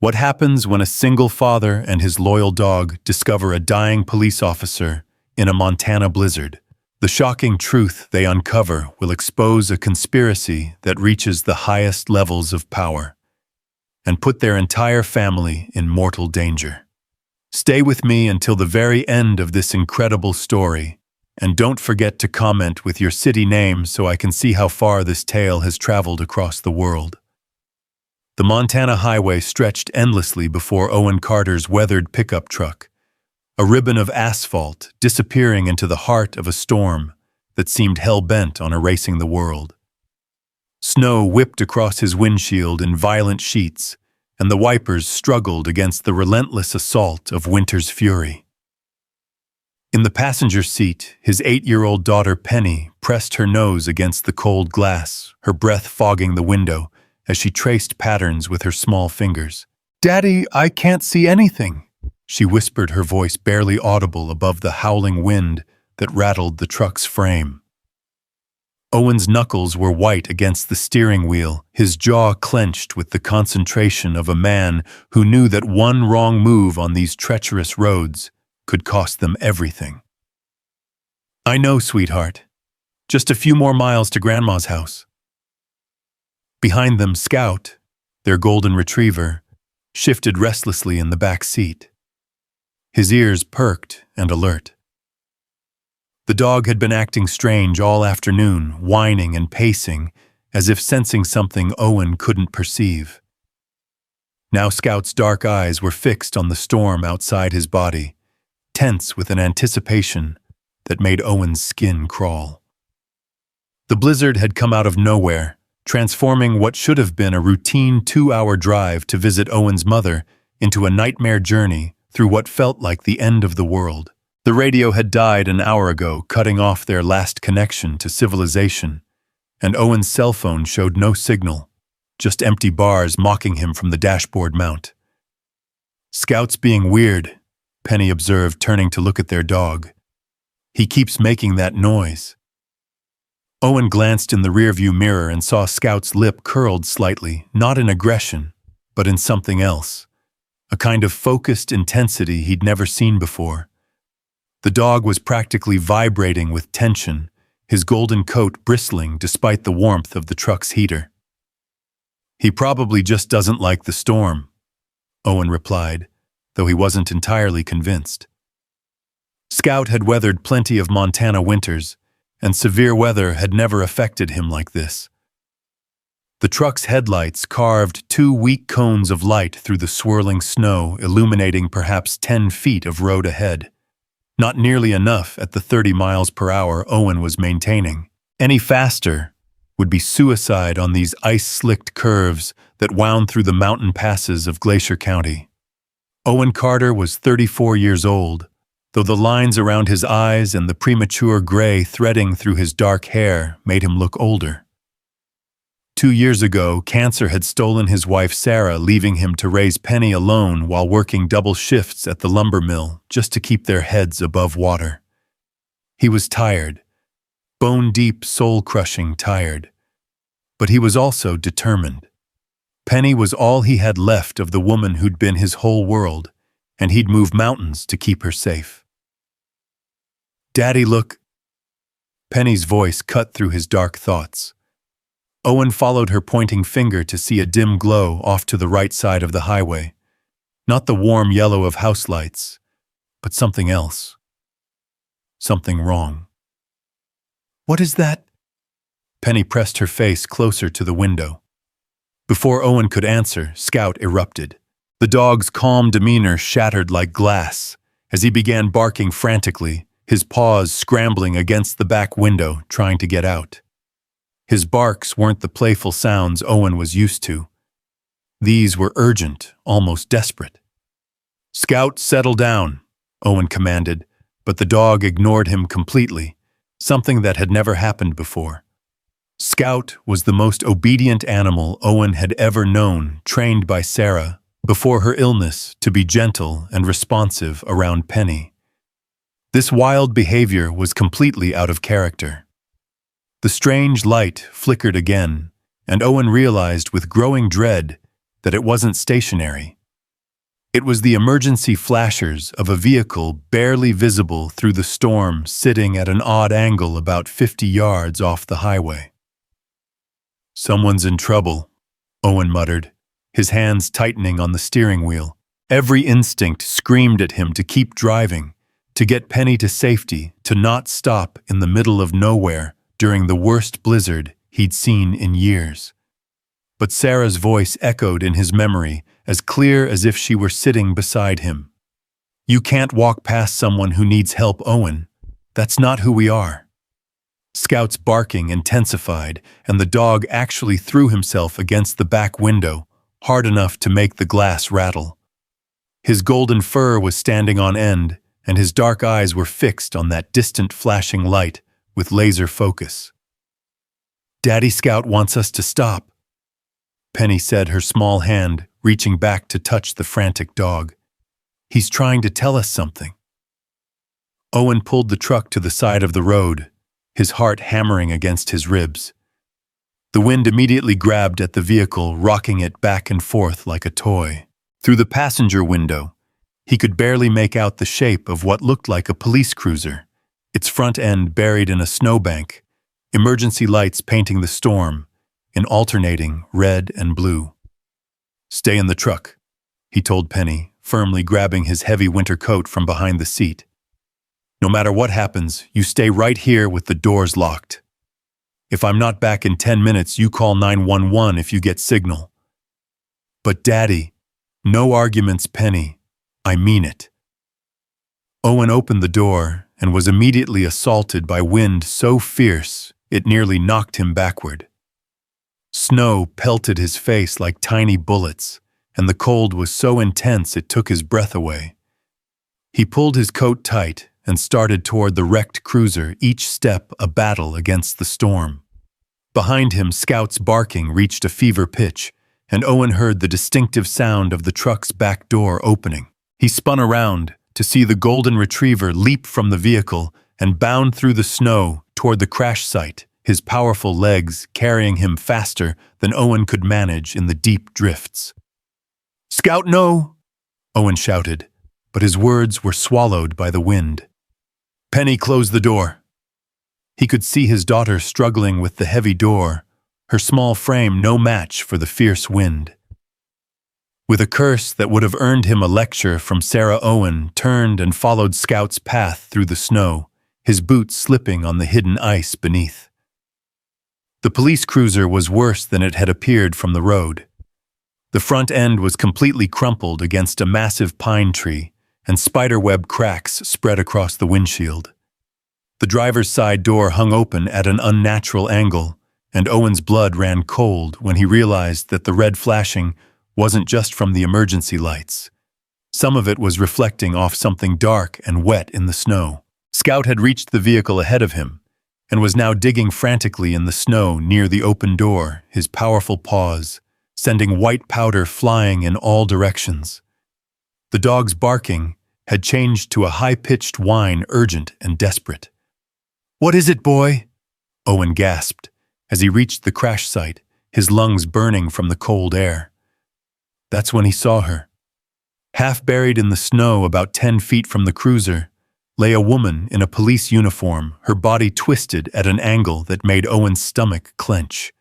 What happens when a single father and his loyal dog discover a dying police officer in a Montana blizzard? The shocking truth they uncover will expose a conspiracy that reaches the highest levels of power and put their entire family in mortal danger. Stay with me until the very end of this incredible story, and don't forget to comment with your city name so I can see how far this tale has traveled across the world. The Montana highway stretched endlessly before Owen Carter's weathered pickup truck, a ribbon of asphalt disappearing into the heart of a storm that seemed hell-bent on erasing the world. Snow whipped across his windshield in violent sheets, and the wipers struggled against the relentless assault of winter's fury. In the passenger seat, his 8-year-old daughter Penny pressed her nose against the cold glass, her breath fogging the window as she traced patterns with her small fingers. "Daddy, I can't see anything," she whispered, her voice barely audible above the howling wind that rattled the truck's frame. Owen's knuckles were white against the steering wheel, his jaw clenched with the concentration of a man who knew that one wrong move on these treacherous roads could cost them everything. "I know, sweetheart. Just a few more miles to Grandma's house." Behind them, Scout, their golden retriever, shifted restlessly in the back seat, his ears perked and alert. The dog had been acting strange all afternoon, whining and pacing, as if sensing something Owen couldn't perceive. Now Scout's dark eyes were fixed on the storm outside his body, tense with an anticipation that made Owen's skin crawl. The blizzard had come out of nowhere, transforming what should have been a routine 2-hour drive to visit Owen's mother into a nightmare journey through what felt like the end of the world. The radio had died an hour ago, cutting off their last connection to civilization, and Owen's cell phone showed no signal, just empty bars mocking him from the dashboard mount. "Scout's being weird," Penny observed, turning to look at their dog. "He keeps making that noise." Owen glanced in the rearview mirror and saw Scout's lip curled slightly, not in aggression, but in something else, a kind of focused intensity he'd never seen before. The dog was practically vibrating with tension, his golden coat bristling despite the warmth of the truck's heater. "He probably just doesn't like the storm," Owen replied, though he wasn't entirely convinced. Scout had weathered plenty of Montana winters, and severe weather had never affected him like this. The truck's headlights carved 2 weak cones of light through the swirling snow, illuminating perhaps 10 feet of road ahead. Not nearly enough at the 30 miles per hour Owen was maintaining. Any faster would be suicide on these ice-slicked curves that wound through the mountain passes of Glacier County. Owen Carter was 34 years old, though the lines around his eyes and the premature gray threading through his dark hair made him look older. 2 years ago, cancer had stolen his wife Sarah, leaving him to raise Penny alone while working double shifts at the lumber mill just to keep their heads above water. He was tired, bone-deep, soul-crushing tired, but he was also determined. Penny was all he had left of the woman who'd been his whole world, and he'd move mountains to keep her safe. "Daddy, look." Penny's voice cut through his dark thoughts. Owen followed her pointing finger to see a dim glow off to the right side of the highway. Not the warm yellow of house lights, but something else. Something wrong. "What is that?" Penny pressed her face closer to the window. Before Owen could answer, Scout erupted. The dog's calm demeanor shattered like glass as he began barking frantically, his paws scrambling against the back window, trying to get out. His barks weren't the playful sounds Owen was used to. These were urgent, almost desperate. "Scout, settle down," Owen commanded, but the dog ignored him completely, something that had never happened before. Scout was the most obedient animal Owen had ever known, trained by Sarah, before her illness, to be gentle and responsive around Penny. This wild behavior was completely out of character. The strange light flickered again, and Owen realized with growing dread that it wasn't stationary. It was the emergency flashers of a vehicle barely visible through the storm sitting at an odd angle about 50 yards off the highway. "Someone's in trouble," Owen muttered, his hands tightening on the steering wheel. Every instinct screamed at him to keep driving, to get Penny to safety, to not stop in the middle of nowhere during the worst blizzard he'd seen in years. But Sarah's voice echoed in his memory, as clear as if she were sitting beside him. "You can't walk past someone who needs help, Owen. That's not who we are." Scout's barking intensified, and the dog actually threw himself against the back window, hard enough to make the glass rattle. His golden fur was standing on end, and his dark eyes were fixed on that distant flashing light with laser focus. "Daddy Scout wants us to stop," Penny said, her small hand reaching back to touch the frantic dog. "He's trying to tell us something." Owen pulled the truck to the side of the road, his heart hammering against his ribs. The wind immediately grabbed at the vehicle, rocking it back and forth like a toy. Through the passenger window, he could barely make out the shape of what looked like a police cruiser, its front end buried in a snowbank, emergency lights painting the storm in alternating red and blue. "Stay in the truck," he told Penny, firmly grabbing his heavy winter coat from behind the seat. "No matter what happens, you stay right here with the doors locked. If I'm not back in 10 minutes, you call 911 if you get signal." "But Daddy..." "No arguments, Penny. I mean it." Owen opened the door and was immediately assaulted by wind so fierce it nearly knocked him backward. Snow pelted his face like tiny bullets, and the cold was so intense it took his breath away. He pulled his coat tight and started toward the wrecked cruiser, each step a battle against the storm. Behind him, Scout's barking reached a fever pitch, and Owen heard the distinctive sound of the truck's back door opening. He spun around to see the golden retriever leap from the vehicle and bound through the snow toward the crash site, his powerful legs carrying him faster than Owen could manage in the deep drifts. "Scout, no!" Owen shouted, but his words were swallowed by the wind. Penny closed the door. He could see his daughter struggling with the heavy door, her small frame no match for the fierce wind. With a curse that would have earned him a lecture from Sarah, Owen turned and followed Scout's path through the snow, his boots slipping on the hidden ice beneath. The police cruiser was worse than it had appeared from the road. The front end was completely crumpled against a massive pine tree, and spiderweb cracks spread across the windshield. The driver's side door hung open at an unnatural angle, and Owen's blood ran cold when he realized that the red flashing wasn't just from the emergency lights. Some of it was reflecting off something dark and wet in the snow. Scout had reached the vehicle ahead of him, and was now digging frantically in the snow near the open door, his powerful paws sending white powder flying in all directions. The dog's barking had changed to a high-pitched whine, urgent and desperate. "What is it, boy?" Owen gasped as he reached the crash site, his lungs burning from the cold air. That's when he saw her. Half buried in the snow about 10 feet from the cruiser lay a woman in a police uniform, her body twisted at an angle that made Owen's stomach clench.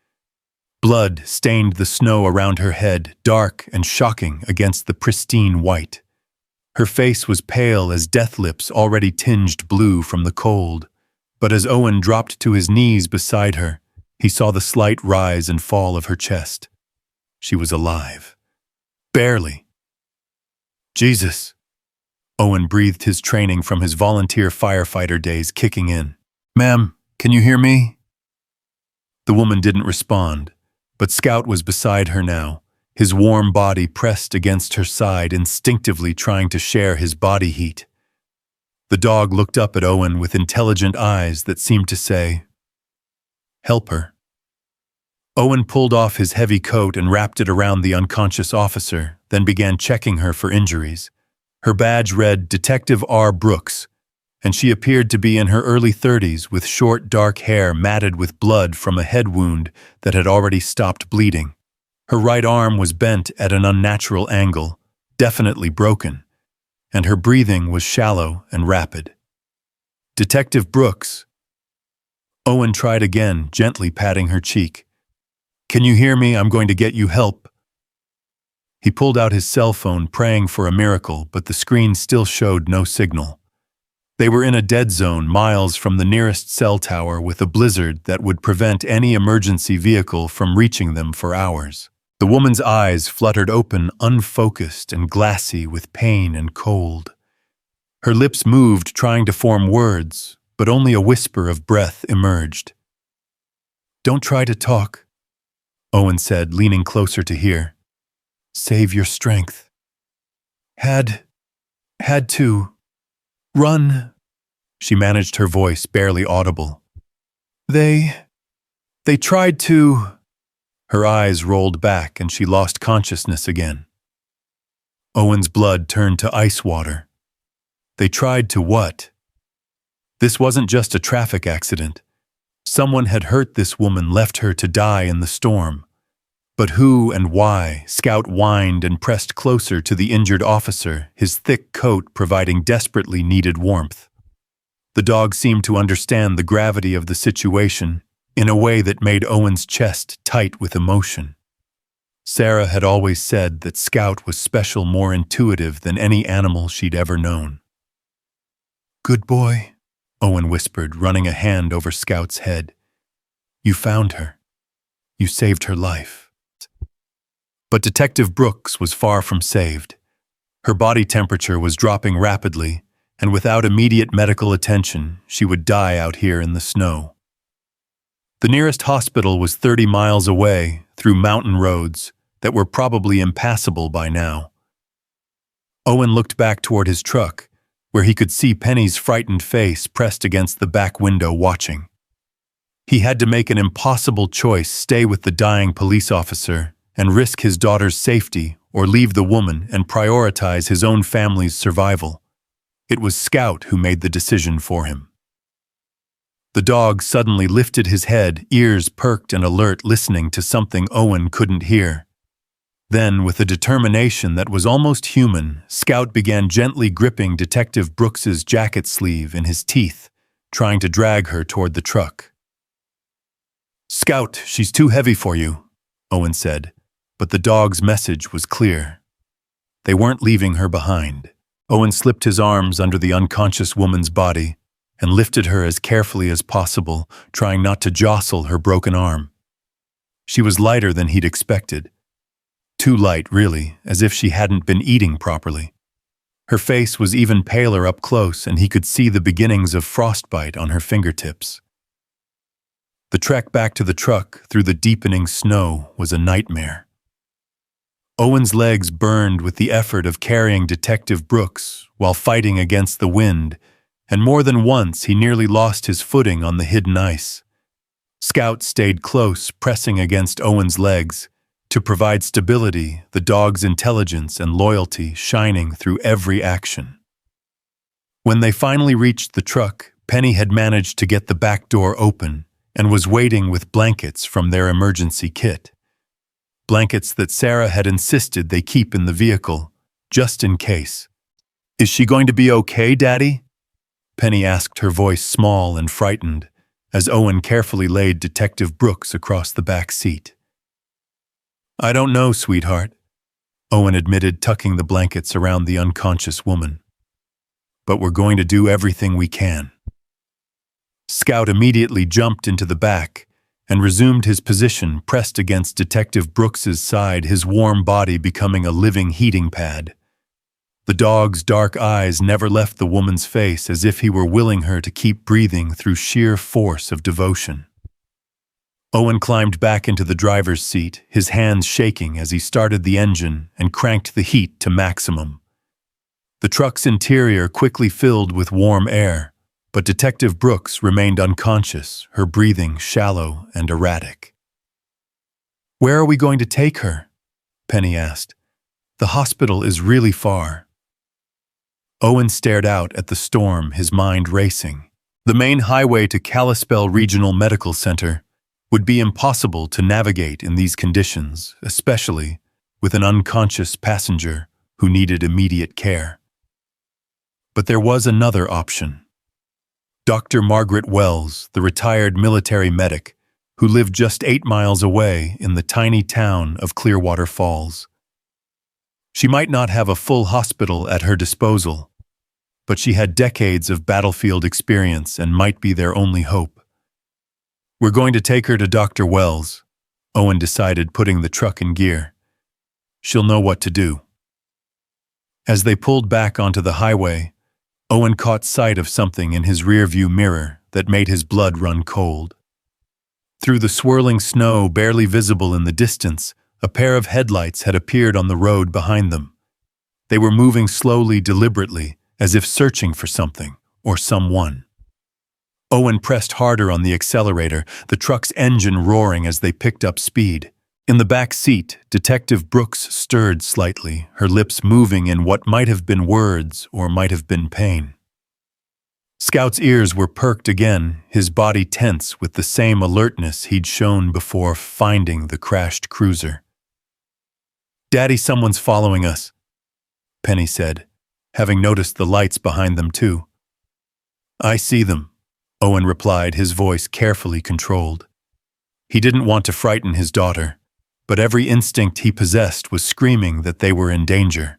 Blood stained the snow around her head, dark and shocking against the pristine white. Her face was pale as death lips already tinged blue from the cold, but as Owen dropped to his knees beside her, he saw the slight rise and fall of her chest. She was alive. Barely. "Jesus." Owen breathed, his training from his volunteer firefighter days kicking in. "Ma'am, can you hear me?" The woman didn't respond, but Scout was beside her now, his warm body pressed against her side, instinctively trying to share his body heat. The dog looked up at Owen with intelligent eyes that seemed to say, "Help her." Owen pulled off his heavy coat and wrapped it around the unconscious officer, then began checking her for injuries. Her badge read Detective R. Brooks, and she appeared to be in her early 30s with short, dark hair matted with blood from a head wound that had already stopped bleeding. Her right arm was bent at an unnatural angle, definitely broken, and her breathing was shallow and rapid. "Detective Brooks." Owen tried again, gently patting her cheek. "Can you hear me? I'm going to get you help." He pulled out his cell phone, praying for a miracle, but the screen still showed no signal. They were in a dead zone miles from the nearest cell tower, with a blizzard that would prevent any emergency vehicle from reaching them for hours. The woman's eyes fluttered open, unfocused and glassy with pain and cold. Her lips moved, trying to form words, but only a whisper of breath emerged. "Don't try to talk," Owen said, leaning closer to hear. "Save your strength." Had to run," she managed, her voice barely audible. They tried to." Her eyes rolled back and she lost consciousness again. Owen's blood turned to ice water. They tried to what? This wasn't just a traffic accident. Someone had hurt this woman, left her to die in the storm. But who and why? Scout whined and pressed closer to the injured officer, his thick coat providing desperately needed warmth. The dog seemed to understand the gravity of the situation in a way that made Owen's chest tight with emotion. Sarah had always said that Scout was special, more intuitive than any animal she'd ever known. "Good boy," Owen whispered, running a hand over Scout's head. "You found her. You saved her life." But Detective Brooks was far from saved. Her body temperature was dropping rapidly, and without immediate medical attention, she would die out here in the snow. The nearest hospital was 30 miles away, through mountain roads that were probably impassable by now. Owen looked back toward his truck, where he could see Penny's frightened face pressed against the back window watching. He had to make an impossible choice: stay with the dying police officer and risk his daughter's safety, or leave the woman and prioritize his own family's survival. It was Scout who made the decision for him. The dog suddenly lifted his head, ears perked and alert, listening to something Owen couldn't hear. Then, with a determination that was almost human, Scout began gently gripping Detective Brooks's jacket sleeve in his teeth, trying to drag her toward the truck. "Scout, she's too heavy for you," Owen said, but the dog's message was clear. They weren't leaving her behind. Owen slipped his arms under the unconscious woman's body and lifted her as carefully as possible, trying not to jostle her broken arm. She was lighter than he'd expected. Too light, really, as if she hadn't been eating properly. Her face was even paler up close, and he could see the beginnings of frostbite on her fingertips. The trek back to the truck through the deepening snow was a nightmare. Owen's legs burned with the effort of carrying Detective Brooks while fighting against the wind, and more than once he nearly lost his footing on the hidden ice. Scout stayed close, pressing against Owen's legs to provide stability, the dog's intelligence and loyalty shining through every action. When they finally reached the truck, Penny had managed to get the back door open and was waiting with blankets from their emergency kit. Blankets that Sarah had insisted they keep in the vehicle, just in case. "Is she going to be okay, Daddy?" Penny asked, her voice small and frightened, as Owen carefully laid Detective Brooks across the back seat. "I don't know, sweetheart," Owen admitted, tucking the blankets around the unconscious woman. "But we're going to do everything we can." Scout immediately jumped into the back and resumed his position, pressed against Detective Brooks's side, his warm body becoming a living heating pad. The dog's dark eyes never left the woman's face, as if he were willing her to keep breathing through sheer force of devotion. Owen climbed back into the driver's seat, his hands shaking as he started the engine and cranked the heat to maximum. The truck's interior quickly filled with warm air, but Detective Brooks remained unconscious, her breathing shallow and erratic. "Where are we going to take her?" Penny asked. "The hospital is really far." Owen stared out at the storm, his mind racing. The main highway to Kalispell Regional Medical Center would be impossible to navigate in these conditions, especially with an unconscious passenger who needed immediate care. But there was another option. Dr. Margaret Wells, the retired military medic, who lived just 8 miles away in the tiny town of Clearwater Falls. She might not have a full hospital at her disposal, but she had decades of battlefield experience and might be their only hope. "We're going to take her to Dr. Wells," Owen decided, putting the truck in gear. "She'll know what to do." As they pulled back onto the highway, Owen caught sight of something in his rearview mirror that made his blood run cold. Through the swirling snow barely visible in the distance, a pair of headlights had appeared on the road behind them. They were moving slowly, deliberately, as if searching for something or someone. Owen pressed harder on the accelerator, the truck's engine roaring as they picked up speed. In the back seat, Detective Brooks stirred slightly, her lips moving in what might have been words or might have been pain. Scout's ears were perked again, his body tense with the same alertness he'd shown before finding the crashed cruiser. "Daddy, someone's following us," Penny said, having noticed the lights behind them too. "I see them," Owen replied, his voice carefully controlled. He didn't want to frighten his daughter, but every instinct he possessed was screaming that they were in danger.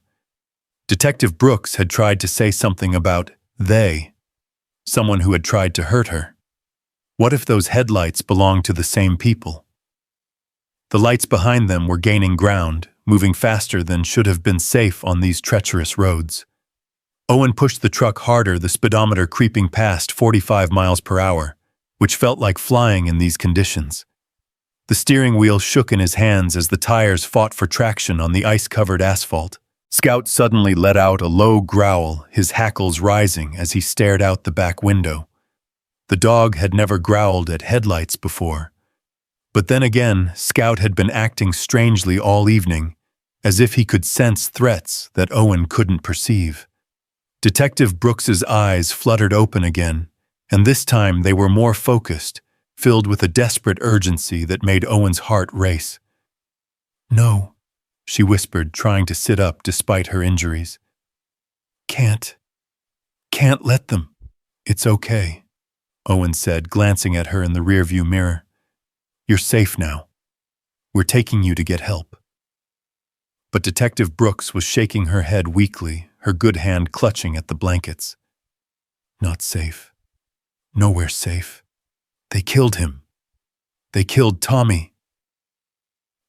Detective Brooks had tried to say something about they, someone who had tried to hurt her. What if those headlights belonged to the same people? The lights behind them were gaining ground, moving faster than should have been safe on these treacherous roads. Owen pushed the truck harder, the speedometer creeping past 45 miles per hour, which felt like flying in these conditions. The steering wheel shook in his hands as the tires fought for traction on the ice-covered asphalt. Scout suddenly let out a low growl, his hackles rising as he stared out the back window. The dog had never growled at headlights before. But then again, Scout had been acting strangely all evening, as if he could sense threats that Owen couldn't perceive. Detective Brooks's eyes fluttered open again, and this time they were more focused, filled with a desperate urgency that made Owen's heart race. "No," she whispered, trying to sit up despite her injuries. Can't let them." "It's okay," Owen said, glancing at her in the rearview mirror. "You're safe now. We're taking you to get help." But Detective Brooks was shaking her head weakly, her good hand clutching at the blankets. "Not safe. Nowhere safe. They killed him. They killed Tommy."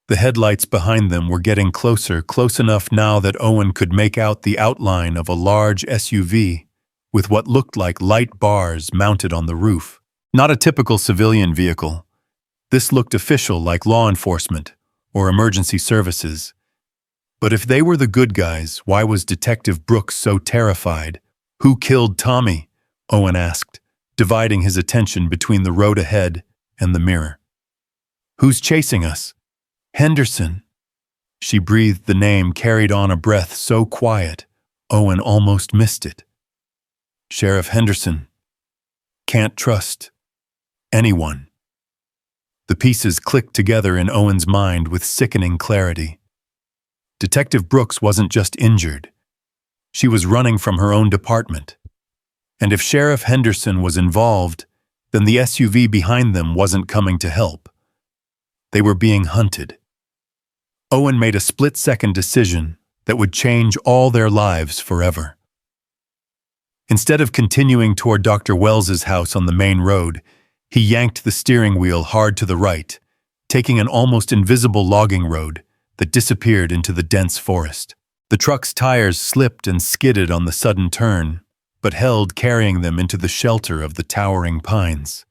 The headlights behind them were getting closer, close enough now that Owen could make out the outline of a large SUV with what looked like light bars mounted on the roof. Not a typical civilian vehicle. This looked official, like law enforcement or emergency services. But if they were the good guys, why was Detective Brooks so terrified? "Who killed Tommy?" Owen asked, dividing his attention between the road ahead and the mirror. "Who's chasing us?" "Henderson." She breathed the name, carried on a breath so quiet, Owen almost missed it. "Sheriff Henderson. Can't trust anyone." The pieces clicked together in Owen's mind with sickening clarity. Detective Brooks wasn't just injured. She was running from her own department. And if Sheriff Henderson was involved, then the SUV behind them wasn't coming to help. They were being hunted. Owen made a split-second decision that would change all their lives forever. Instead of continuing toward Dr. Wells's house on the main road, he yanked the steering wheel hard to the right, taking an almost invisible logging road that disappeared into the dense forest. The truck's tires slipped and skidded on the sudden turn, but held, carrying them into the shelter of the towering pines.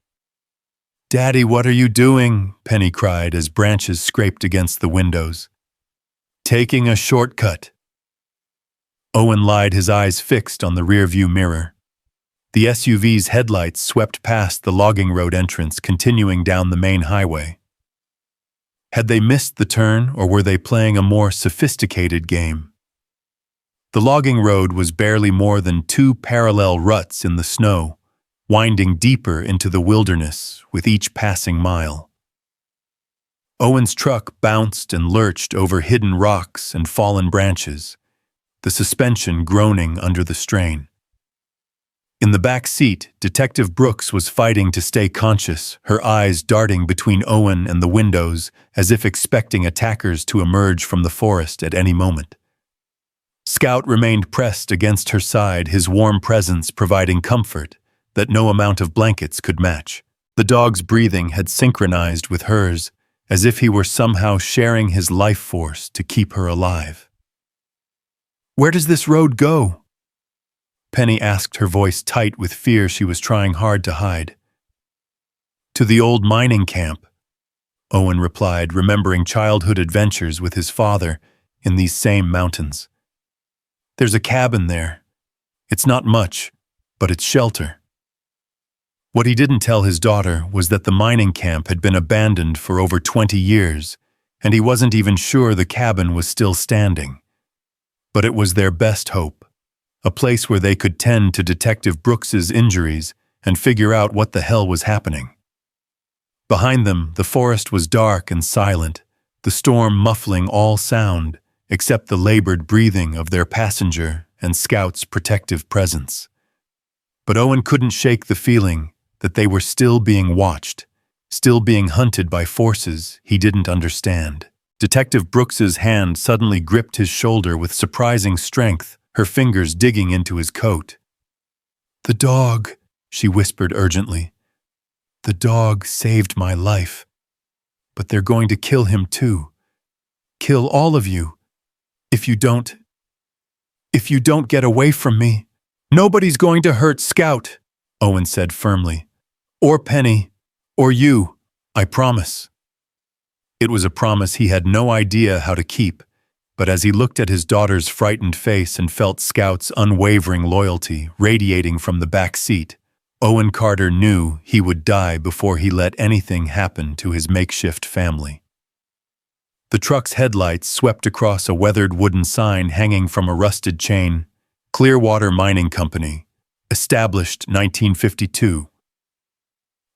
"Daddy, what are you doing?" Penny cried as branches scraped against the windows. "Taking a shortcut." Owen lied, his eyes fixed on the rearview mirror. The SUV's headlights swept past the logging road entrance, continuing down the main highway. Had they missed the turn, or were they playing a more sophisticated game? The logging road was barely more than 2 parallel ruts in the snow, winding deeper into the wilderness with each passing mile. Owen's truck bounced and lurched over hidden rocks and fallen branches, the suspension groaning under the strain. In the back seat, Detective Brooks was fighting to stay conscious, her eyes darting between Owen and the windows as if expecting attackers to emerge from the forest at any moment. Scout remained pressed against her side, his warm presence providing comfort that no amount of blankets could match. The dog's breathing had synchronized with hers, as if he were somehow sharing his life force to keep her alive. "Where does this road go?" Penny asked, her voice tight with fear she was trying hard to hide. "To the old mining camp," Owen replied, remembering childhood adventures with his father in these same mountains. "There's a cabin there. It's not much, but it's shelter." What he didn't tell his daughter was that the mining camp had been abandoned for over 20 years, and he wasn't even sure the cabin was still standing. But it was their best hope, a place where they could tend to Detective Brooks's injuries and figure out what the hell was happening. Behind them, the forest was dark and silent, the storm muffling all sound except the labored breathing of their passenger and Scout's protective presence. But Owen couldn't shake the feeling that they were still being watched, still being hunted by forces he didn't understand. Detective Brooks's hand suddenly gripped his shoulder with surprising strength, her fingers digging into his coat. "The dog," she whispered urgently. "The dog saved my life. But they're going to kill him too. Kill all of you. If you don't get away from me." "Nobody's going to hurt Scout," Owen said firmly. "Or Penny. Or you. I promise." It was a promise he had no idea how to keep, but as he looked at his daughter's frightened face and felt Scout's unwavering loyalty radiating from the back seat, Owen Carter knew he would die before he let anything happen to his makeshift family. The truck's headlights swept across a weathered wooden sign hanging from a rusted chain. Clearwater Mining Company, established 1952.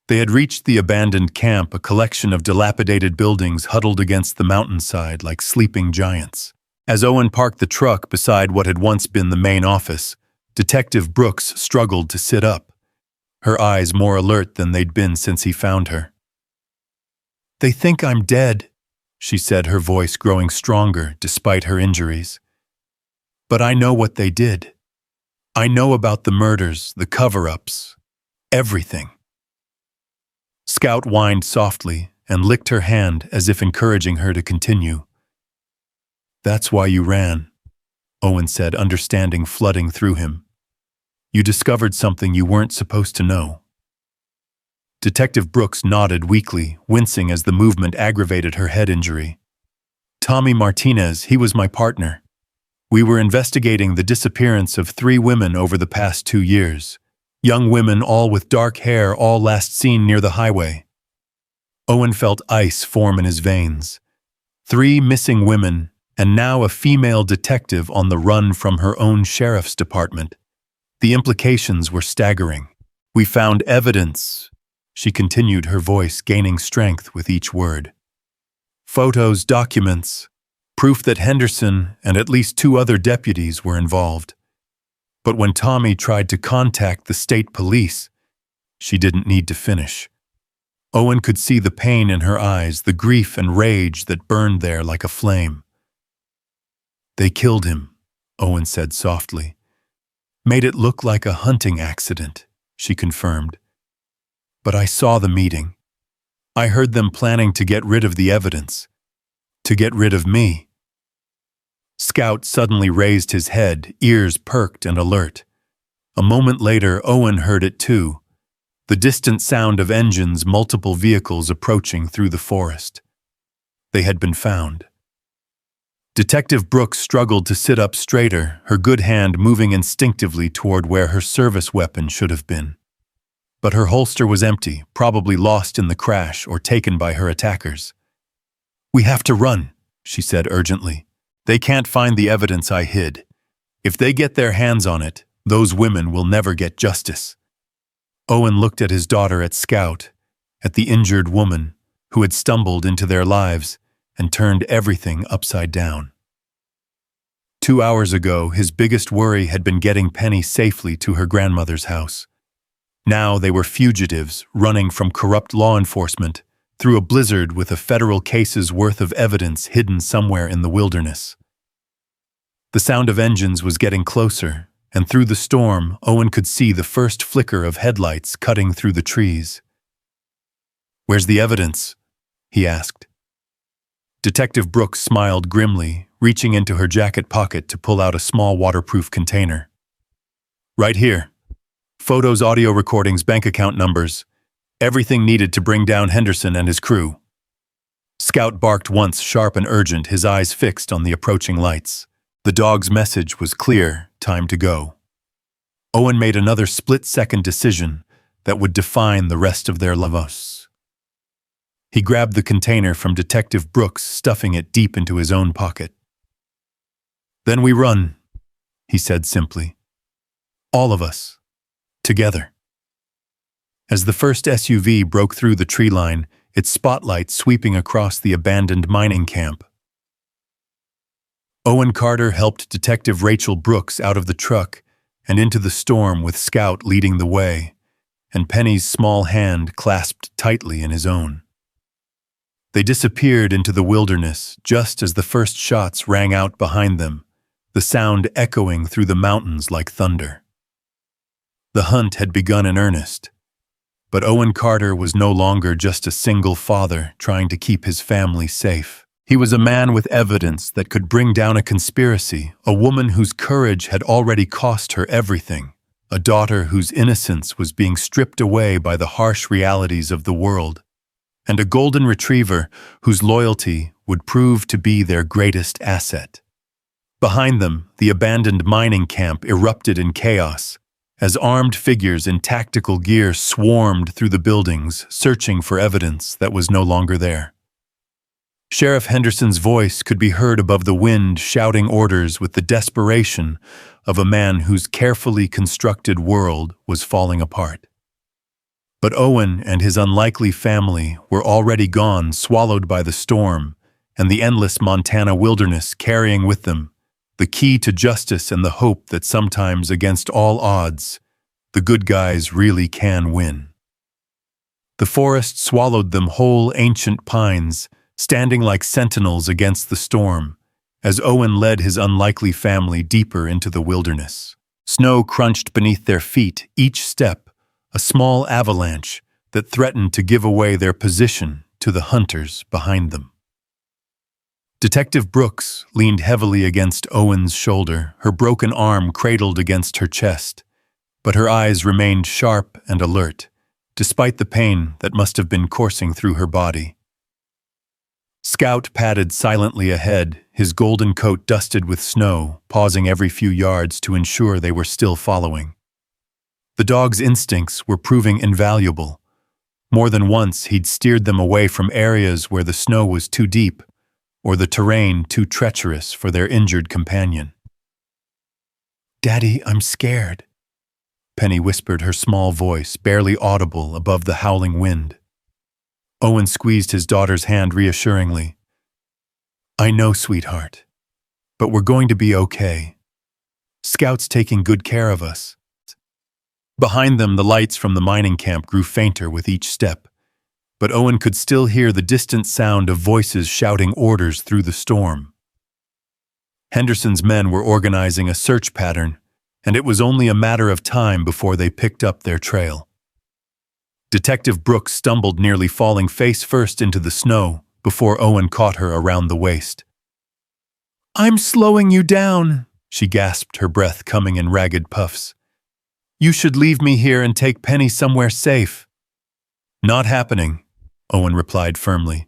They had reached the abandoned camp, a collection of dilapidated buildings huddled against the mountainside like sleeping giants. As Owen parked the truck beside what had once been the main office, Detective Brooks struggled to sit up, her eyes more alert than they'd been since he found her. "They think I'm dead," she said, her voice growing stronger despite her injuries. "But I know what they did. I know about the murders, the cover-ups, everything." Scout whined softly and licked her hand as if encouraging her to continue. "That's why you ran," Owen said, understanding flooding through him. "You discovered something you weren't supposed to know." Detective Brooks nodded weakly, wincing as the movement aggravated her head injury. "Tommy Martinez, he was my partner. We were investigating the disappearance of 3 women over the past 2 years. Young women, all with dark hair, all last seen near the highway." Owen felt ice form in his veins. 3 missing women, and now a female detective on the run from her own sheriff's department. The implications were staggering. "We found evidence," she continued, her voice gaining strength with each word. "Photos, documents, proof that Henderson and at least 2 other deputies were involved. But when Tommy tried to contact the state police," she didn't need to finish. Owen could see the pain in her eyes, the grief and rage that burned there like a flame. "They killed him," Owen said softly. "Made it look like a hunting accident," she confirmed. "But I saw the meeting. I heard them planning to get rid of the evidence. To get rid of me." Scout suddenly raised his head, ears perked and alert. A moment later, Owen heard it too, the distant sound of engines, multiple vehicles approaching through the forest. They had been found. Detective Brooks struggled to sit up straighter, her good hand moving instinctively toward where her service weapon should have been. But her holster was empty, probably lost in the crash or taken by her attackers. "We have to run," she said urgently. "They can't find the evidence I hid. If they get their hands on it, those women will never get justice." Owen looked at his daughter, at Scout, at the injured woman who had stumbled into their lives and turned everything upside down. 2 hours ago, his biggest worry had been getting Penny safely to her grandmother's house. Now they were fugitives running from corrupt law enforcement through a blizzard with a federal case's worth of evidence hidden somewhere in the wilderness. The sound of engines was getting closer, and through the storm, Owen could see the first flicker of headlights cutting through the trees. "Where's the evidence?" he asked. Detective Brooks smiled grimly, reaching into her jacket pocket to pull out a small waterproof container. "Right here. Photos, audio recordings, bank account numbers. Everything needed to bring down Henderson and his crew." Scout barked once, sharp and urgent, his eyes fixed on the approaching lights. The dog's message was clear: time to go. Owen made another split-second decision that would define the rest of their lives. He grabbed the container from Detective Brooks, stuffing it deep into his own pocket. "Then we run," he said simply. "All of us. Together." As the first SUV broke through the tree line, its spotlight sweeping across the abandoned mining camp, Owen Carter helped Detective Rachel Brooks out of the truck and into the storm with Scout leading the way, and Penny's small hand clasped tightly in his own. They disappeared into the wilderness just as the first shots rang out behind them, the sound echoing through the mountains like thunder. The hunt had begun in earnest, but Owen Carter was no longer just a single father trying to keep his family safe. He was a man with evidence that could bring down a conspiracy, a woman whose courage had already cost her everything, a daughter whose innocence was being stripped away by the harsh realities of the world, and a golden retriever whose loyalty would prove to be their greatest asset. Behind them, the abandoned mining camp erupted in chaos, as armed figures in tactical gear swarmed through the buildings, searching for evidence that was no longer there. Sheriff Henderson's voice could be heard above the wind, shouting orders with the desperation of a man whose carefully constructed world was falling apart. But Owen and his unlikely family were already gone, swallowed by the storm and the endless Montana wilderness, carrying with them the key to justice and the hope that sometimes, against all odds, the good guys really can win. The forest swallowed them whole, ancient pines, standing like sentinels against the storm, as Owen led his unlikely family deeper into the wilderness. Snow crunched beneath their feet, each step a small avalanche that threatened to give away their position to the hunters behind them. Detective Brooks leaned heavily against Owen's shoulder, her broken arm cradled against her chest, but her eyes remained sharp and alert, despite the pain that must have been coursing through her body. Scout padded silently ahead, his golden coat dusted with snow, pausing every few yards to ensure they were still following. The dog's instincts were proving invaluable. More than once he'd steered them away from areas where the snow was too deep or the terrain too treacherous for their injured companion. "Daddy, I'm scared," Penny whispered, her small voice barely audible above the howling wind. Owen squeezed his daughter's hand reassuringly. "I know, sweetheart, but we're going to be okay. Scout's taking good care of us." Behind them, the lights from the mining camp grew fainter with each step, but Owen could still hear the distant sound of voices shouting orders through the storm. Henderson's men were organizing a search pattern, and it was only a matter of time before they picked up their trail. Detective Brooks stumbled, nearly falling face first into the snow before Owen caught her around the waist. "I'm slowing you down," she gasped, her breath coming in ragged puffs. "You should leave me here and take Penny somewhere safe." "Not happening," Owen replied firmly.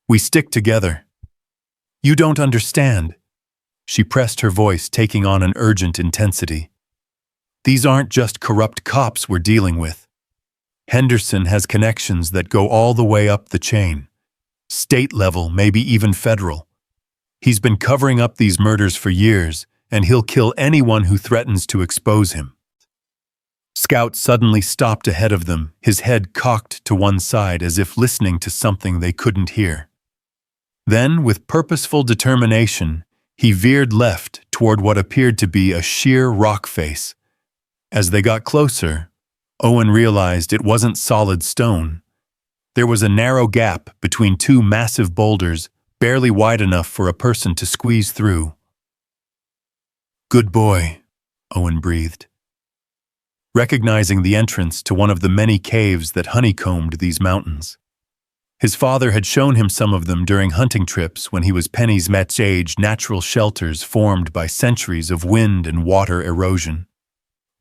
"We stick together." "You don't understand." She pressed her voice, taking on an urgent intensity. "These aren't just corrupt cops we're dealing with. Henderson has connections that go all the way up the chain. State level, maybe even federal. He's been covering up these murders for years, and he'll kill anyone who threatens to expose him." Scout suddenly stopped ahead of them, his head cocked to one side as if listening to something they couldn't hear. Then, with purposeful determination, He veered left toward what appeared to be a sheer rock face. As they got closer, Owen realized it wasn't solid stone. There was a narrow gap between two massive boulders, barely wide enough for a person to squeeze through. "Good boy," Owen breathed, recognizing the entrance to one of the many caves that honeycombed these mountains. His father had shown him some of them during hunting trips when he was Penny's Met's age, natural shelters formed by centuries of wind and water erosion.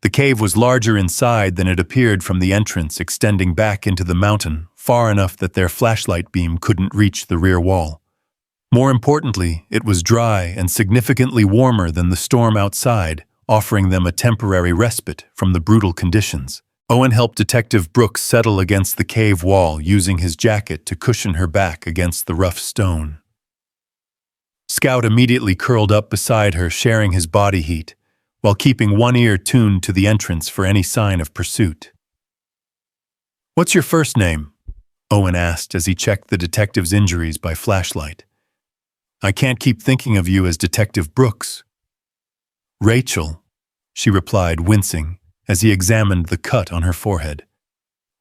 The cave was larger inside than it appeared from the entrance, extending back into the mountain, far enough that their flashlight beam couldn't reach the rear wall. More importantly, it was dry and significantly warmer than the storm outside, offering them a temporary respite from the brutal conditions. Owen helped Detective Brooks settle against the cave wall, using his jacket to cushion her back against the rough stone. Scout immediately curled up beside her, sharing his body heat, while keeping one ear tuned to the entrance for any sign of pursuit. "What's your first name?" Owen asked as he checked the detective's injuries by flashlight. "I can't keep thinking of you as Detective Brooks." "Rachel," she replied, wincing, as he examined the cut on her forehead.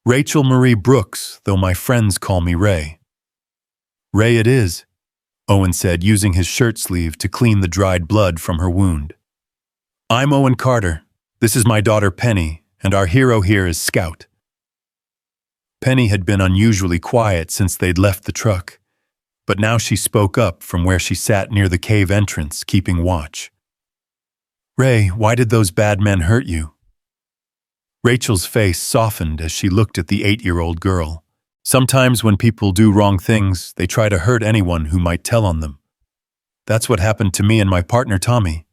"Rachel Marie Brooks, though my friends call me Ray." "Ray it is," Owen said, using his shirt sleeve to clean the dried blood from her wound. "I'm Owen Carter. This is my daughter Penny, and our hero here is Scout." Penny had been unusually quiet since they'd left the truck, but now she spoke up from where she sat near the cave entrance, keeping watch. "Ray, why did those bad men hurt you?" Rachel's face softened as she looked at the 8-year-old girl. "Sometimes when people do wrong things, they try to hurt anyone who might tell on them. That's what happened to me and my partner Tommy."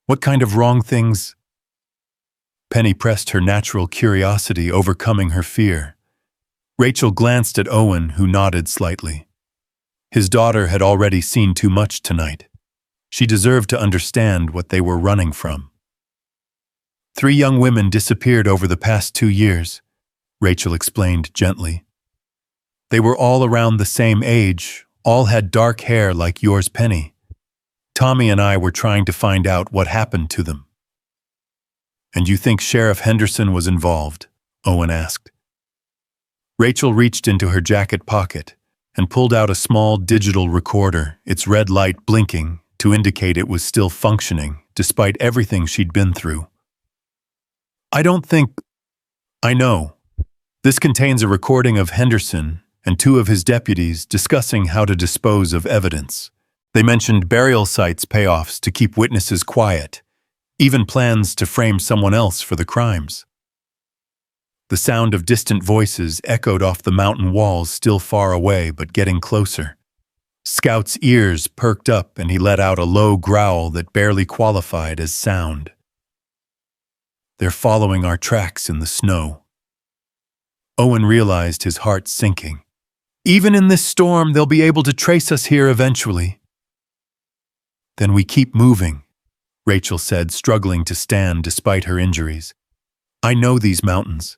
"What kind of wrong things?" Penny pressed her natural curiosity, overcoming her fear. Rachel glanced at Owen, who nodded slightly. His daughter had already seen too much tonight. She deserved to understand what they were running from. 3 young women disappeared over the past 2 years, Rachel explained gently. They were all around the same age, all had dark hair like yours, Penny. Tommy and I were trying to find out what happened to them. "And you think Sheriff Henderson was involved?" Owen asked. Rachel reached into her jacket pocket and pulled out a small digital recorder, its red light blinking to indicate it was still functioning, despite everything she'd been through. "I don't think... I know. This contains a recording of Henderson and 2 of his deputies discussing how to dispose of evidence. They mentioned burial sites payoffs to keep witnesses quiet, even plans to frame someone else for the crimes." The sound of distant voices echoed off the mountain walls, still far away but getting closer. Scout's ears perked up and he let out a low growl that barely qualified as sound. "They're following our tracks in the snow." Owen realized his heart sinking. "Even in this storm, they'll be able to trace us here eventually." "Then we keep moving," Rachel said, struggling to stand despite her injuries. "I know these mountains.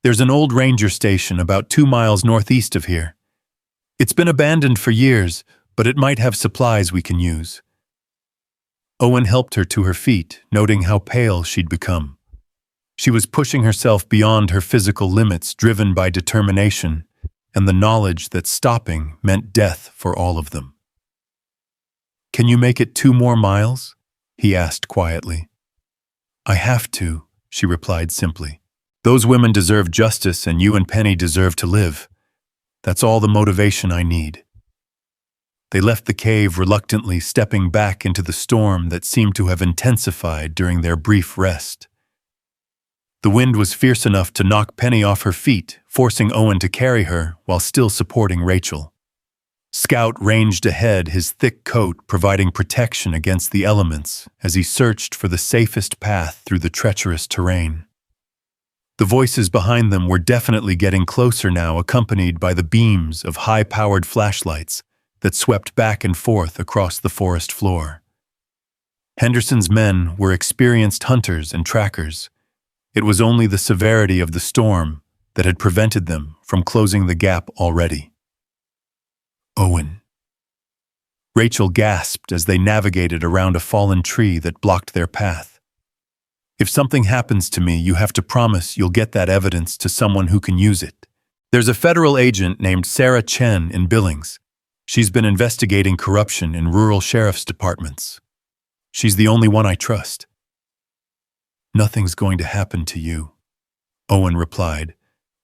There's an old ranger station about 2 miles northeast of here. It's been abandoned for years, but it might have supplies we can use." Owen helped her to her feet, noting how pale she'd become. She was pushing herself beyond her physical limits, driven by determination and the knowledge that stopping meant death for all of them. "Can you make it 2 more miles?" he asked quietly. "I have to," she replied simply. "Those women deserve justice and you and Penny deserve to live. That's all the motivation I need." They left the cave reluctantly, stepping back into the storm that seemed to have intensified during their brief rest. The wind was fierce enough to knock Penny off her feet, forcing Owen to carry her while still supporting Rachel. Scout ranged ahead, his thick coat providing protection against the elements as he searched for the safest path through the treacherous terrain. The voices behind them were definitely getting closer now, accompanied by the beams of high-powered flashlights that swept back and forth across the forest floor. Henderson's men were experienced hunters and trackers. It was only the severity of the storm that had prevented them from closing the gap already. "Owen." Rachel gasped as they navigated around a fallen tree that blocked their path. If something happens to me, you have to promise you'll get that evidence to someone who can use it. There's a federal agent named Sarah Chen in Billings. She's been investigating corruption in rural sheriff's departments. She's the only one I trust. Nothing's going to happen to you, Owen replied,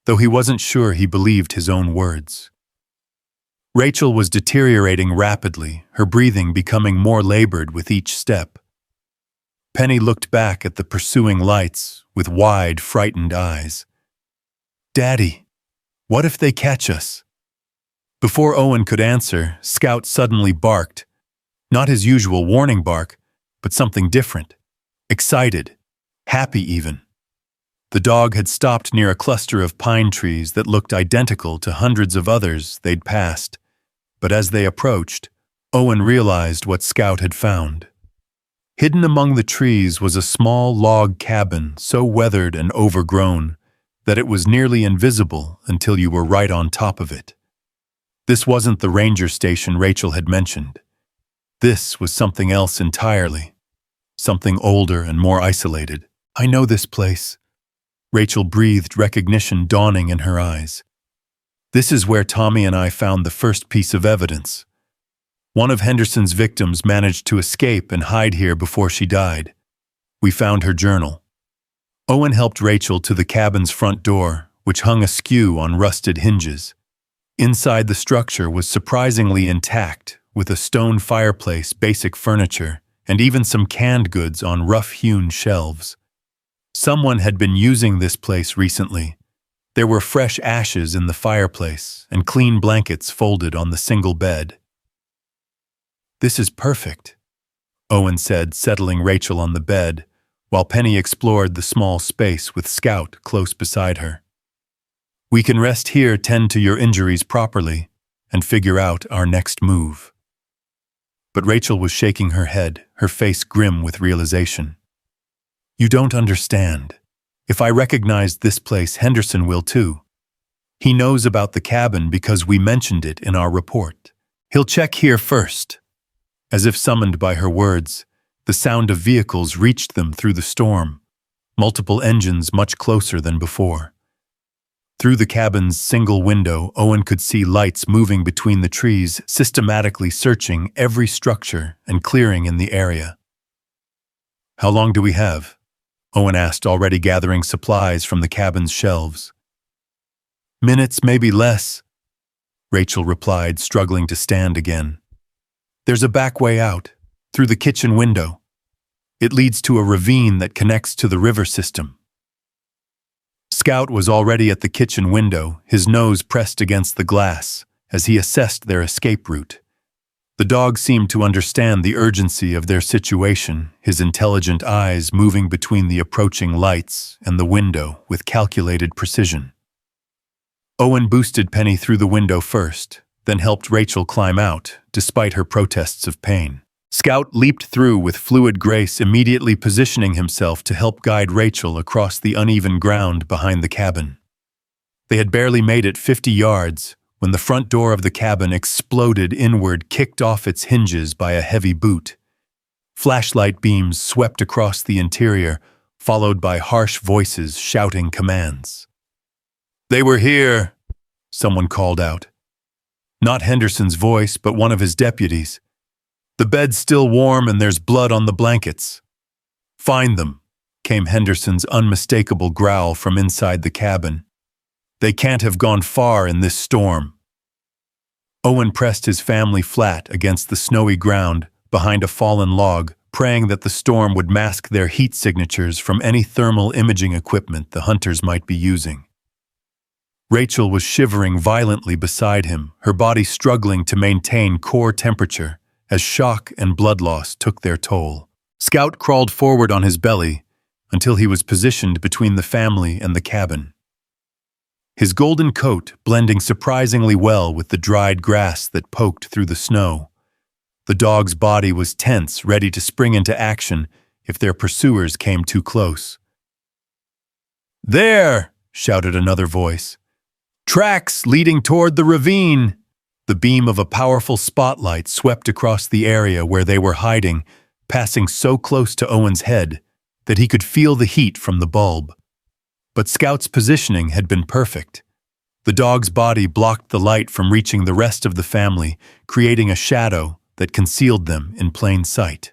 though he wasn't sure he believed his own words. Rachel was deteriorating rapidly, her breathing becoming more labored with each step. Penny looked back at the pursuing lights with wide, frightened eyes. "Daddy, what if they catch us?" Before Owen could answer, Scout suddenly barked. Not his usual warning bark, but something different. Excited. Happy even. The dog had stopped near a cluster of pine trees that looked identical to hundreds of others they'd passed. But as they approached, Owen realized what Scout had found. Hidden among the trees was a small log cabin so weathered and overgrown that it was nearly invisible until you were right on top of it. This wasn't the ranger station Rachel had mentioned. This was something else entirely. Something older and more isolated. "I know this place." Rachel breathed, recognition dawning in her eyes. "This is where Tommy and I found the first piece of evidence. One of Henderson's victims managed to escape and hide here before she died. We found her journal." Owen helped Rachel to the cabin's front door, which hung askew on rusted hinges. Inside the structure was surprisingly intact, with a stone fireplace, basic furniture, and even some canned goods on rough-hewn shelves. Someone had been using this place recently. There were fresh ashes in the fireplace and clean blankets folded on the single bed. "This is perfect," Owen said, settling Rachel on the bed, while Penny explored the small space with Scout close beside her. "We can rest here, tend to your injuries properly, and figure out our next move." But Rachel was shaking her head, her face grim with realization. "You don't understand. If I recognized this place, Henderson will too. He knows about the cabin because we mentioned it in our report. He'll check here first." As if summoned by her words, the sound of vehicles reached them through the storm, multiple engines much closer than before. Through the cabin's single window, Owen could see lights moving between the trees, systematically searching every structure and clearing in the area. "How long do we have?" Owen asked, already gathering supplies from the cabin's shelves. "Minutes, maybe less," Rachel replied, struggling to stand again. "There's a back way out, through the kitchen window. It leads to a ravine that connects to the river system." Scout was already at the kitchen window, his nose pressed against the glass, as he assessed their escape route. The dog seemed to understand the urgency of their situation, his intelligent eyes moving between the approaching lights and the window with calculated precision. Owen boosted Penny through the window first, then helped Rachel climb out, despite her protests of pain. Scout leaped through with fluid grace, immediately positioning himself to help guide Rachel across the uneven ground behind the cabin. They had barely made it 50 yards when the front door of the cabin exploded inward, kicked off its hinges by a heavy boot. Flashlight beams swept across the interior, followed by harsh voices shouting commands. "They were here," someone called out. Not Henderson's voice, but one of his deputies. "The bed's still warm and there's blood on the blankets." "Find them," came Henderson's unmistakable growl from inside the cabin. "They can't have gone far in this storm." Owen pressed his family flat against the snowy ground behind a fallen log, praying that the storm would mask their heat signatures from any thermal imaging equipment the hunters might be using. Rachel was shivering violently beside him, her body struggling to maintain core temperature as shock and blood loss took their toll. Scout crawled forward on his belly until he was positioned between the family and the cabin. His golden coat blending surprisingly well with the dried grass that poked through the snow. The dog's body was tense, ready to spring into action if their pursuers came too close. "There!" shouted another voice. "Tracks leading toward the ravine." The beam of a powerful spotlight swept across the area where they were hiding, passing so close to Owen's head that he could feel the heat from the bulb. But Scout's positioning had been perfect. The dog's body blocked the light from reaching the rest of the family, creating a shadow that concealed them in plain sight.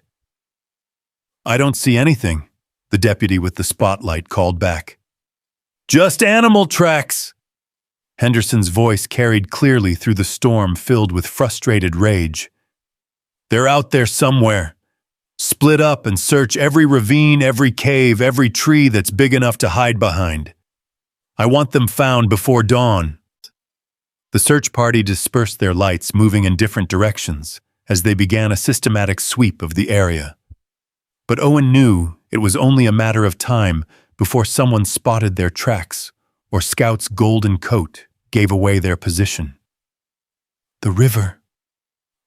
"I don't see anything," the deputy with the spotlight called back. "Just animal tracks!" Henderson's voice carried clearly through the storm filled with frustrated rage. "They're out there somewhere. Split up and search every ravine, every cave, every tree that's big enough to hide behind. I want them found before dawn." The search party dispersed their lights, moving in different directions, as they began a systematic sweep of the area. But Owen knew it was only a matter of time before someone spotted their tracks, or Scout's golden coat gave away their position. "The river,"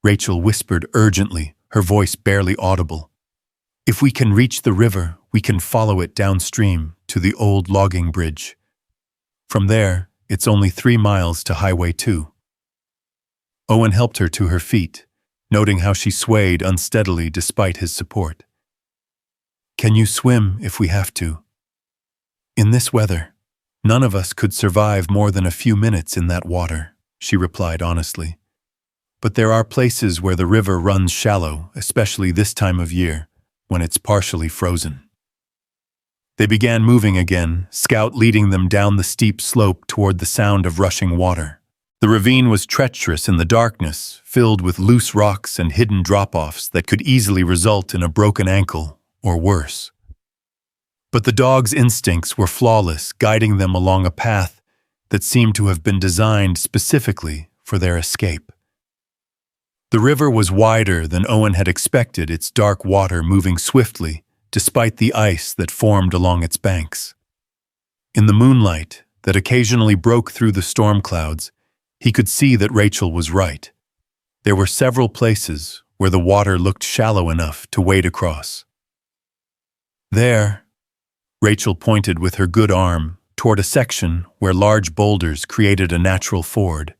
Rachel whispered urgently, her voice barely audible. "If we can reach the river, we can follow it downstream to the old logging bridge. From there, it's only 3 miles to Highway 2. Owen helped her to her feet, noting how she swayed unsteadily despite his support. "Can you swim if we have to?" "In this weather, none of us could survive more than a few minutes in that water," she replied honestly. "But there are places where the river runs shallow, especially this time of year, when it's partially frozen." They began moving again, Scout leading them down the steep slope toward the sound of rushing water. The ravine was treacherous in the darkness, filled with loose rocks and hidden drop-offs that could easily result in a broken ankle, or worse. But the dog's instincts were flawless, guiding them along a path that seemed to have been designed specifically for their escape. The river was wider than Owen had expected, its dark water moving swiftly, despite the ice that formed along its banks. In the moonlight that occasionally broke through the storm clouds, he could see that Rachel was right. There were several places where the water looked shallow enough to wade across. "There," Rachel pointed with her good arm toward a section where large boulders created a natural ford.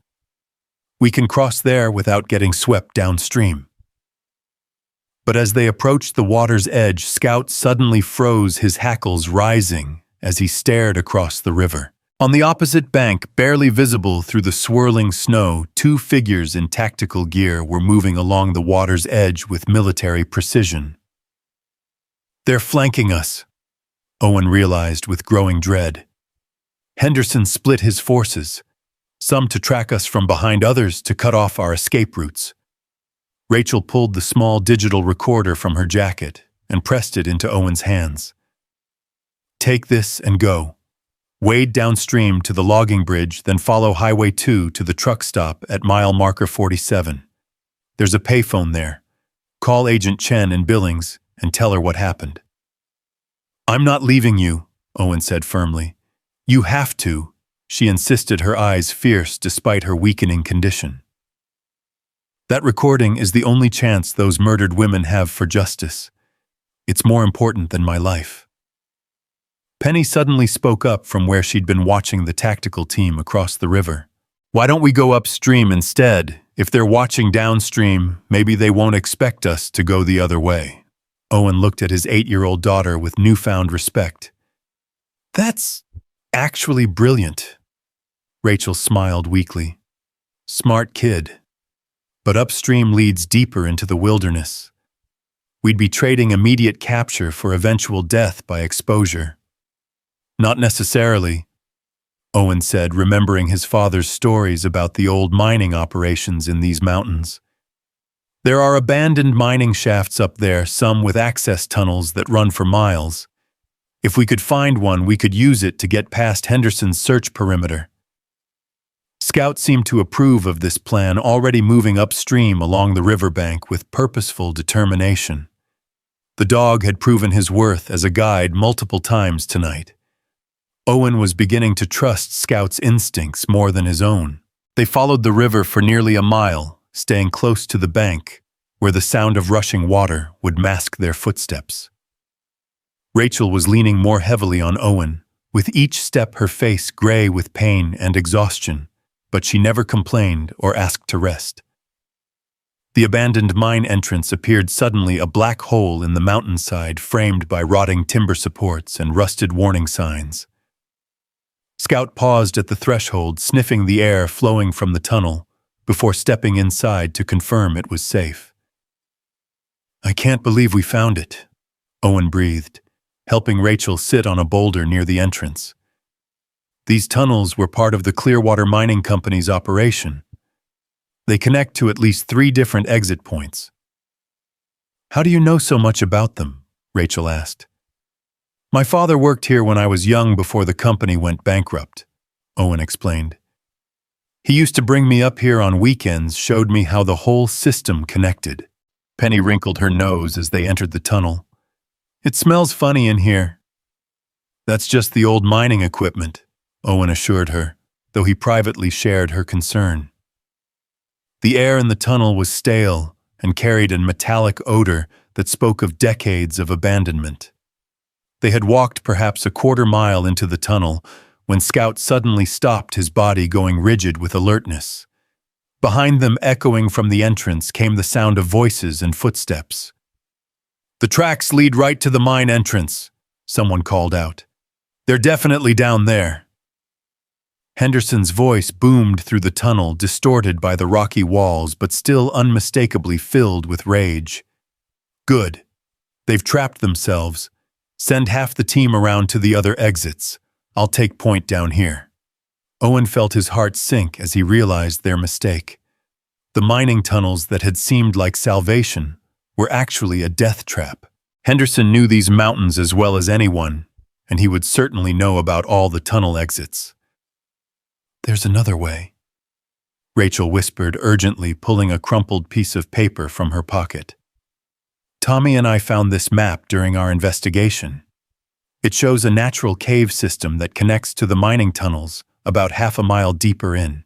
"We can cross there without getting swept downstream." But as they approached the water's edge, Scout suddenly froze, his hackles rising as he stared across the river. On the opposite bank, barely visible through the swirling snow, 2 figures in tactical gear were moving along the water's edge with military precision. "They're flanking us," Owen realized with growing dread. Henderson split his forces, some to track us from behind, others to cut off our escape routes. Rachel pulled the small digital recorder from her jacket and pressed it into Owen's hands. "Take this and go. Wade downstream to the logging bridge, then follow Highway 2 to the truck stop at mile marker 47. There's a payphone there. Call Agent Chen in Billings and tell her what happened." "I'm not leaving you," Owen said firmly. "You have to," she insisted, her eyes fierce despite her weakening condition. "That recording is the only chance those murdered women have for justice. It's more important than my life." Penny suddenly spoke up from where she'd been watching the tactical team across the river. "Why don't we go upstream instead? If they're watching downstream, maybe they won't expect us to go the other way." Owen looked at his 8-year-old daughter with newfound respect. "That's actually brilliant." Rachel smiled weakly. "Smart kid. But upstream leads deeper into the wilderness. We'd be trading immediate capture for eventual death by exposure." "Not necessarily," Owen said, remembering his father's stories about the old mining operations in these mountains. "There are abandoned mining shafts up there, some with access tunnels that run for miles. If we could find one, we could use it to get past Henderson's search perimeter." Scout seemed to approve of this plan, already moving upstream along the riverbank with purposeful determination. The dog had proven his worth as a guide multiple times tonight. Owen was beginning to trust Scout's instincts more than his own. They followed the river for nearly a mile, staying close to the bank, where the sound of rushing water would mask their footsteps. Rachel was leaning more heavily on Owen, with each step her face gray with pain and exhaustion, but she never complained or asked to rest. The abandoned mine entrance appeared suddenly a black hole in the mountainside framed by rotting timber supports and rusted warning signs. Scout paused at the threshold, sniffing the air flowing from the tunnel, before stepping inside to confirm it was safe. "I can't believe we found it," Owen breathed, helping Rachel sit on a boulder near the entrance. These tunnels were part of the Clearwater Mining Company's operation. They connect to at least 3 different exit points. "How do you know so much about them?" Rachel asked. "My father worked here when I was young before the company went bankrupt," Owen explained. "He used to bring me up here on weekends, showed me how the whole system connected." Penny wrinkled her nose as they entered the tunnel. "It smells funny in here." "That's just the old mining equipment," Owen assured her, though he privately shared her concern. The air in the tunnel was stale and carried a metallic odor that spoke of decades of abandonment. They had walked perhaps a quarter mile into the tunnel when Scout suddenly stopped, his body going rigid with alertness. Behind them, echoing from the entrance, came the sound of voices and footsteps. "The tracks lead right to the mine entrance," someone called out. "They're definitely down there." Henderson's voice boomed through the tunnel, distorted by the rocky walls but still unmistakably filled with rage. "Good. They've trapped themselves. Send half the team around to the other exits. I'll take point down here." Owen felt his heart sink as he realized their mistake. The mining tunnels that had seemed like salvation were actually a death trap. Henderson knew these mountains as well as anyone, and he would certainly know about all the tunnel exits. "There's another way," Rachel whispered urgently, pulling a crumpled piece of paper from her pocket. "Tommy and I found this map during our investigation. It shows a natural cave system that connects to the mining tunnels about half a mile deeper in."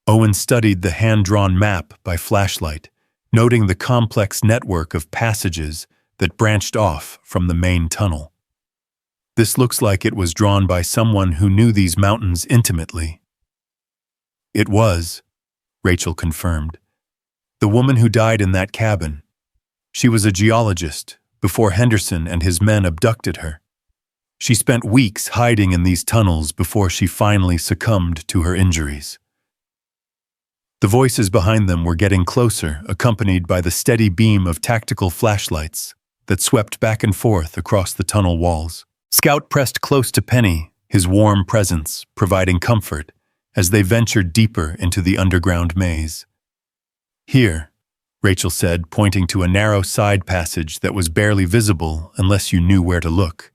Owen studied the hand-drawn map by flashlight, noting the complex network of passages that branched off from the main tunnel. "This looks like it was drawn by someone who knew these mountains intimately." "It was," Rachel confirmed. "The woman who died in that cabin. She was a geologist before Henderson and his men abducted her. She spent weeks hiding in these tunnels before she finally succumbed to her injuries." The voices behind them were getting closer, accompanied by the steady beam of tactical flashlights that swept back and forth across the tunnel walls. Scout pressed close to Penny, his warm presence providing comfort as they ventured deeper into the underground maze. "Here," Rachel said, pointing to a narrow side passage that was barely visible unless you knew where to look.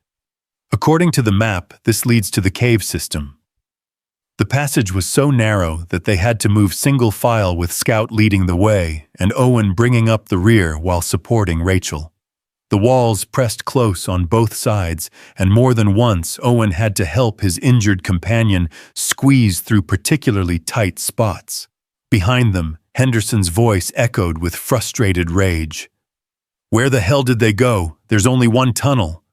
"According to the map, this leads to the cave system." The passage was so narrow that they had to move single file, with Scout leading the way and Owen bringing up the rear while supporting Rachel. The walls pressed close on both sides, and more than once Owen had to help his injured companion squeeze through particularly tight spots. Behind them, Henderson's voice echoed with frustrated rage. "Where the hell did they go? There's only one tunnel."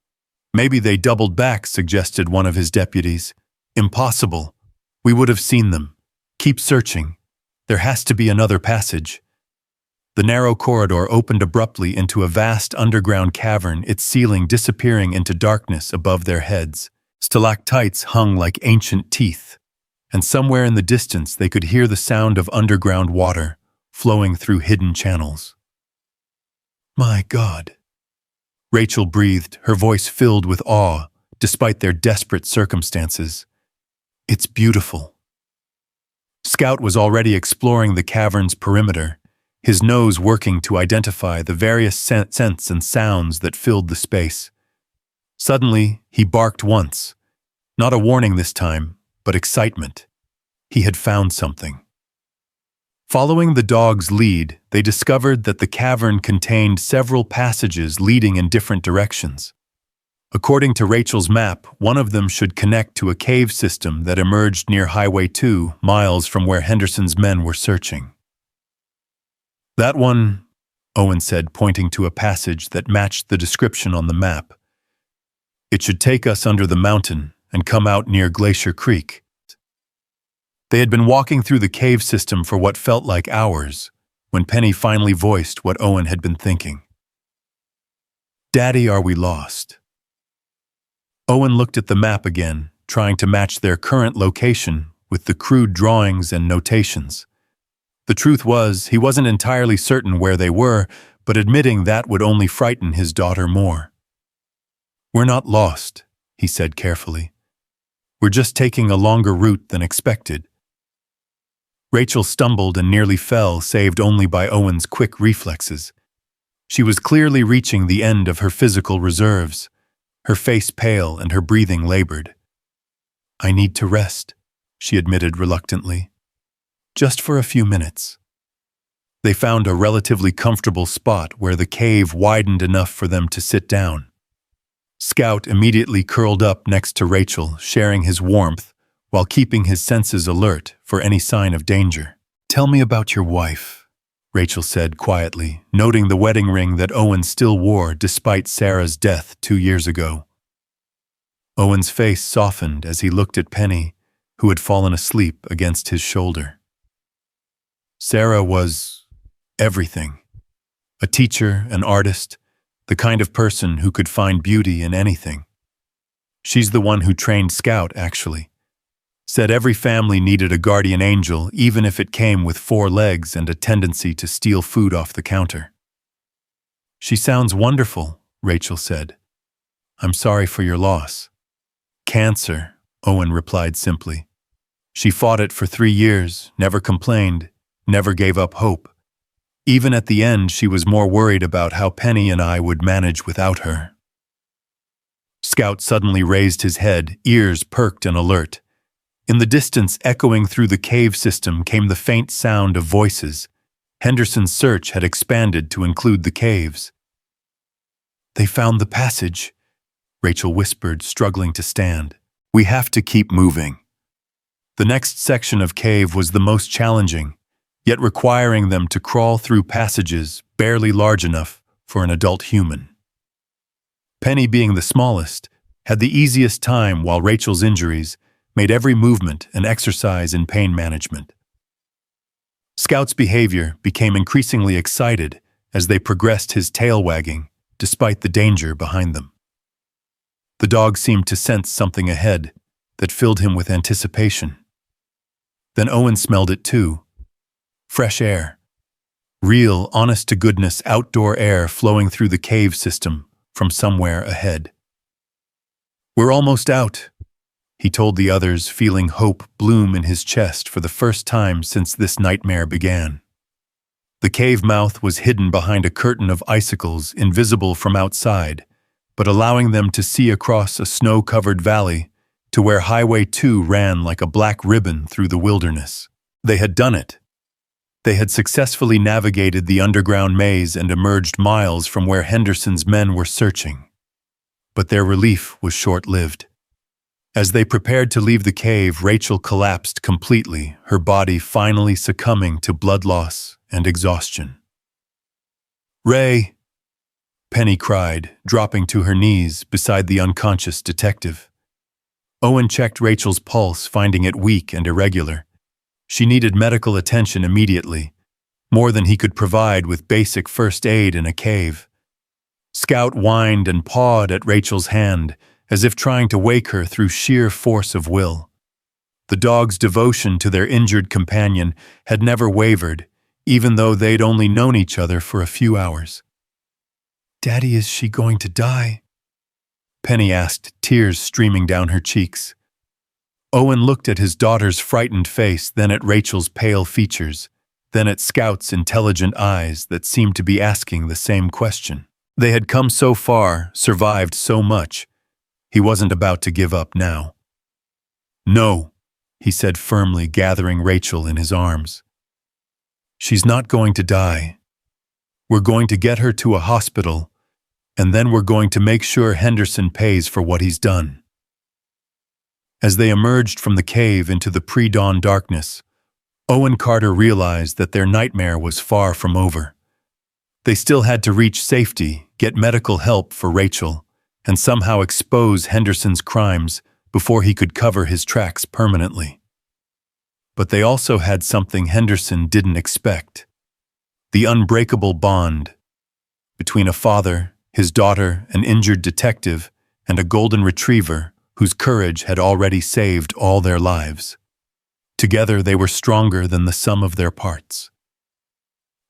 "Maybe they doubled back," suggested one of his deputies. "Impossible. We would have seen them. Keep searching. There has to be another passage." The narrow corridor opened abruptly into a vast underground cavern, its ceiling disappearing into darkness above their heads. Stalactites hung like ancient teeth, and somewhere in the distance they could hear the sound of underground water flowing through hidden channels. "My God," Rachel breathed, her voice filled with awe, despite their desperate circumstances. "It's beautiful." Scout was already exploring the cavern's perimeter, his nose working to identify the various scents and sounds that filled the space. Suddenly, he barked once. Not a warning this time, but excitement. He had found something. Following the dog's lead, they discovered that the cavern contained several passages leading in different directions. According to Rachel's map, one of them should connect to a cave system that emerged near Highway 2, miles from where Henderson's men were searching. "That one," Owen said, pointing to a passage that matched the description on the map. "It should take us under the mountain and come out near Glacier Creek." They had been walking through the cave system for what felt like hours, when Penny finally voiced what Owen had been thinking. "Daddy, are we lost?" Owen looked at the map again, trying to match their current location with the crude drawings and notations. The truth was, he wasn't entirely certain where they were, but admitting that would only frighten his daughter more. "We're not lost," he said carefully. "We're just taking a longer route than expected." Rachel stumbled and nearly fell, saved only by Owen's quick reflexes. She was clearly reaching the end of her physical reserves, her face pale and her breathing labored. "I need to rest," she admitted reluctantly. "Just for a few minutes." They found a relatively comfortable spot where the cave widened enough for them to sit down. Scout immediately curled up next to Rachel, sharing his warmth while keeping his senses alert for any sign of danger. "Tell me about your wife," Rachel said quietly, noting the wedding ring that Owen still wore despite Sarah's death 2 years ago. Owen's face softened as he looked at Penny, who had fallen asleep against his shoulder. Sarah was everything. A teacher, an artist, the kind of person who could find beauty in anything. She's the one who trained Scout, actually. Said every family needed a guardian angel, even if it came with 4 legs and a tendency to steal food off the counter. "She sounds wonderful," Rachel said. "I'm sorry for your loss." "Cancer," Owen replied simply. "She fought it for 3 years, never complained, never gave up hope. Even at the end, she was more worried about how Penny and I would manage without her." Scout suddenly raised his head, ears perked and alert. In the distance, echoing through the cave system, came the faint sound of voices. Henderson's search had expanded to include the caves. "They found the passage," Rachel whispered, struggling to stand. "We have to keep moving." The next section of cave was the most challenging, yet requiring them to crawl through passages barely large enough for an adult human. Penny, being the smallest, had the easiest time, while Rachel's injuries made every movement an exercise in pain management. Scout's behavior became increasingly excited as they progressed, his tail wagging, despite the danger behind them. The dog seemed to sense something ahead that filled him with anticipation. Then Owen smelled it too. Fresh air. Real, honest-to-goodness outdoor air flowing through the cave system from somewhere ahead. "We're almost out," he told the others, feeling hope bloom in his chest for the first time since this nightmare began. The cave mouth was hidden behind a curtain of icicles, invisible from outside, but allowing them to see across a snow-covered valley to where Highway 2 ran like a black ribbon through the wilderness. They had done it. They had successfully navigated the underground maze and emerged miles from where Henderson's men were searching. But their relief was short-lived. As they prepared to leave the cave, Rachel collapsed completely, her body finally succumbing to blood loss and exhaustion. "Ray!" Penny cried, dropping to her knees beside the unconscious detective. Owen checked Rachel's pulse, finding it weak and irregular. She needed medical attention immediately, more than he could provide with basic first aid in a cave. Scout whined and pawed at Rachel's hand, as if trying to wake her through sheer force of will. The dog's devotion to their injured companion had never wavered, even though they'd only known each other for a few hours. "Daddy, is she going to die?" Penny asked, tears streaming down her cheeks. Owen looked at his daughter's frightened face, then at Rachel's pale features, then at Scout's intelligent eyes that seemed to be asking the same question. They had come so far, survived so much. He wasn't about to give up now. "No," he said firmly, gathering Rachel in his arms. "She's not going to die. We're going to get her to a hospital, and then we're going to make sure Henderson pays for what he's done." As they emerged from the cave into the pre-dawn darkness, Owen Carter realized that their nightmare was far from over. They still had to reach safety, get medical help for Rachel, and somehow expose Henderson's crimes before he could cover his tracks permanently. But they also had something Henderson didn't expect: the unbreakable bond between a father, his daughter, an injured detective, and a golden retriever whose courage had already saved all their lives. Together they were stronger than the sum of their parts.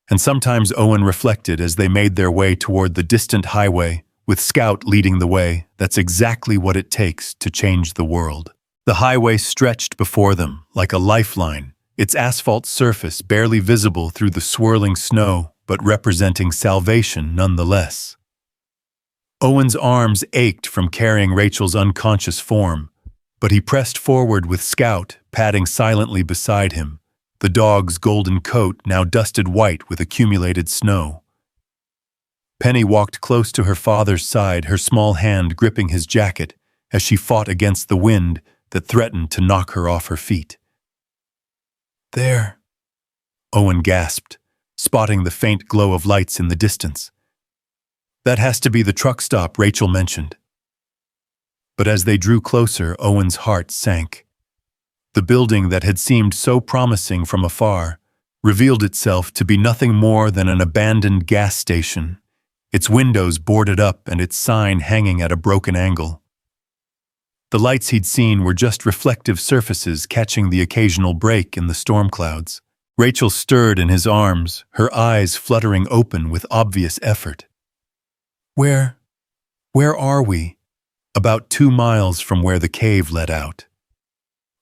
And sometimes Owen reflected as they made their way toward the distant highway, with Scout leading the way, that's exactly what it takes to change the world. The highway stretched before them like a lifeline, its asphalt surface barely visible through the swirling snow, but representing salvation nonetheless. Owen's arms ached from carrying Rachel's unconscious form, but he pressed forward with Scout padding silently beside him, the dog's golden coat now dusted white with accumulated snow. Penny walked close to her father's side, her small hand gripping his jacket as she fought against the wind that threatened to knock her off her feet. "There," Owen gasped, spotting the faint glow of lights in the distance. "That has to be the truck stop Rachel mentioned." But as they drew closer, Owen's heart sank. The building that had seemed so promising from afar revealed itself to be nothing more than an abandoned gas station, its windows boarded up and its sign hanging at a broken angle. The lights he'd seen were just reflective surfaces catching the occasional break in the storm clouds. Rachel stirred in his arms, her eyes fluttering open with obvious effort. Where are we?" "About 2 miles from where the cave led out,"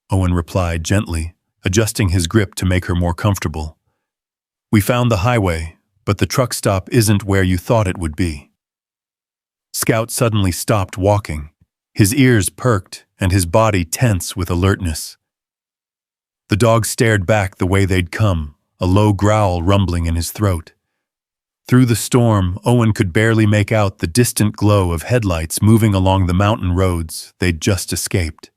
Owen replied gently, adjusting his grip to make her more comfortable. "We found the highway, but the truck stop isn't where you thought it would be." Scout suddenly stopped walking, his ears perked and his body tense with alertness. The dog stared back the way they'd come, a low growl rumbling in his throat. Through the storm, Owen could barely make out the distant glow of headlights moving along the mountain roads they'd just escaped.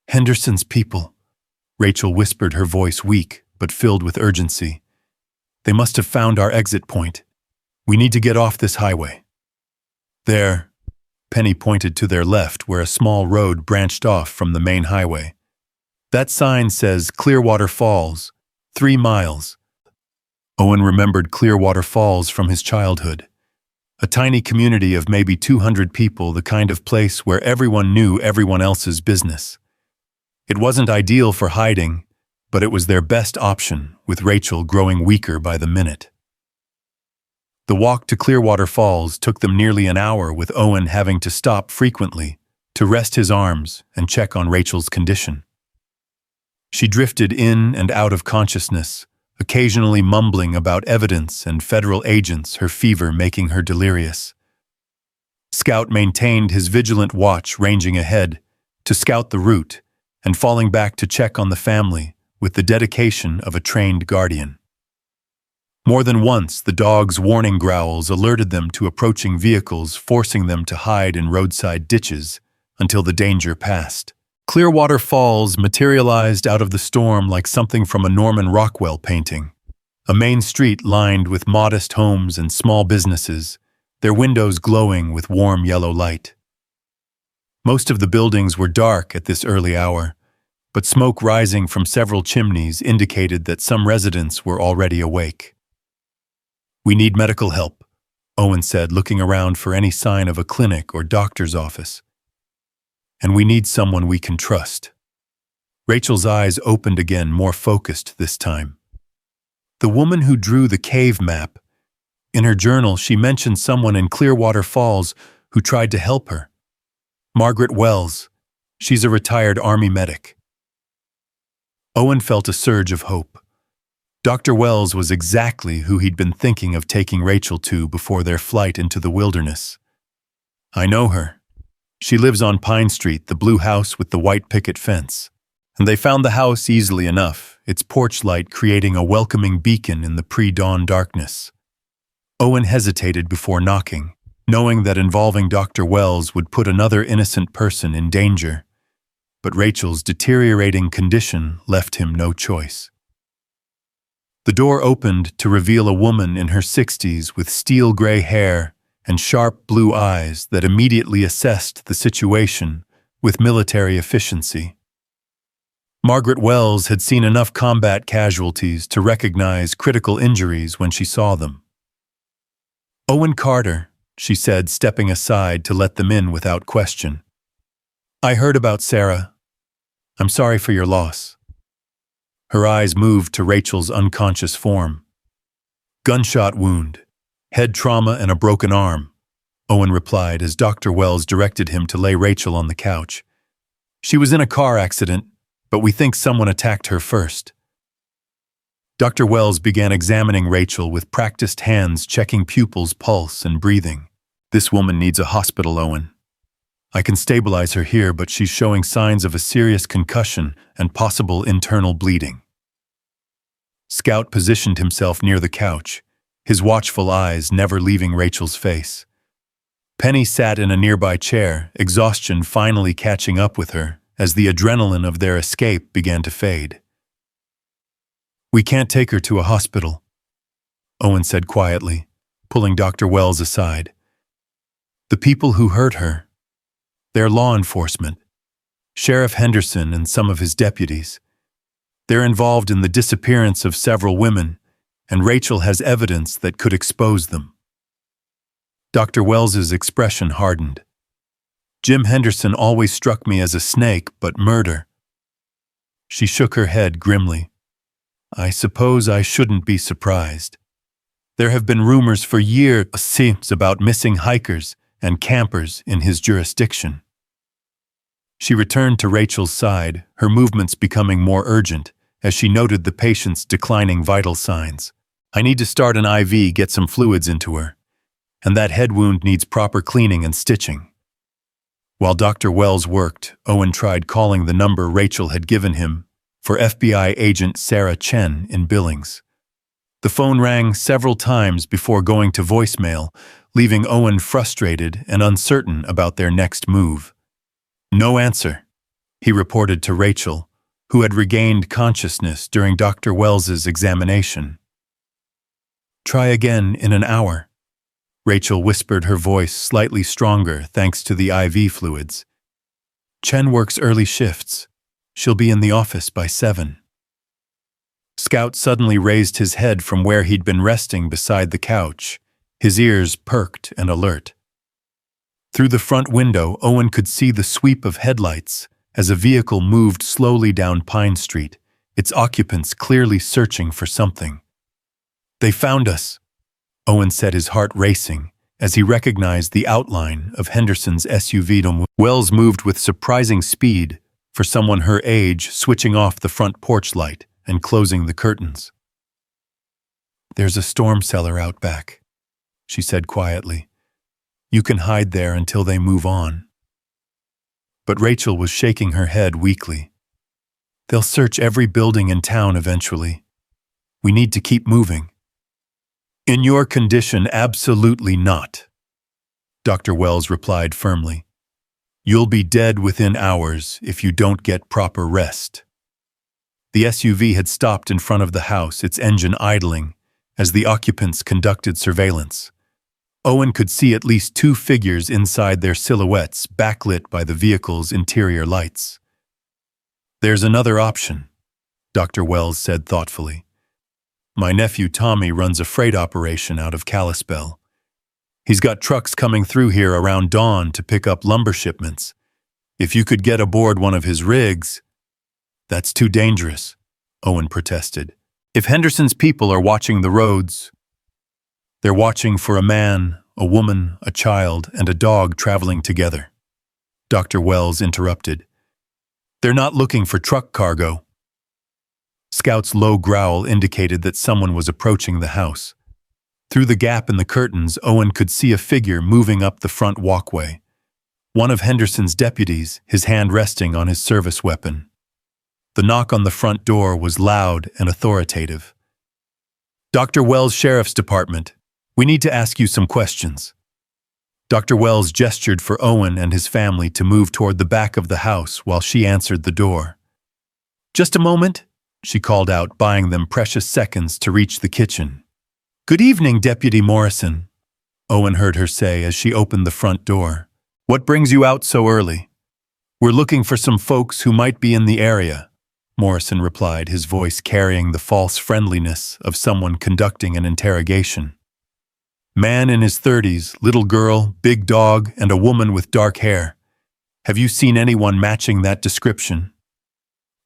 "Henderson's people," Rachel whispered, her voice weak but filled with urgency. "They must have found our exit point. We need to get off this highway." "There," Penny pointed to their left where a small road branched off from the main highway. "That sign says Clearwater Falls, 3 miles. Owen remembered Clearwater Falls from his childhood. A tiny community of maybe 200 people, the kind of place where everyone knew everyone else's business. It wasn't ideal for hiding, but it was their best option, with Rachel growing weaker by the minute. The walk to Clearwater Falls took them nearly an hour, with Owen having to stop frequently to rest his arms and check on Rachel's condition. She drifted in and out of consciousness, occasionally mumbling about evidence and federal agents, her fever making her delirious. Scout maintained his vigilant watch, ranging ahead to scout the route and falling back to check on the family with the dedication of a trained guardian. More than once, the dog's warning growls alerted them to approaching vehicles, forcing them to hide in roadside ditches until the danger passed. Clearwater Falls materialized out of the storm like something from a Norman Rockwell painting. A main street lined with modest homes and small businesses, their windows glowing with warm yellow light. Most of the buildings were dark at this early hour, but smoke rising from several chimneys indicated that some residents were already awake. "We need medical help," Owen said, looking around for any sign of a clinic or doctor's office. "And we need someone we can trust." Rachel's eyes opened again, more focused this time. The woman who drew the cave map. In her journal, she mentioned someone in Clearwater Falls who tried to help her. Margaret Wells. She's a retired Army medic. Owen felt a surge of hope. Dr. Wells was exactly who he'd been thinking of taking Rachel to before their flight into the wilderness. "I know her. She lives on Pine Street, the blue house with the white picket fence." And they found the house easily enough, its porch light creating a welcoming beacon in the pre-dawn darkness. Owen hesitated before knocking, knowing that involving Dr. Wells would put another innocent person in danger. But Rachel's deteriorating condition left him no choice. The door opened to reveal a woman in her 60s with steel gray hair and sharp blue eyes that immediately assessed the situation with military efficiency. Margaret Wells had seen enough combat casualties to recognize critical injuries when she saw them. "Owen Carter," she said, stepping aside to let them in without question. "I heard about Sarah. I'm sorry for your loss." Her eyes moved to Rachel's unconscious form. "Gunshot wound, head trauma and a broken arm," Owen replied as Dr. Wells directed him to lay Rachel on the couch. "She was in a car accident, but we think someone attacked her first." Dr. Wells began examining Rachel with practiced hands, checking pupils' pulse and breathing. "This woman needs a hospital, Owen. I can stabilize her here, but she's showing signs of a serious concussion and possible internal bleeding." Scout positioned himself near the couch, his watchful eyes never leaving Rachel's face. Penny sat in a nearby chair, exhaustion finally catching up with her as the adrenaline of their escape began to fade. "We can't take her to a hospital," Owen said quietly, pulling Dr. Wells aside. "The people who hurt her, they're law enforcement, Sheriff Henderson and some of his deputies. They're involved in the disappearance of several women, and Rachel has evidence that could expose them." Dr. Wells's expression hardened. "Jim Henderson always struck me as a snake, but murder." She shook her head grimly. "I suppose I shouldn't be surprised. There have been rumors for years about missing hikers and campers in his jurisdiction." She returned to Rachel's side, her movements becoming more urgent as she noted the patient's declining vital signs. "I need to start an IV, get some fluids into her. And that head wound needs proper cleaning and stitching." While Dr. Wells worked, Owen tried calling the number Rachel had given him for FBI agent Sarah Chen in Billings. The phone rang several times before going to voicemail, leaving Owen frustrated and uncertain about their next move. "No answer," he reported to Rachel, who had regained consciousness during Dr. Wells's examination. "Try again in an hour," Rachel whispered, her voice slightly stronger thanks to the IV fluids. "Chen works early shifts. She'll be in the office by 7. Scout suddenly raised his head from where he'd been resting beside the couch, his ears perked and alert. Through the front window, Owen could see the sweep of headlights as a vehicle moved slowly down Pine Street, its occupants clearly searching for something. "They found us," Owen said, his heart racing as he recognized the outline of Henderson's SUV. Wells moved with surprising speed for someone her age, switching off the front porch light and closing the curtains. "There's a storm cellar out back," she said quietly. "You can hide there until they move on." But Rachel was shaking her head weakly. "They'll search every building in town eventually. We need to keep moving." "In your condition, absolutely not," Dr. Wells replied firmly. "You'll be dead within hours if you don't get proper rest." The SUV had stopped in front of the house, its engine idling, as the occupants conducted surveillance. Owen could see at least 2 figures inside their silhouettes, backlit by the vehicle's interior lights. "There's another option," Dr. Wells said thoughtfully. "My nephew Tommy runs a freight operation out of Kalispell. He's got trucks coming through here around dawn to pick up lumber shipments. If you could get aboard one of his rigs—" "That's too dangerous," Owen protested. "If Henderson's people are watching the roads, they're watching for a man, a woman, a child, and a dog traveling together," Dr. Wells interrupted. "They're not looking for truck cargo." Scout's low growl indicated that someone was approaching the house. Through the gap in the curtains, Owen could see a figure moving up the front walkway. One of Henderson's deputies, his hand resting on his service weapon. The knock on the front door was loud and authoritative. "Dr. Wells Sheriff's Department, we need to ask you some questions." Dr. Wells gestured for Owen and his family to move toward the back of the house while she answered the door. "Just a moment," she called out, buying them precious seconds to reach the kitchen. "Good evening, Deputy Morrison," Owen heard her say as she opened the front door. "What brings you out so early?" "We're looking for some folks who might be in the area. Morrison replied, his voice carrying the false friendliness of someone conducting an interrogation. Man in his 30s, little girl, big dog, and a woman with dark hair. Have you seen anyone matching that description?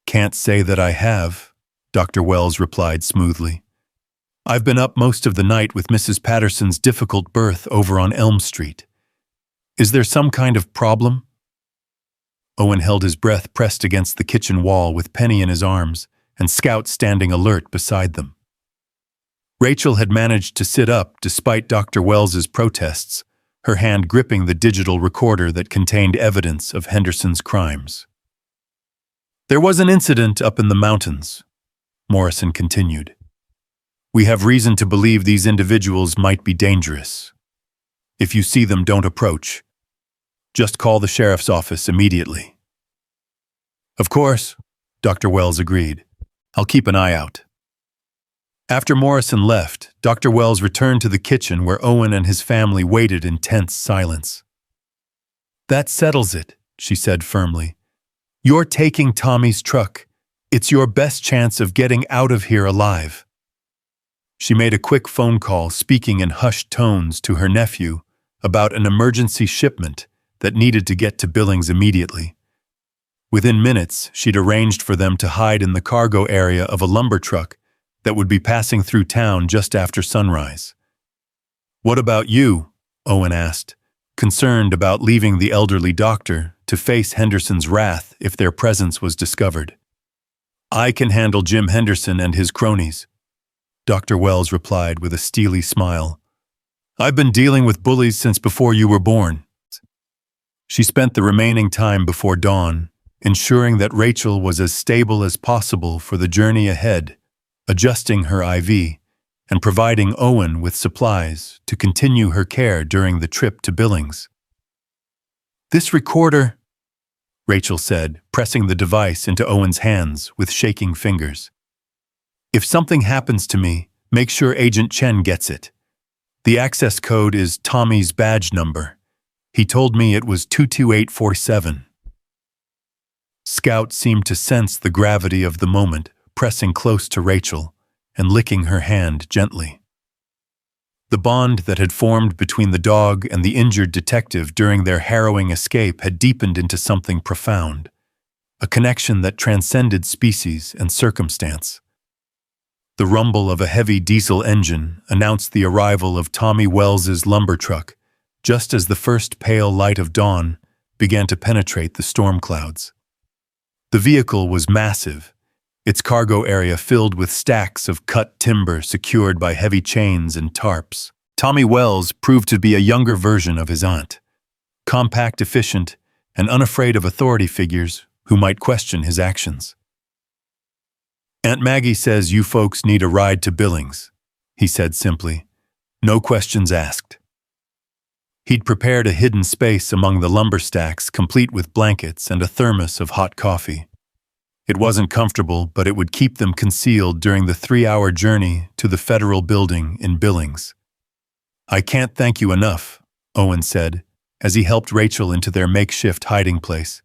Can't say that I have, Dr. Wells replied smoothly. I've been up most of the night with Mrs. Patterson's difficult birth over on Elm Street. Is there some kind of problem? Owen held his breath pressed against the kitchen wall with Penny in his arms and Scout standing alert beside them. Rachel had managed to sit up despite Dr. Wells's protests, her hand gripping the digital recorder that contained evidence of Henderson's crimes. There was an incident up in the mountains, Morrison continued. We have reason to believe these individuals might be dangerous. If you see them, don't approach. Just call the sheriff's office immediately. Of course, Dr. Wells agreed. I'll keep an eye out. After Morrison left, Dr. Wells returned to the kitchen where Owen and his family waited in tense silence. That settles it, she said firmly. You're taking Tommy's truck. It's your best chance of getting out of here alive. She made a quick phone call, speaking in hushed tones to her nephew about an emergency shipment that needed to get to Billings immediately. Within minutes, she'd arranged for them to hide in the cargo area of a lumber truck that would be passing through town just after sunrise. What about you? Owen asked, concerned about leaving the elderly doctor to face Henderson's wrath if their presence was discovered. I can handle Jim Henderson and his cronies, Dr. Wells replied with a steely smile. I've been dealing with bullies since before you were born. She spent the remaining time before dawn, ensuring that Rachel was as stable as possible for the journey ahead, adjusting her IV, and providing Owen with supplies to continue her care during the trip to Billings. This recorder, Rachel said, pressing the device into Owen's hands with shaking fingers. If something happens to me, make sure Agent Chen gets it. The access code is Tommy's badge number. He told me it was 22847. Scout seemed to sense the gravity of the moment, pressing close to Rachel and licking her hand gently. The bond that had formed between the dog and the injured detective during their harrowing escape had deepened into something profound, a connection that transcended species and circumstance. The rumble of a heavy diesel engine announced the arrival of Tommy Wells's lumber truck, just as the first pale light of dawn began to penetrate the storm clouds. The vehicle was massive, its cargo area filled with stacks of cut timber secured by heavy chains and tarps. Tommy Wells proved to be a younger version of his aunt, compact, efficient, and unafraid of authority figures who might question his actions. Aunt Maggie says you folks need a ride to Billings, he said simply. No questions asked. He'd prepared a hidden space among the lumber stacks, complete with blankets and a thermos of hot coffee. It wasn't comfortable, but it would keep them concealed during the 3-hour journey to the federal building in Billings. I can't thank you enough, Owen said, as he helped Rachel into their makeshift hiding place.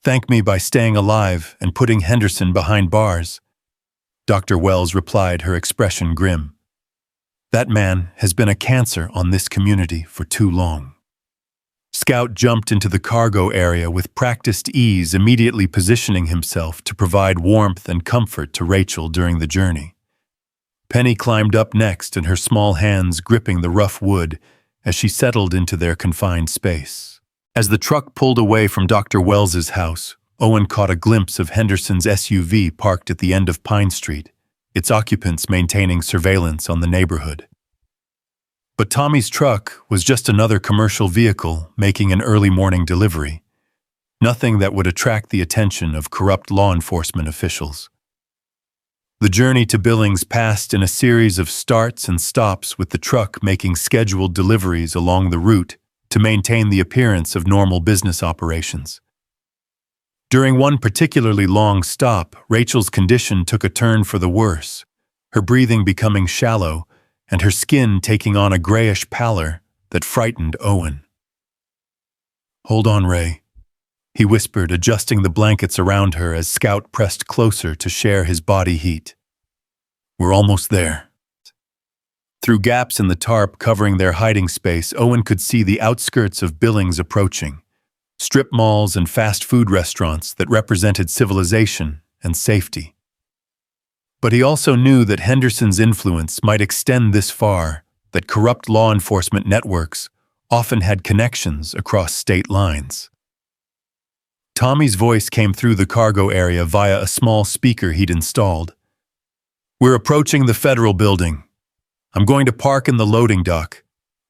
Thank me by staying alive and putting Henderson behind bars. Dr. Wells replied, her expression grim. That man has been a cancer on this community for too long. Scout jumped into the cargo area with practiced ease, immediately positioning himself to provide warmth and comfort to Rachel during the journey. Penny climbed up next, and her small hands gripping the rough wood as she settled into their confined space. As the truck pulled away from Dr. Wells's house, Owen caught a glimpse of Henderson's SUV parked at the end of Pine Street, its occupants maintaining surveillance on the neighborhood. But Tommy's truck was just another commercial vehicle making an early morning delivery, nothing that would attract the attention of corrupt law enforcement officials. The journey to Billings passed in a series of starts and stops, with the truck making scheduled deliveries along the route to maintain the appearance of normal business operations. During one particularly long stop, Rachel's condition took a turn for the worse, her breathing becoming shallow and her skin taking on a grayish pallor that frightened Owen. Hold on, Ray, he whispered, adjusting the blankets around her as Scout pressed closer to share his body heat. We're almost there. Through gaps in the tarp covering their hiding space, Owen could see the outskirts of Billings approaching, strip malls and fast food restaurants that represented civilization and safety. But he also knew that Henderson's influence might extend this far, that corrupt law enforcement networks often had connections across state lines. Tommy's voice came through the cargo area via a small speaker he'd installed. We're approaching the federal building. I'm going to park in the loading dock.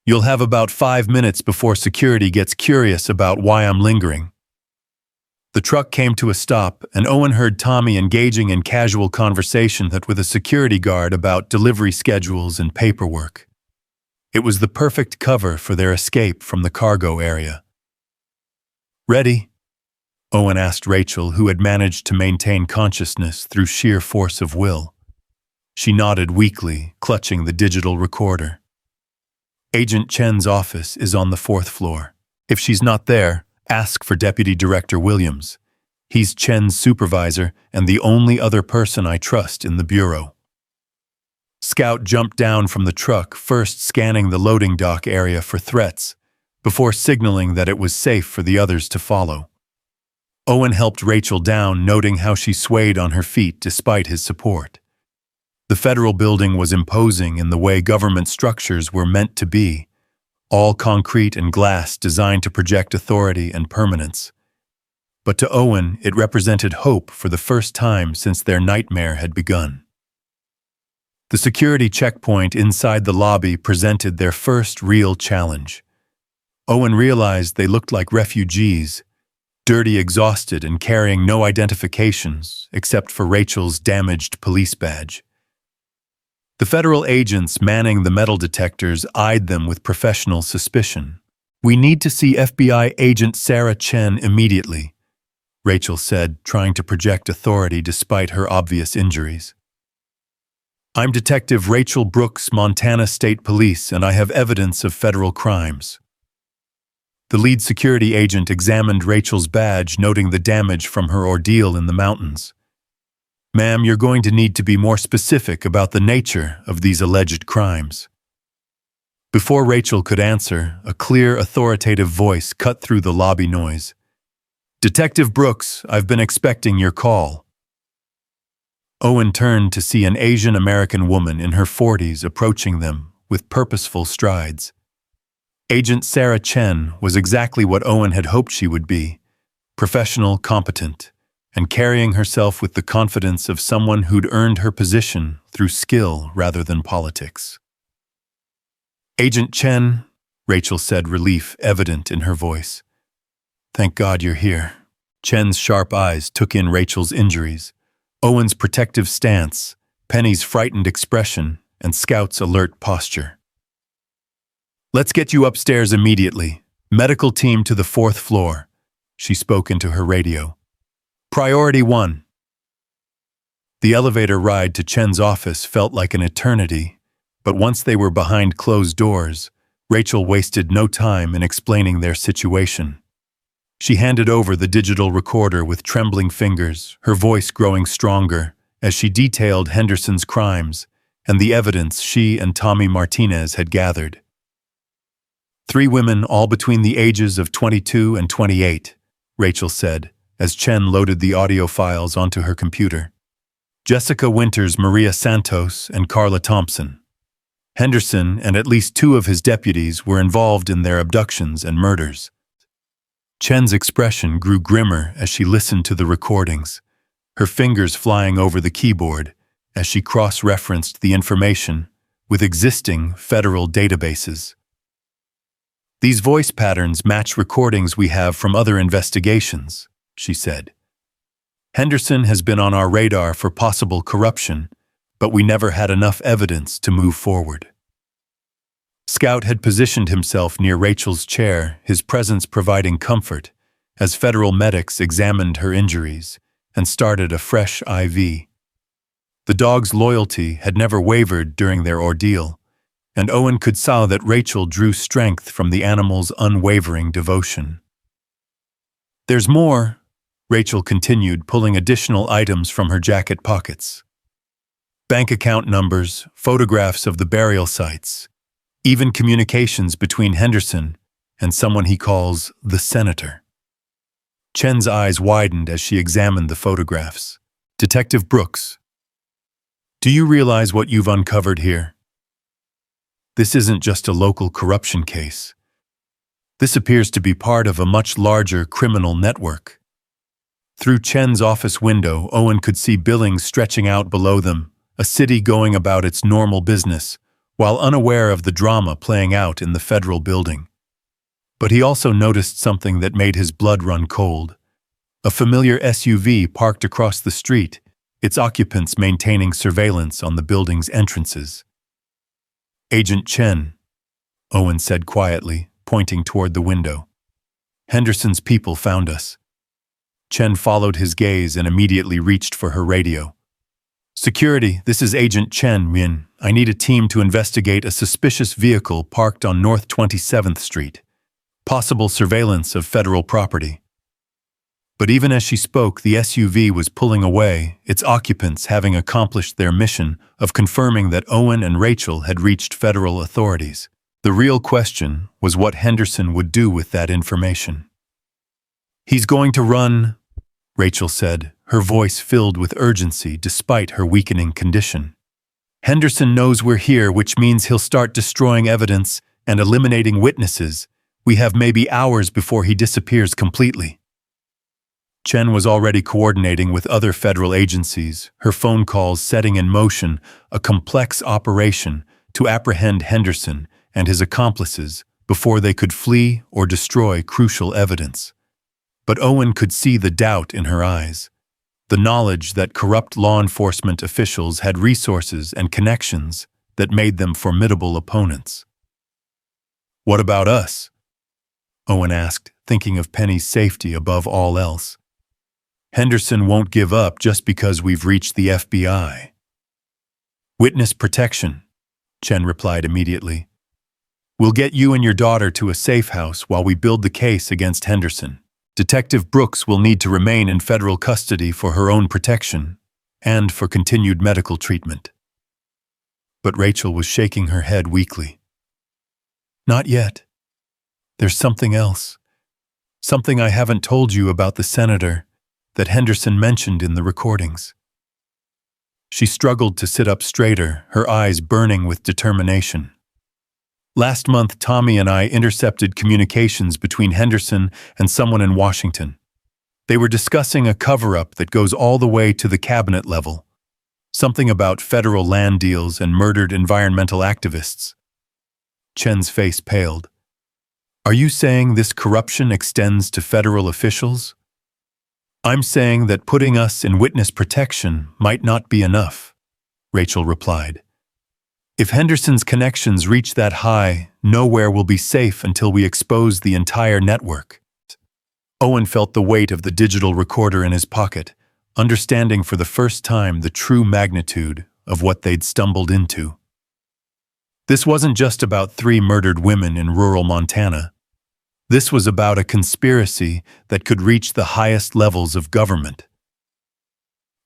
You'll have about 5 minutes before security gets curious about why I'm lingering. The truck came to a stop, and Owen heard Tommy engaging in casual conversation with a security guard about delivery schedules and paperwork. It was the perfect cover for their escape from the cargo area. Ready? Owen asked Rachel, who had managed to maintain consciousness through sheer force of will. She nodded weakly, clutching the digital recorder. Agent Chen's office is on the 4th floor. If she's not there, ask for Deputy Director Williams. He's Chen's supervisor and the only other person I trust in the bureau. Scout jumped down from the truck, first scanning the loading dock area for threats, before signaling that it was safe for the others to follow. Owen helped Rachel down, noting how she swayed on her feet despite his support. The federal building was imposing in the way government structures were meant to be, all concrete and glass designed to project authority and permanence. But to Owen, it represented hope for the first time since their nightmare had begun. The security checkpoint inside the lobby presented their first real challenge. Owen realized they looked like refugees, dirty, exhausted, and carrying no identifications except for Rachel's damaged police badge. The federal agents manning the metal detectors eyed them with professional suspicion. We need to see FBI agent Sarah Chen immediately, Rachel said, trying to project authority despite her obvious injuries. I'm Detective Rachel Brooks, Montana State Police, and I have evidence of federal crimes. The lead security agent examined Rachel's badge, noting the damage from her ordeal in the mountains. Ma'am, you're going to need to be more specific about the nature of these alleged crimes. Before Rachel could answer, a clear, authoritative voice cut through the lobby noise. Detective Brooks, I've been expecting your call. Owen turned to see an Asian American woman in her 40s approaching them with purposeful strides. Agent Sarah Chen was exactly what Owen had hoped she would be, professional, competent, and carrying herself with the confidence of someone who'd earned her position through skill rather than politics. Agent Chen, Rachel said, relief evident in her voice. Thank God you're here. Chen's sharp eyes took in Rachel's injuries, Owen's protective stance, Penny's frightened expression, and Scout's alert posture. Let's get you upstairs immediately. Medical team to the 4th floor, she spoke into her radio. Priority 1. The elevator ride to Chen's office felt like an eternity, but once they were behind closed doors, Rachel wasted no time in explaining their situation. She handed over the digital recorder with trembling fingers, her voice growing stronger as she detailed Henderson's crimes and the evidence she and Tommy Martinez had gathered. 3 women, all between the ages of 22 and 28, Rachel said, as Chen loaded the audio files onto her computer. Jessica Winters, Maria Santos, and Carla Thompson. Henderson and at least 2 of his deputies were involved in their abductions and murders. Chen's expression grew grimmer as she listened to the recordings, her fingers flying over the keyboard as she cross-referenced the information with existing federal databases. These voice patterns match recordings we have from other investigations, she said. Henderson has been on our radar for possible corruption, but we never had enough evidence to move forward. Scout had positioned himself near Rachel's chair, his presence providing comfort, as federal medics examined her injuries and started a fresh IV. The dog's loyalty had never wavered during their ordeal, and Owen could saw that Rachel drew strength from the animal's unwavering devotion. There's more, Rachel continued, pulling additional items from her jacket pockets. Bank account numbers, photographs of the burial sites, even communications between Henderson and someone he calls the senator. Chen's eyes widened as she examined the photographs. Detective Brooks, do you realize what you've uncovered here? This isn't just a local corruption case. This appears to be part of a much larger criminal network. Through Chen's office window, Owen could see buildings stretching out below them, a city going about its normal business, while unaware of the drama playing out in the federal building. But he also noticed something that made his blood run cold. A familiar SUV parked across the street, its occupants maintaining surveillance on the building's entrances. Agent Chen, Owen said quietly, pointing toward the window. Henderson's people found us. Chen followed his gaze and immediately reached for her radio. Security, this is Agent Chen Min. I need a team to investigate a suspicious vehicle parked on North 27th Street. Possible surveillance of federal property. But even as she spoke, the SUV was pulling away, its occupants having accomplished their mission of confirming that Owen and Rachel had reached federal authorities. The real question was what Henderson would do with that information. He's going to run, Rachel said, her voice filled with urgency despite her weakening condition. Henderson knows we're here, which means he'll start destroying evidence and eliminating witnesses. We have maybe hours before he disappears completely. Chen was already coordinating with other federal agencies, her phone calls setting in motion a complex operation to apprehend Henderson and his accomplices before they could flee or destroy crucial evidence. But Owen could see the doubt in her eyes, the knowledge that corrupt law enforcement officials had resources and connections that made them formidable opponents. What about us? Owen asked, thinking of Penny's safety above all else. Henderson won't give up just because we've reached the FBI. Witness protection, Chen replied immediately. We'll get you and your daughter to a safe house while we build the case against Henderson. Detective Brooks will need to remain in federal custody for her own protection and for continued medical treatment. But Rachel was shaking her head weakly. Not yet. There's something else. Something I haven't told you about the senator that Henderson mentioned in the recordings. She struggled to sit up straighter, her eyes burning with determination. Last month, Tommy and I intercepted communications between Henderson and someone in Washington. They were discussing a cover-up that goes all the way to the cabinet level. Something about federal land deals and murdered environmental activists. Chen's face paled. Are you saying this corruption extends to federal officials? I'm saying that putting us in witness protection might not be enough, Rachel replied. If Henderson's connections reach that high, nowhere will be safe until we expose the entire network. Owen felt the weight of the digital recorder in his pocket, understanding for the first time the true magnitude of what they'd stumbled into. This wasn't just about 3 murdered women in rural Montana. This was about a conspiracy that could reach the highest levels of government.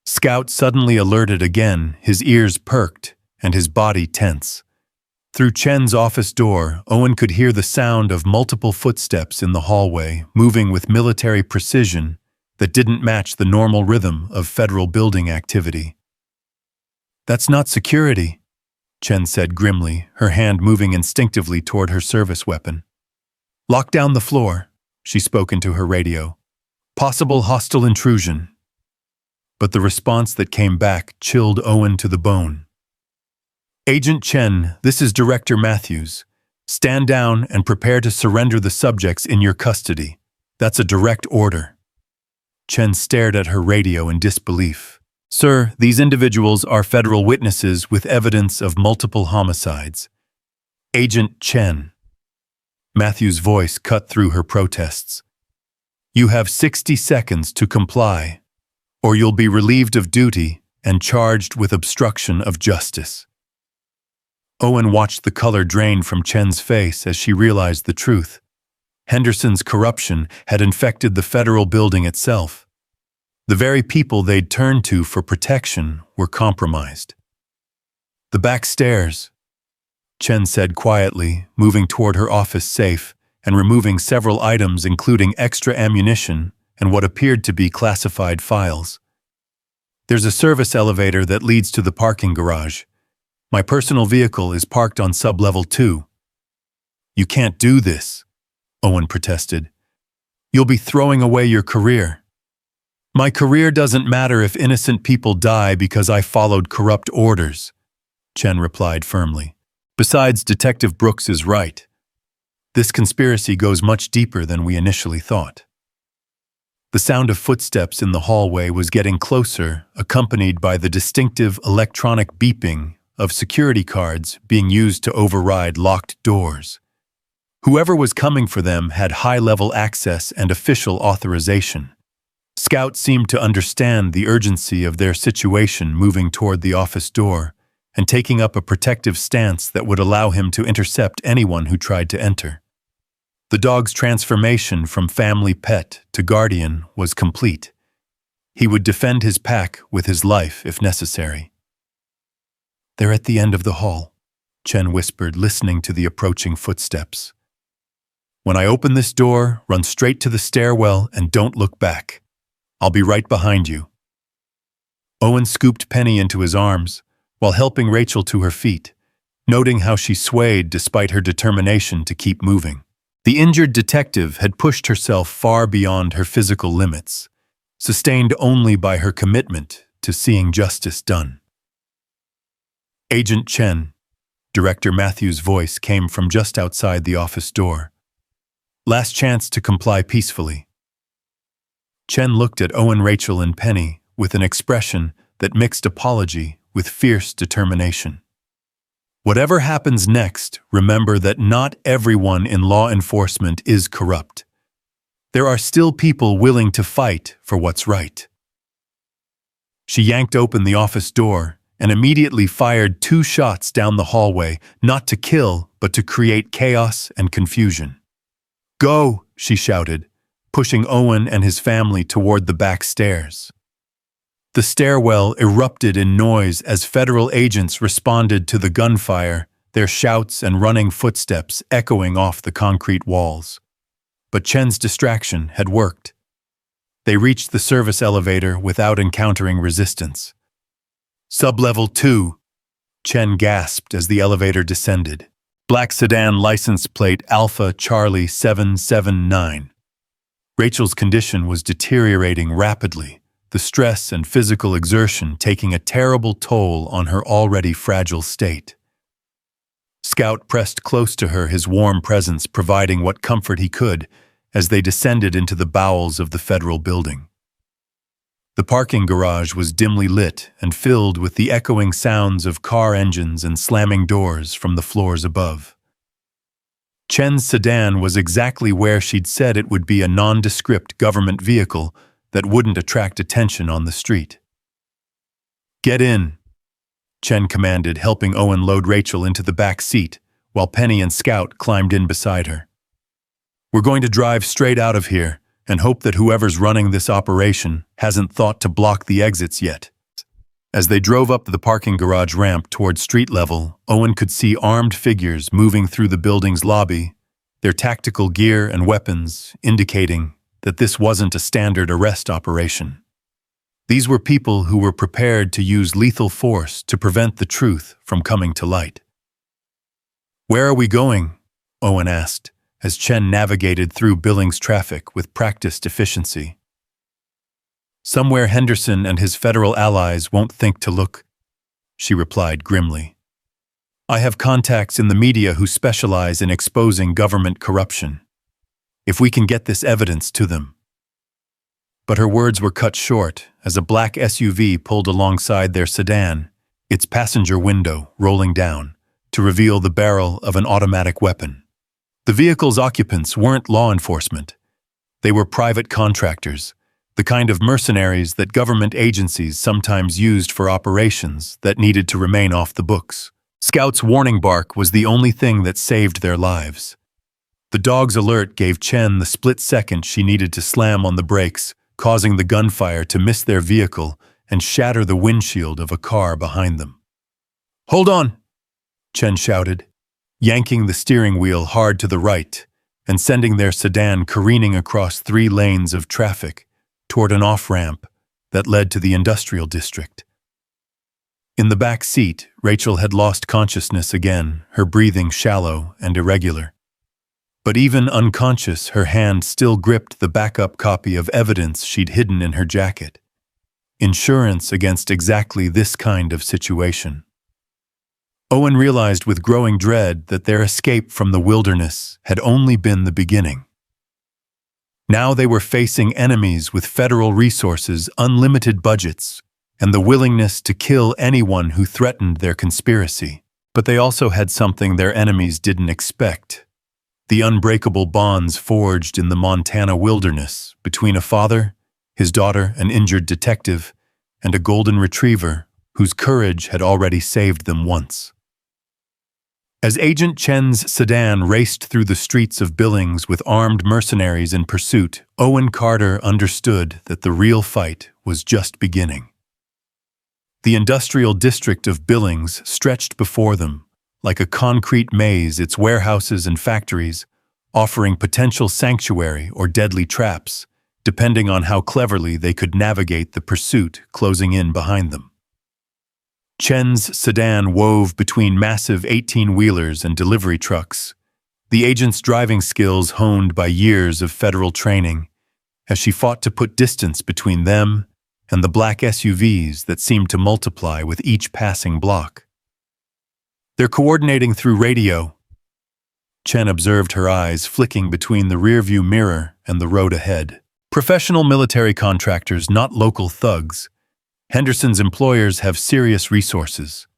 Scout suddenly alerted again, his ears perked and his body tense. Through Chen's office door, Owen could hear the sound of multiple footsteps in the hallway, moving with military precision that didn't match the normal rhythm of federal building activity. That's not security, Chen said grimly, her hand moving instinctively toward her service weapon. Lock down the floor, she spoke into her radio. Possible hostile intrusion. But the response that came back chilled Owen to the bone. Agent Chen, this is Director Matthews. Stand down and prepare to surrender the subjects in your custody. That's a direct order. Chen stared at her radio in disbelief. Sir, these individuals are federal witnesses with evidence of multiple homicides. Agent Chen. Matthew's voice cut through her protests. You have 60 seconds to comply, or you'll be relieved of duty and charged with obstruction of justice. Owen watched the color drain from Chen's face as she realized the truth. Henderson's corruption had infected the federal building itself. The very people they'd turned to for protection were compromised. "The back stairs," Chen said quietly, moving toward her office safe and removing several items including extra ammunition and what appeared to be classified files. "There's a service elevator that leads to the parking garage. My personal vehicle is parked on sub-level 2. "You can't do this," Owen protested. "You'll be throwing away your career." "My career doesn't matter if innocent people die because I followed corrupt orders," Chen replied firmly. "Besides, Detective Brooks is right. This conspiracy goes much deeper than we initially thought." The sound of footsteps in the hallway was getting closer, accompanied by the distinctive electronic beeping of security cards being used to override locked doors. Whoever was coming for them had high-level access and official authorization. Scout seemed to understand the urgency of their situation, moving toward the office door and taking up a protective stance that would allow him to intercept anyone who tried to enter. The dog's transformation from family pet to guardian was complete. He would defend his pack with his life if necessary. "They're at the end of the hall," Chen whispered, listening to the approaching footsteps. "When I open this door, run straight to the stairwell and don't look back. I'll be right behind you." Owen scooped Penny into his arms while helping Rachel to her feet, noting how she swayed despite her determination to keep moving. The injured detective had pushed herself far beyond her physical limits, sustained only by her commitment to seeing justice done. "Agent Chen," Director Matthews' voice came from just outside the office door. "Last chance to comply peacefully." Chen looked at Owen, Rachel, and Penny with an expression that mixed apology with fierce determination. "Whatever happens next, remember that not everyone in law enforcement is corrupt. There are still people willing to fight for what's right." She yanked open the office door and immediately fired 2 shots down the hallway, not to kill, but to create chaos and confusion. "Go!" she shouted, pushing Owen and his family toward the back stairs. The stairwell erupted in noise as federal agents responded to the gunfire, their shouts and running footsteps echoing off the concrete walls. But Chen's distraction had worked. They reached the service elevator without encountering resistance. "Sub-level 2, Chen gasped as the elevator descended. "Black sedan license plate Alpha Charlie 779. Rachel's condition was deteriorating rapidly, the stress and physical exertion taking a terrible toll on her already fragile state. Scout pressed close to her, his warm presence providing what comfort he could as they descended into the bowels of the federal building. The parking garage was dimly lit and filled with the echoing sounds of car engines and slamming doors from the floors above. Chen's sedan was exactly where she'd said it would be, a nondescript government vehicle that wouldn't attract attention on the street. "Get in," Chen commanded, helping Owen load Rachel into the back seat, while Penny and Scout climbed in beside her. "We're going to drive straight out of here and hope that whoever's running this operation hasn't thought to block the exits yet." As they drove up the parking garage ramp toward street level, Owen could see armed figures moving through the building's lobby, their tactical gear and weapons indicating that this wasn't a standard arrest operation. These were people who were prepared to use lethal force to prevent the truth from coming to light. "Where are we going?" Owen asked, as Chen navigated through Billings traffic with practiced efficiency. "Somewhere Henderson and his federal allies won't think to look," she replied grimly. "I have contacts in the media who specialize in exposing government corruption. If we can get this evidence to them." But her words were cut short as a black SUV pulled alongside their sedan, its passenger window rolling down to reveal the barrel of an automatic weapon. The vehicle's occupants weren't law enforcement. They were private contractors, the kind of mercenaries that government agencies sometimes used for operations that needed to remain off the books. Scout's warning bark was the only thing that saved their lives. The dog's alert gave Chen the split second she needed to slam on the brakes, causing the gunfire to miss their vehicle and shatter the windshield of a car behind them. "Hold on!" Chen shouted, yanking the steering wheel hard to the right and sending their sedan careening across 3 lanes of traffic toward an off-ramp that led to the industrial district. In the back seat, Rachel had lost consciousness again, her breathing shallow and irregular. But even unconscious, her hand still gripped the backup copy of evidence she'd hidden in her jacket. Insurance against exactly this kind of situation. Owen realized with growing dread that their escape from the wilderness had only been the beginning. Now they were facing enemies with federal resources, unlimited budgets, and the willingness to kill anyone who threatened their conspiracy. But they also had something their enemies didn't expect: the unbreakable bonds forged in the Montana wilderness between a father, his daughter, an injured detective, and a golden retriever whose courage had already saved them once. As Agent Chen's sedan raced through the streets of Billings with armed mercenaries in pursuit, Owen Carter understood that the real fight was just beginning. The industrial district of Billings stretched before them, like a concrete maze, its warehouses and factories offering potential sanctuary or deadly traps, depending on how cleverly they could navigate the pursuit closing in behind them. Chen's sedan wove between massive 18-wheelers and delivery trucks, the agent's driving skills honed by years of federal training, as she fought to put distance between them and the black SUVs that seemed to multiply with each passing block. "They're coordinating through radio." Chen observed her eyes flicking between the rearview mirror and the road ahead. "Professional military contractors, not local thugs. Henderson's employers have serious resources."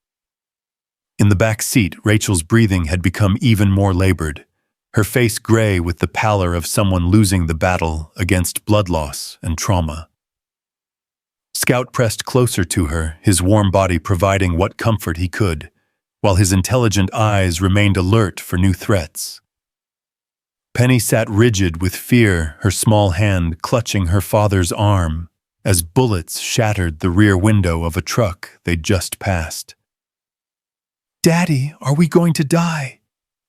In the back seat, Rachel's breathing had become even more labored, her face gray with the pallor of someone losing the battle against blood loss and trauma. Scout pressed closer to her, his warm body providing what comfort he could, while his intelligent eyes remained alert for new threats. Penny sat rigid with fear, her small hand clutching her father's arm, as bullets shattered the rear window of a truck they'd just passed. "Daddy, are we going to die?"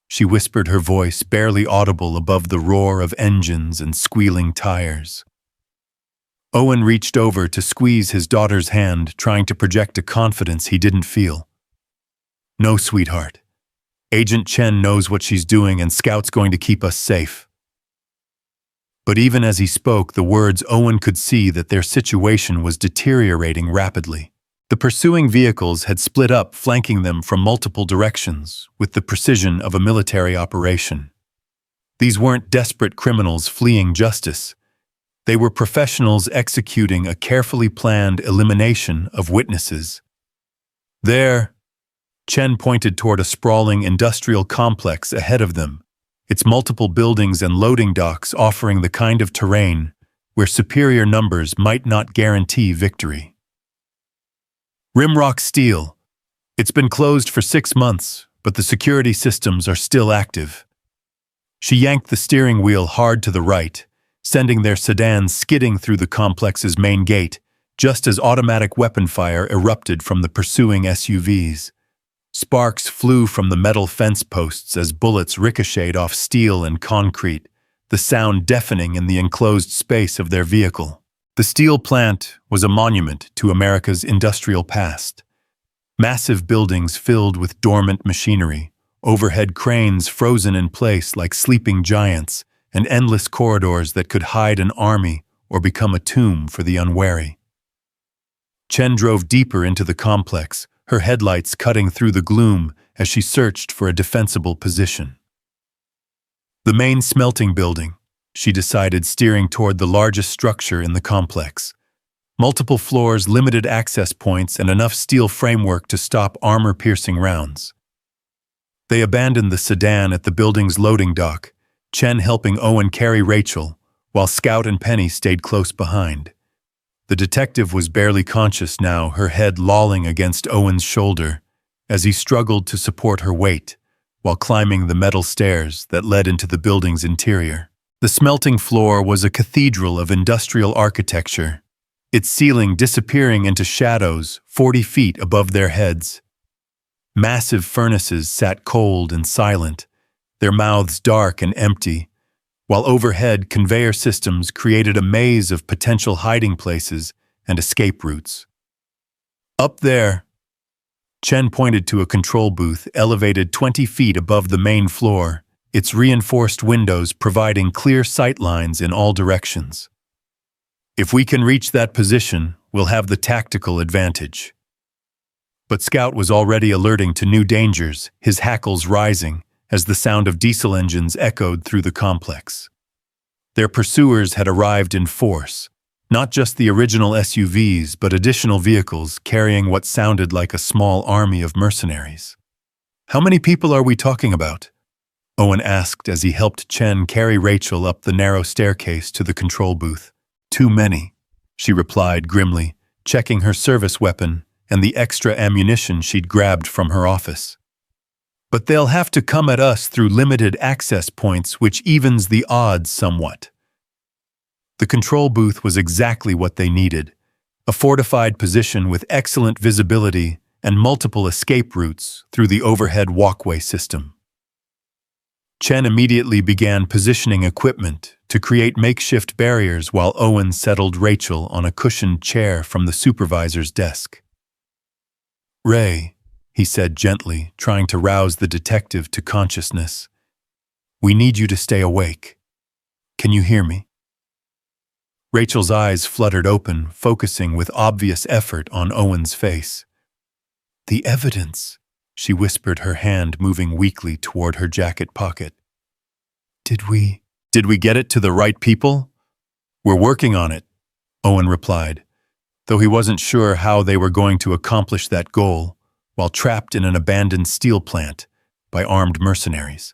she whispered, her voice barely audible above the roar of engines and squealing tires. Owen reached over to squeeze his daughter's hand, trying to project a confidence he didn't feel. "No, sweetheart. Agent Chen knows what she's doing, and Scout's going to keep us safe." But even as he spoke the words, Owen could see that their situation was deteriorating rapidly. The pursuing vehicles had split up, flanking them from multiple directions, with the precision of a military operation. These weren't desperate criminals fleeing justice. They were professionals executing a carefully planned elimination of witnesses. "There," Chen pointed toward a sprawling industrial complex ahead of them, its multiple buildings and loading docks offering the kind of terrain where superior numbers might not guarantee victory. "Rimrock Steel. It's been closed for 6 months, but the security systems are still active." She yanked the steering wheel hard to the right, sending their sedan skidding through the complex's main gate, just as automatic weapon fire erupted from the pursuing SUVs. Sparks flew from the metal fence posts as bullets ricocheted off steel and concrete, the sound deafening in the enclosed space of their vehicle. The steel plant was a monument to America's industrial past. Massive buildings filled with dormant machinery, overhead cranes frozen in place like sleeping giants, and endless corridors that could hide an army or become a tomb for the unwary. Chen drove deeper into the complex, her headlights cutting through the gloom as she searched for a defensible position. The main smelting building, she decided, steering toward the largest structure in the complex. Multiple floors, limited access points, and enough steel framework to stop armor-piercing rounds. They abandoned the sedan at the building's loading dock, Chen helping Owen carry Rachel, while Scout and Penny stayed close behind. The detective was barely conscious now, her head lolling against Owen's shoulder as he struggled to support her weight, while climbing the metal stairs that led into the building's interior. The smelting floor was a cathedral of industrial architecture, its ceiling disappearing into shadows 40 feet above their heads. Massive furnaces sat cold and silent, their mouths dark and empty, while overhead conveyor systems created a maze of potential hiding places and escape routes. Up there, Chen pointed to a control booth elevated 20 feet above the main floor, its reinforced windows providing clear sight lines in all directions. If we can reach that position, we'll have the tactical advantage. But Scout was already alerting to new dangers, his hackles rising as the sound of diesel engines echoed through the complex. Their pursuers had arrived in force, not just the original SUVs, but additional vehicles carrying what sounded like a small army of mercenaries. "How many people are we talking about?" Owen asked as he helped Chen carry Rachel up the narrow staircase to the control booth. "Too many," she replied grimly, checking her service weapon and the extra ammunition she'd grabbed from her office. "But they'll have to come at us through limited access points, which evens the odds somewhat." The control booth was exactly what they needed, a fortified position with excellent visibility and multiple escape routes through the overhead walkway system. Chen immediately began positioning equipment to create makeshift barriers while Owen settled Rachel on a cushioned chair from the supervisor's desk. "Ray," he said gently, trying to rouse the detective to consciousness, "we need you to stay awake. Can you hear me?" Rachel's eyes fluttered open, focusing with obvious effort on Owen's face. "The evidence," she whispered, her hand moving weakly toward her jacket pocket. Did we get it to the right people?" "We're working on it," Owen replied, though he wasn't sure how they were going to accomplish that goal while trapped in an abandoned steel plant by armed mercenaries.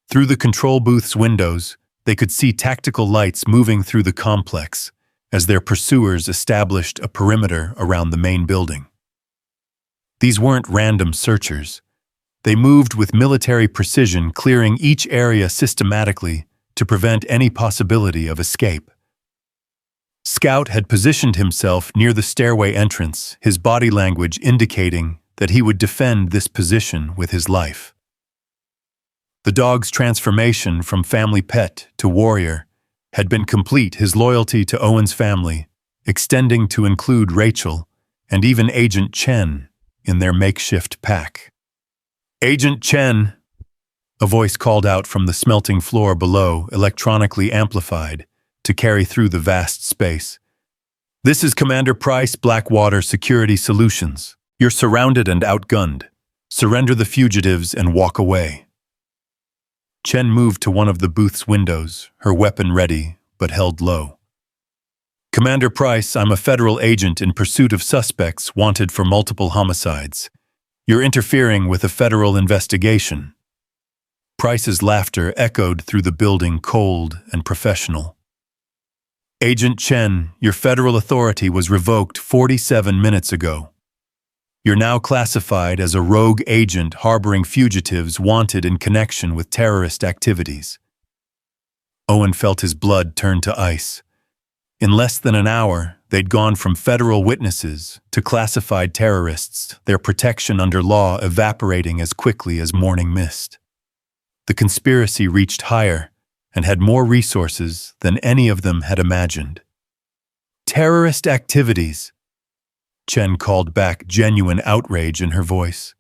Through the control booth's windows, they could see tactical lights moving through the complex as their pursuers established a perimeter around the main building. These weren't random searchers. They moved with military precision, clearing each area systematically to prevent any possibility of escape. Scout had positioned himself near the stairway entrance, his body language indicating that he would defend this position with his life. The dog's transformation from family pet to warrior had been complete, his loyalty to Owen's family extending to include Rachel and even Agent Chen in their makeshift pack. "Agent Chen," a voice called out from the smelting floor below, electronically amplified to carry through the vast space. "This is Commander Price, Blackwater Security Solutions. You're surrounded and outgunned. Surrender the fugitives and walk away." Chen moved to one of the booth's windows, her weapon ready, but held low. "Commander Price, I'm a federal agent in pursuit of suspects wanted for multiple homicides. You're interfering with a federal investigation." Price's laughter echoed through the building, cold and professional. "Agent Chen, your federal authority was revoked 47 minutes ago. You're now classified as a rogue agent harboring fugitives wanted in connection with terrorist activities." Owen felt his blood turn to ice. In less than an hour, they'd gone from federal witnesses to classified terrorists, their protection under law evaporating as quickly as morning mist. The conspiracy reached higher and had more resources than any of them had imagined. "Terrorist activities," Chen called back, genuine outrage in her voice.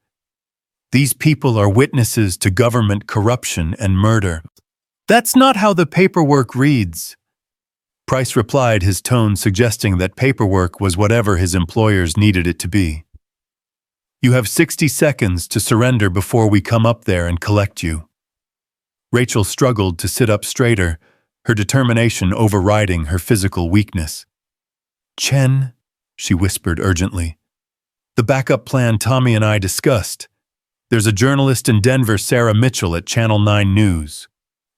"These people are witnesses to government corruption and murder." "That's not how the paperwork reads," Price replied, his tone suggesting that paperwork was whatever his employers needed it to be. "You have 60 seconds to surrender before we come up there and collect you." Rachel struggled to sit up straighter, her determination overriding her physical weakness. "Chen," she whispered urgently, "the backup plan Tommy and I discussed. There's a journalist in Denver, Sarah Mitchell at Channel 9 News.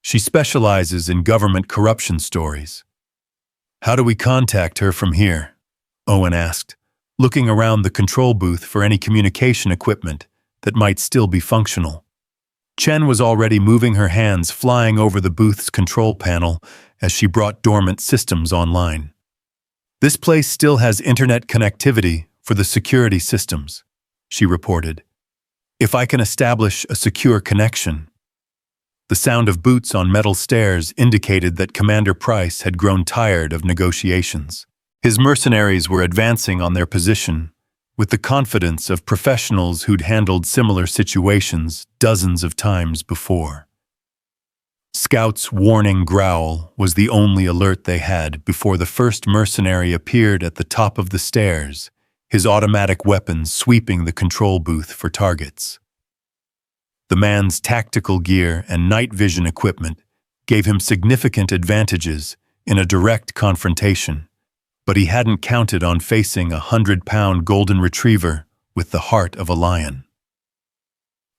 She specializes in government corruption stories." "How do we contact her from here?" Owen asked, looking around the control booth for any communication equipment that might still be functional. Chen was already moving her hands, flying over the booth's control panel as she brought dormant systems online. "This place still has internet connectivity for the security systems," she reported. "If I can establish a secure connection." The sound of boots on metal stairs indicated that Commander Price had grown tired of negotiations. His mercenaries were advancing on their position with the confidence of professionals who'd handled similar situations dozens of times before. Scout's warning growl was the only alert they had before the first mercenary appeared at the top of the stairs, his automatic weapon sweeping the control booth for targets. The man's tactical gear and night vision equipment gave him significant advantages in a direct confrontation, but he hadn't counted on facing a 100-pound golden retriever with the heart of a lion.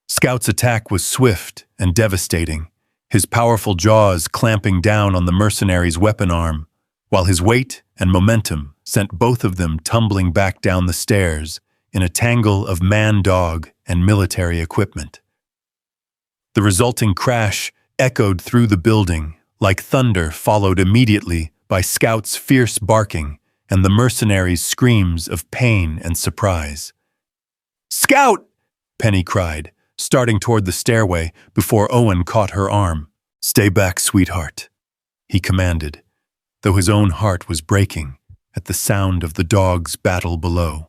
Scout's attack was swift and devastating, his powerful jaws clamping down on the mercenary's weapon arm, while his weight and momentum sent both of them tumbling back down the stairs in a tangle of man-dog and military equipment. The resulting crash echoed through the building like thunder, followed immediately by Scout's fierce barking and the mercenaries' screams of pain and surprise. "Scout!" Penny cried, starting toward the stairway before Owen caught her arm. "Stay back, sweetheart," he commanded, though his own heart was breaking at the sound of the dog's battle below.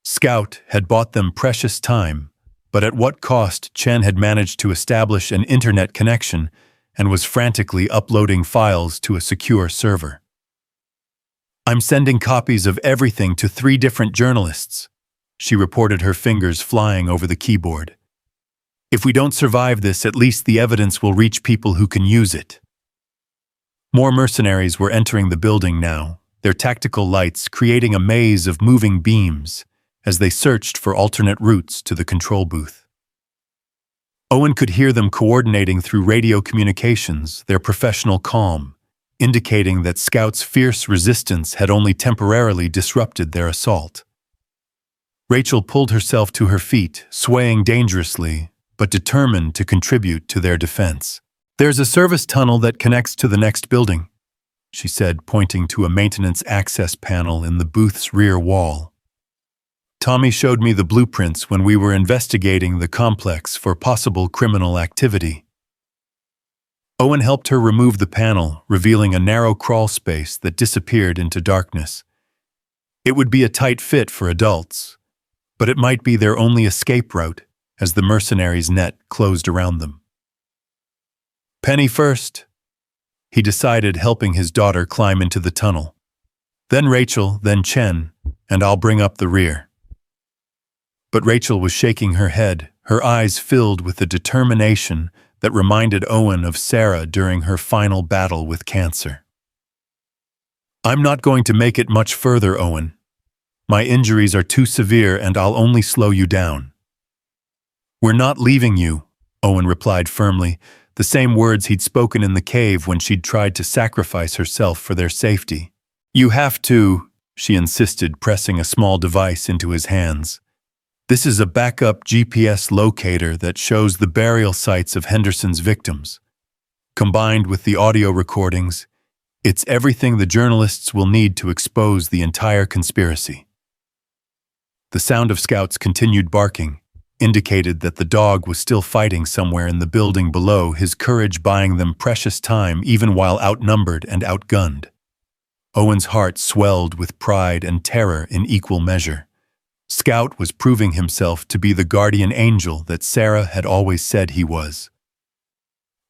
Scout had bought them precious time, but at what cost? Chen had managed to establish an internet connection and was frantically uploading files to a secure server. "I'm sending copies of everything to 3 different journalists," she reported, her fingers flying over the keyboard. "If we don't survive this, at least the evidence will reach people who can use it." More mercenaries were entering the building now, their tactical lights creating a maze of moving beams as they searched for alternate routes to the control booth. Owen could hear them coordinating through radio communications, their professional calm, indicating that Scout's fierce resistance had only temporarily disrupted their assault. Rachel pulled herself to her feet, swaying dangerously, but determined to contribute to their defense. "There's a service tunnel that connects to the next building," she said, pointing to a maintenance access panel in the booth's rear wall. "Tommy showed me the blueprints when we were investigating the complex for possible criminal activity." Owen helped her remove the panel, revealing a narrow crawl space that disappeared into darkness. It would be a tight fit for adults, but it might be their only escape route as the mercenaries' net closed around them. "Penny first," he decided, helping his daughter climb into the tunnel. "Then Rachel, then Chen, and I'll bring up the rear." But Rachel was shaking her head, her eyes filled with the determination that reminded Owen of Sarah during her final battle with cancer. "I'm not going to make it much further, Owen. My injuries are too severe and I'll only slow you down." "We're not leaving you," Owen replied firmly, the same words he'd spoken in the cave when she'd tried to sacrifice herself for their safety. "You have to," she insisted, pressing a small device into his hands. "This is a backup GPS locator that shows the burial sites of Henderson's victims. Combined with the audio recordings, it's everything the journalists will need to expose the entire conspiracy." The sound of Scout's continued barking indicated that the dog was still fighting somewhere in the building below, his courage buying them precious time even while outnumbered and outgunned. Owen's heart swelled with pride and terror in equal measure. Scout was proving himself to be the guardian angel that Sarah had always said he was.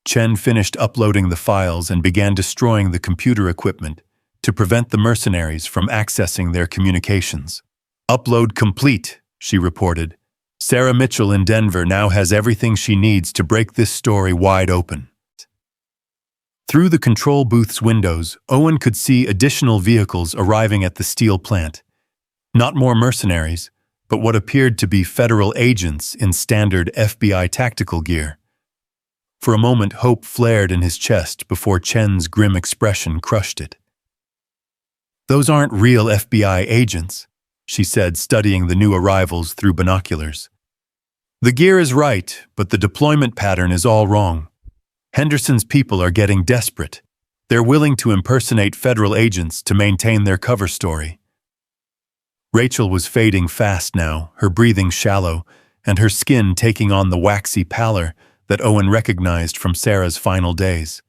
Chen finished uploading the files and began destroying the computer equipment to prevent the mercenaries from accessing their communications. "Upload complete," she reported. "Sarah Mitchell in Denver now has everything she needs to break this story wide open." Through the control booth's windows, Owen could see additional vehicles arriving at the steel plant. Not more mercenaries, but what appeared to be federal agents in standard FBI tactical gear. For a moment, hope flared in his chest before Chen's grim expression crushed it. "Those aren't real FBI agents," she said, studying the new arrivals through binoculars. The gear is right, but the deployment pattern is all wrong. Henderson's people are getting desperate. They're willing to impersonate federal agents to maintain their cover story. Rachel was fading fast now, her breathing shallow, and her skin taking on the waxy pallor that Owen recognized from Sarah's final days.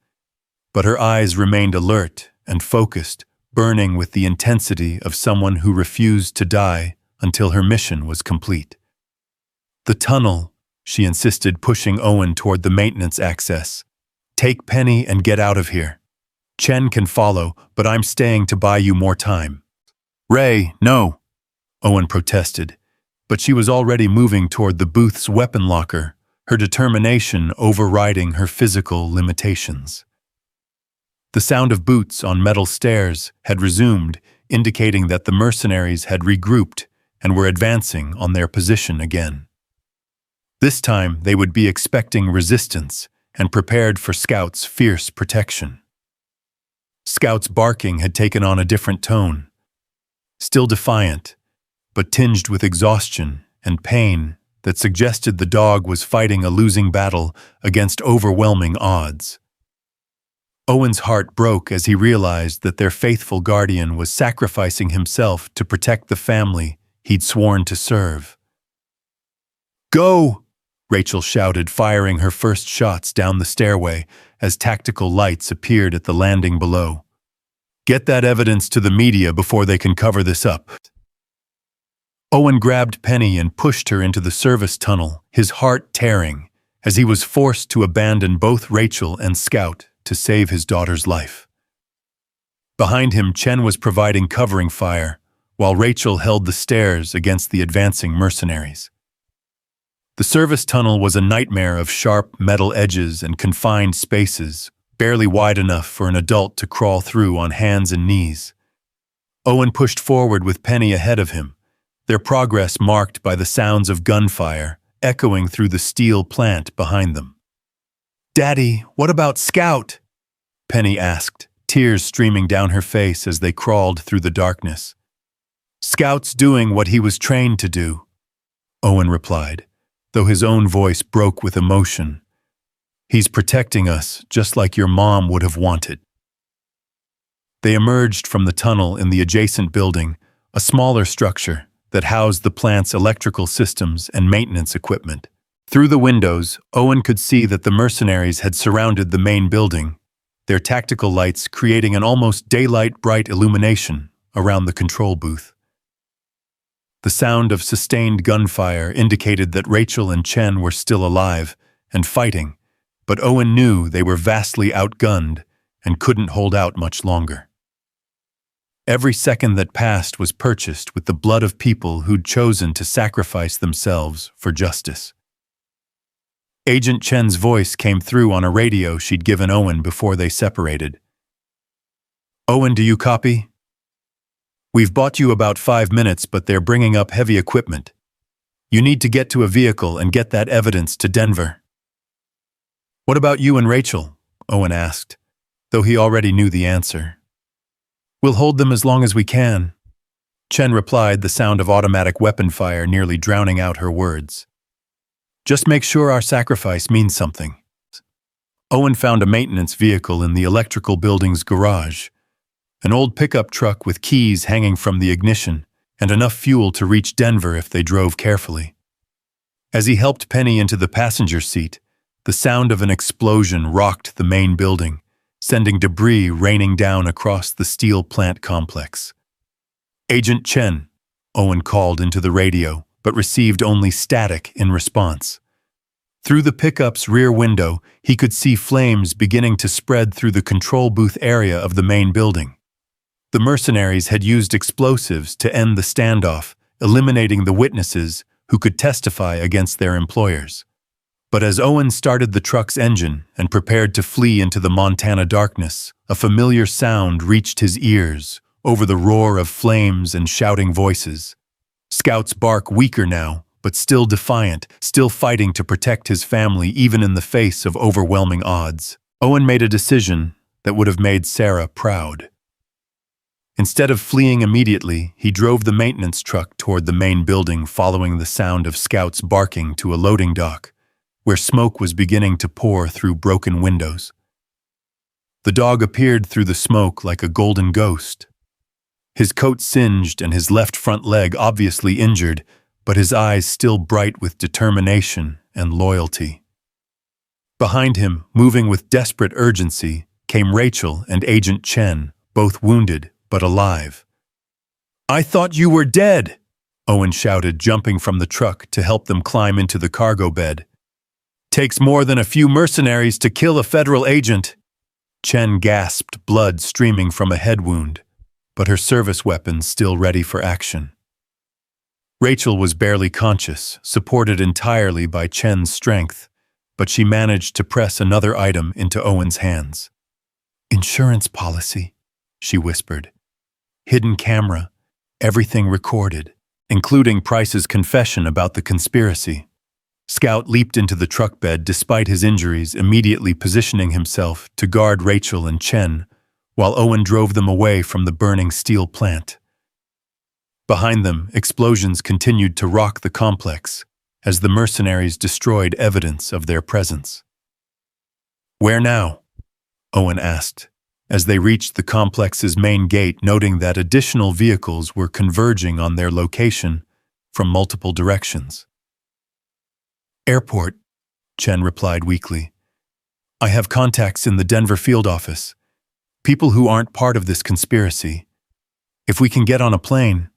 But her eyes remained alert and focused, burning with the intensity of someone who refused to die until her mission was complete. "The tunnel," she insisted, pushing Owen toward the maintenance access. "Take Penny and get out of here. Chen can follow, but I'm staying to buy you more time." "Ray, no," Owen protested, but she was already moving toward the booth's weapon locker, her determination overriding her physical limitations. The sound of boots on metal stairs had resumed, indicating that the mercenaries had regrouped and were advancing on their position again. This time they would be expecting resistance and prepared for Scout's fierce protection. Scout's barking had taken on a different tone, still defiant, but tinged with exhaustion and pain that suggested the dog was fighting a losing battle against overwhelming odds. Owen's heart broke as he realized that their faithful guardian was sacrificing himself to protect the family he'd sworn to serve. "Go!" Rachel shouted, firing her first shots down the stairway as tactical lights appeared at the landing below. "Get that evidence to the media before they can cover this up." Owen grabbed Penny and pushed her into the service tunnel, his heart tearing, as he was forced to abandon both Rachel and Scout to save his daughter's life. Behind him, Chen was providing covering fire, while Rachel held the stairs against the advancing mercenaries. The service tunnel was a nightmare of sharp metal edges and confined spaces, barely wide enough for an adult to crawl through on hands and knees. Owen pushed forward with Penny ahead of him, their progress marked by the sounds of gunfire echoing through the steel plant behind them. "Daddy, what about Scout?" Penny asked, tears streaming down her face as they crawled through the darkness. "Scout's doing what he was trained to do," Owen replied, though his own voice broke with emotion. "He's protecting us, just like your mom would have wanted." They emerged from the tunnel in the adjacent building, a smaller structure that housed the plant's electrical systems and maintenance equipment. Through the windows, Owen could see that the mercenaries had surrounded the main building, their tactical lights creating an almost daylight-bright illumination around the control booth. The sound of sustained gunfire indicated that Rachel and Chen were still alive and fighting, but Owen knew they were vastly outgunned and couldn't hold out much longer. Every second that passed was purchased with the blood of people who'd chosen to sacrifice themselves for justice. Agent Chen's voice came through on a radio she'd given Owen before they separated. "Owen, do you copy? We've bought you about 5 minutes, but they're bringing up heavy equipment. You need to get to a vehicle and get that evidence to Denver." "What about you and Rachel?" Owen asked, though he already knew the answer. "We'll hold them as long as we can," Chen replied, the sound of automatic weapon fire nearly drowning out her words. "Just make sure our sacrifice means something." Owen found a maintenance vehicle in the electrical building's garage, an old pickup truck with keys hanging from the ignition and enough fuel to reach Denver if they drove carefully. As he helped Penny into the passenger seat, the sound of an explosion rocked the main building, sending debris raining down across the steel plant complex. "Agent Chen," Owen called into the radio, but received only static in response. Through the pickup's rear window, he could see flames beginning to spread through the control booth area of the main building. The mercenaries had used explosives to end the standoff, eliminating the witnesses who could testify against their employers. But as Owen started the truck's engine and prepared to flee into the Montana darkness, a familiar sound reached his ears over the roar of flames and shouting voices. Scout's bark weaker now, but still defiant, still fighting to protect his family even in the face of overwhelming odds. Owen made a decision that would have made Sarah proud. Instead of fleeing immediately, he drove the maintenance truck toward the main building, following the sound of scouts barking to a loading dock, where smoke was beginning to pour through broken windows. The dog appeared through the smoke like a golden ghost. His coat singed and his left front leg obviously injured, but his eyes still bright with determination and loyalty. Behind him, moving with desperate urgency, came Rachel and Agent Chen, both wounded but alive. "I thought you were dead!" Owen shouted, jumping from the truck to help them climb into the cargo bed. "Takes more than a few mercenaries to kill a federal agent." Chen gasped, blood streaming from a head wound, but her service weapons still ready for action. Rachel was barely conscious, supported entirely by Chen's strength, but she managed to press another item into Owen's hands. "Insurance policy," she whispered. "Hidden camera, everything recorded, including Price's confession about the conspiracy." Scout leaped into the truck bed despite his injuries, immediately positioning himself to guard Rachel and Chen, while Owen drove them away from the burning steel plant. Behind them, explosions continued to rock the complex as the mercenaries destroyed evidence of their presence. "Where now?" Owen asked, as they reached the complex's main gate, noting that additional vehicles were converging on their location from multiple directions. "Airport," Chen replied weakly. "I have contacts in the Denver field office, people who aren't part of this conspiracy. If we can get on a plane..."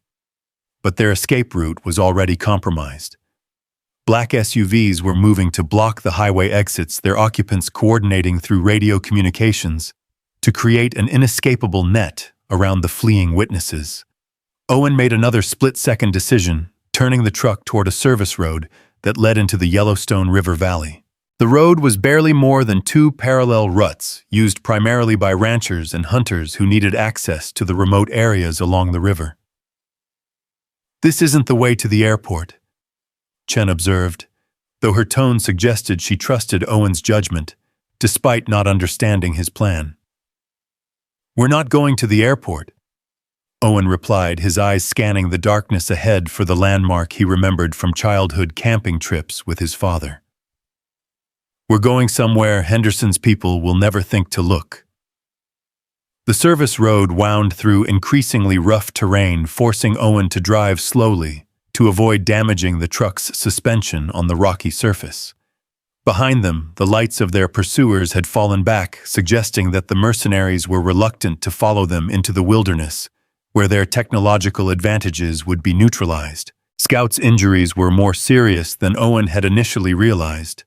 But their escape route was already compromised. Black SUVs were moving to block the highway exits, their occupants coordinating through radio communications to create an inescapable net around the fleeing witnesses. Owen made another split-second decision, turning the truck toward a service road that led into the Yellowstone River Valley. The road was barely more than two parallel ruts, used primarily by ranchers and hunters who needed access to the remote areas along the river. "This isn't the way to the airport," Chen observed, though her tone suggested she trusted Owen's judgment, despite not understanding his plan. "We're not going to the airport," Owen replied, his eyes scanning the darkness ahead for the landmark he remembered from childhood camping trips with his father. "We're going somewhere Henderson's people will never think to look." The service road wound through increasingly rough terrain, forcing Owen to drive slowly to avoid damaging the truck's suspension on the rocky surface. Behind them, the lights of their pursuers had fallen back, suggesting that the mercenaries were reluctant to follow them into the wilderness, where their technological advantages would be neutralized. Scout's injuries were more serious than Owen had initially realized.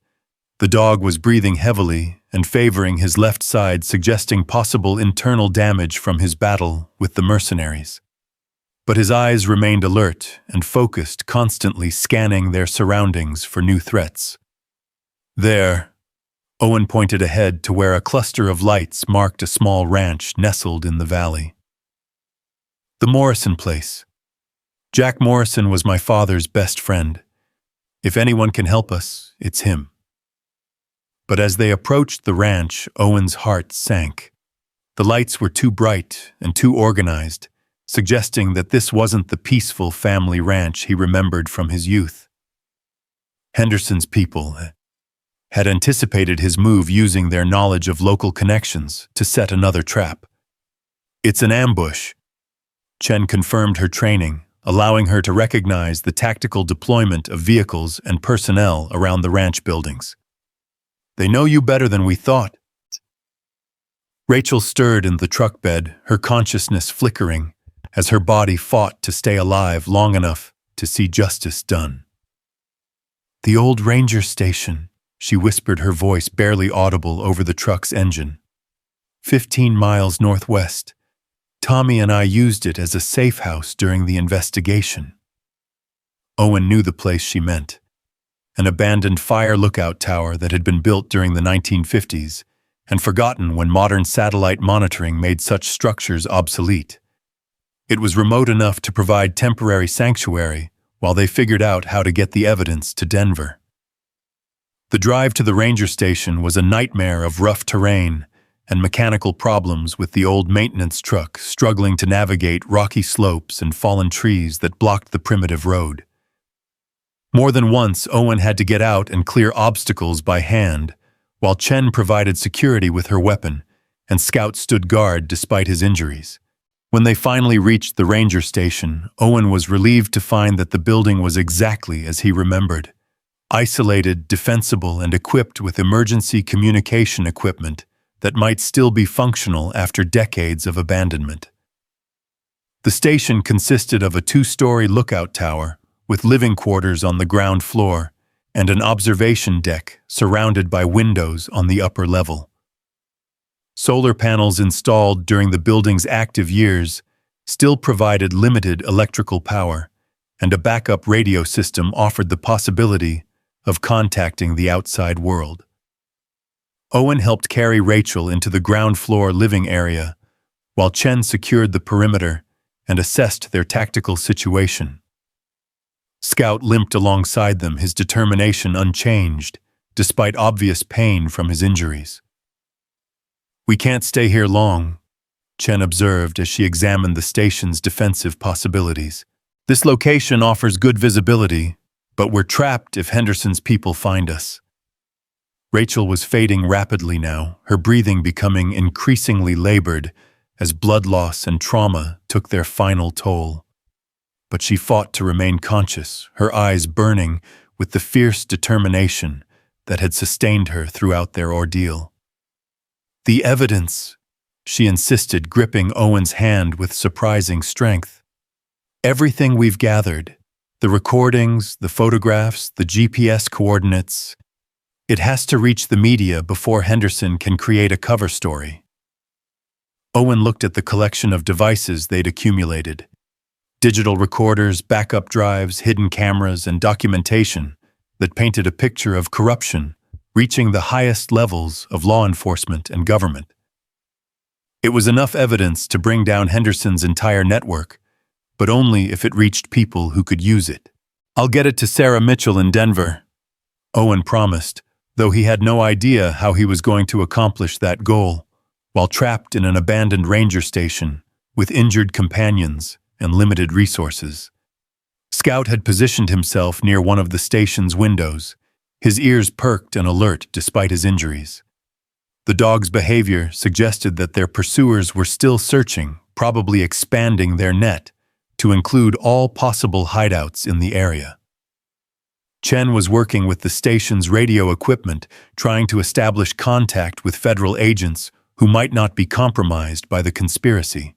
The dog was breathing heavily and favoring his left side, suggesting possible internal damage from his battle with the mercenaries. But his eyes remained alert and focused, constantly scanning their surroundings for new threats. "There," Owen pointed ahead to where a cluster of lights marked a small ranch nestled in the valley. "The Morrison place. Jack Morrison was my father's best friend. If anyone can help us, it's him." But as they approached the ranch, Owen's heart sank. The lights were too bright and too organized, suggesting that this wasn't the peaceful family ranch he remembered from his youth. Henderson's people had anticipated his move, using their knowledge of local connections to set another trap. "It's an ambush," Chen confirmed her training, allowing her to recognize the tactical deployment of vehicles and personnel around the ranch buildings. "They know you better than we thought." Rachel stirred in the truck bed, her consciousness flickering as her body fought to stay alive long enough to see justice done. "The old ranger station," she whispered, her voice barely audible over the truck's engine. 15 miles northwest. Tommy and I used it as a safe house during the investigation." Owen knew the place she meant. An abandoned fire lookout tower that had been built during the 1950s and forgotten when modern satellite monitoring made such structures obsolete. It was remote enough to provide temporary sanctuary while they figured out how to get the evidence to Denver. The drive to the ranger station was a nightmare of rough terrain and mechanical problems with the old maintenance truck struggling to navigate rocky slopes and fallen trees that blocked the primitive road. More than once, Owen had to get out and clear obstacles by hand, while Chen provided security with her weapon, and Scout stood guard despite his injuries. When they finally reached the ranger station, Owen was relieved to find that the building was exactly as he remembered. Isolated, defensible, and equipped with emergency communication equipment that might still be functional after decades of abandonment. The station consisted of a 2-story lookout tower with living quarters on the ground floor and an observation deck surrounded by windows on the upper level. Solar panels installed during the building's active years still provided limited electrical power, and a backup radio system offered the possibility of contacting the outside world. Owen helped carry Rachel into the ground floor living area, while Chen secured the perimeter and assessed their tactical situation. Scout limped alongside them, his determination unchanged, despite obvious pain from his injuries. "We can't stay here long," Chen observed as she examined the station's defensive possibilities. "This location offers good visibility, but we're trapped if Henderson's people find us." Rachel was fading rapidly now, her breathing becoming increasingly labored as blood loss and trauma took their final toll. But she fought to remain conscious, her eyes burning with the fierce determination that had sustained her throughout their ordeal. "The evidence," she insisted, gripping Owen's hand with surprising strength. "Everything we've gathered, the recordings, the photographs, the GPS coordinates, it has to reach the media before Henderson can create a cover story." Owen looked at the collection of devices they'd accumulated. Digital recorders, backup drives, hidden cameras, and documentation that painted a picture of corruption reaching the highest levels of law enforcement and government. It was enough evidence to bring down Henderson's entire network, but only if it reached people who could use it. "I'll get it to Sarah Mitchell in Denver," Owen promised, though he had no idea how he was going to accomplish that goal, while trapped in an abandoned ranger station with injured companions and limited resources. Scout had positioned himself near one of the station's windows, his ears perked and alert despite his injuries. The dog's behavior suggested that their pursuers were still searching, probably expanding their net to include all possible hideouts in the area. Chen was working with the station's radio equipment, trying to establish contact with federal agents who might not be compromised by the conspiracy.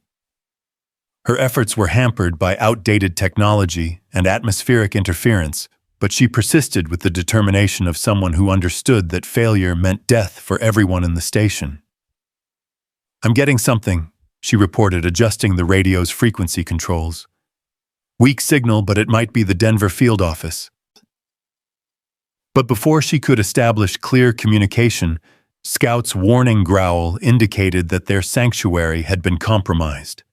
Her efforts were hampered by outdated technology and atmospheric interference, but she persisted with the determination of someone who understood that failure meant death for everyone in the station. "I'm getting something," she reported, adjusting the radio's frequency controls. "Weak signal, but it might be the Denver field office." But before she could establish clear communication, Scout's warning growl indicated that their sanctuary had been compromised.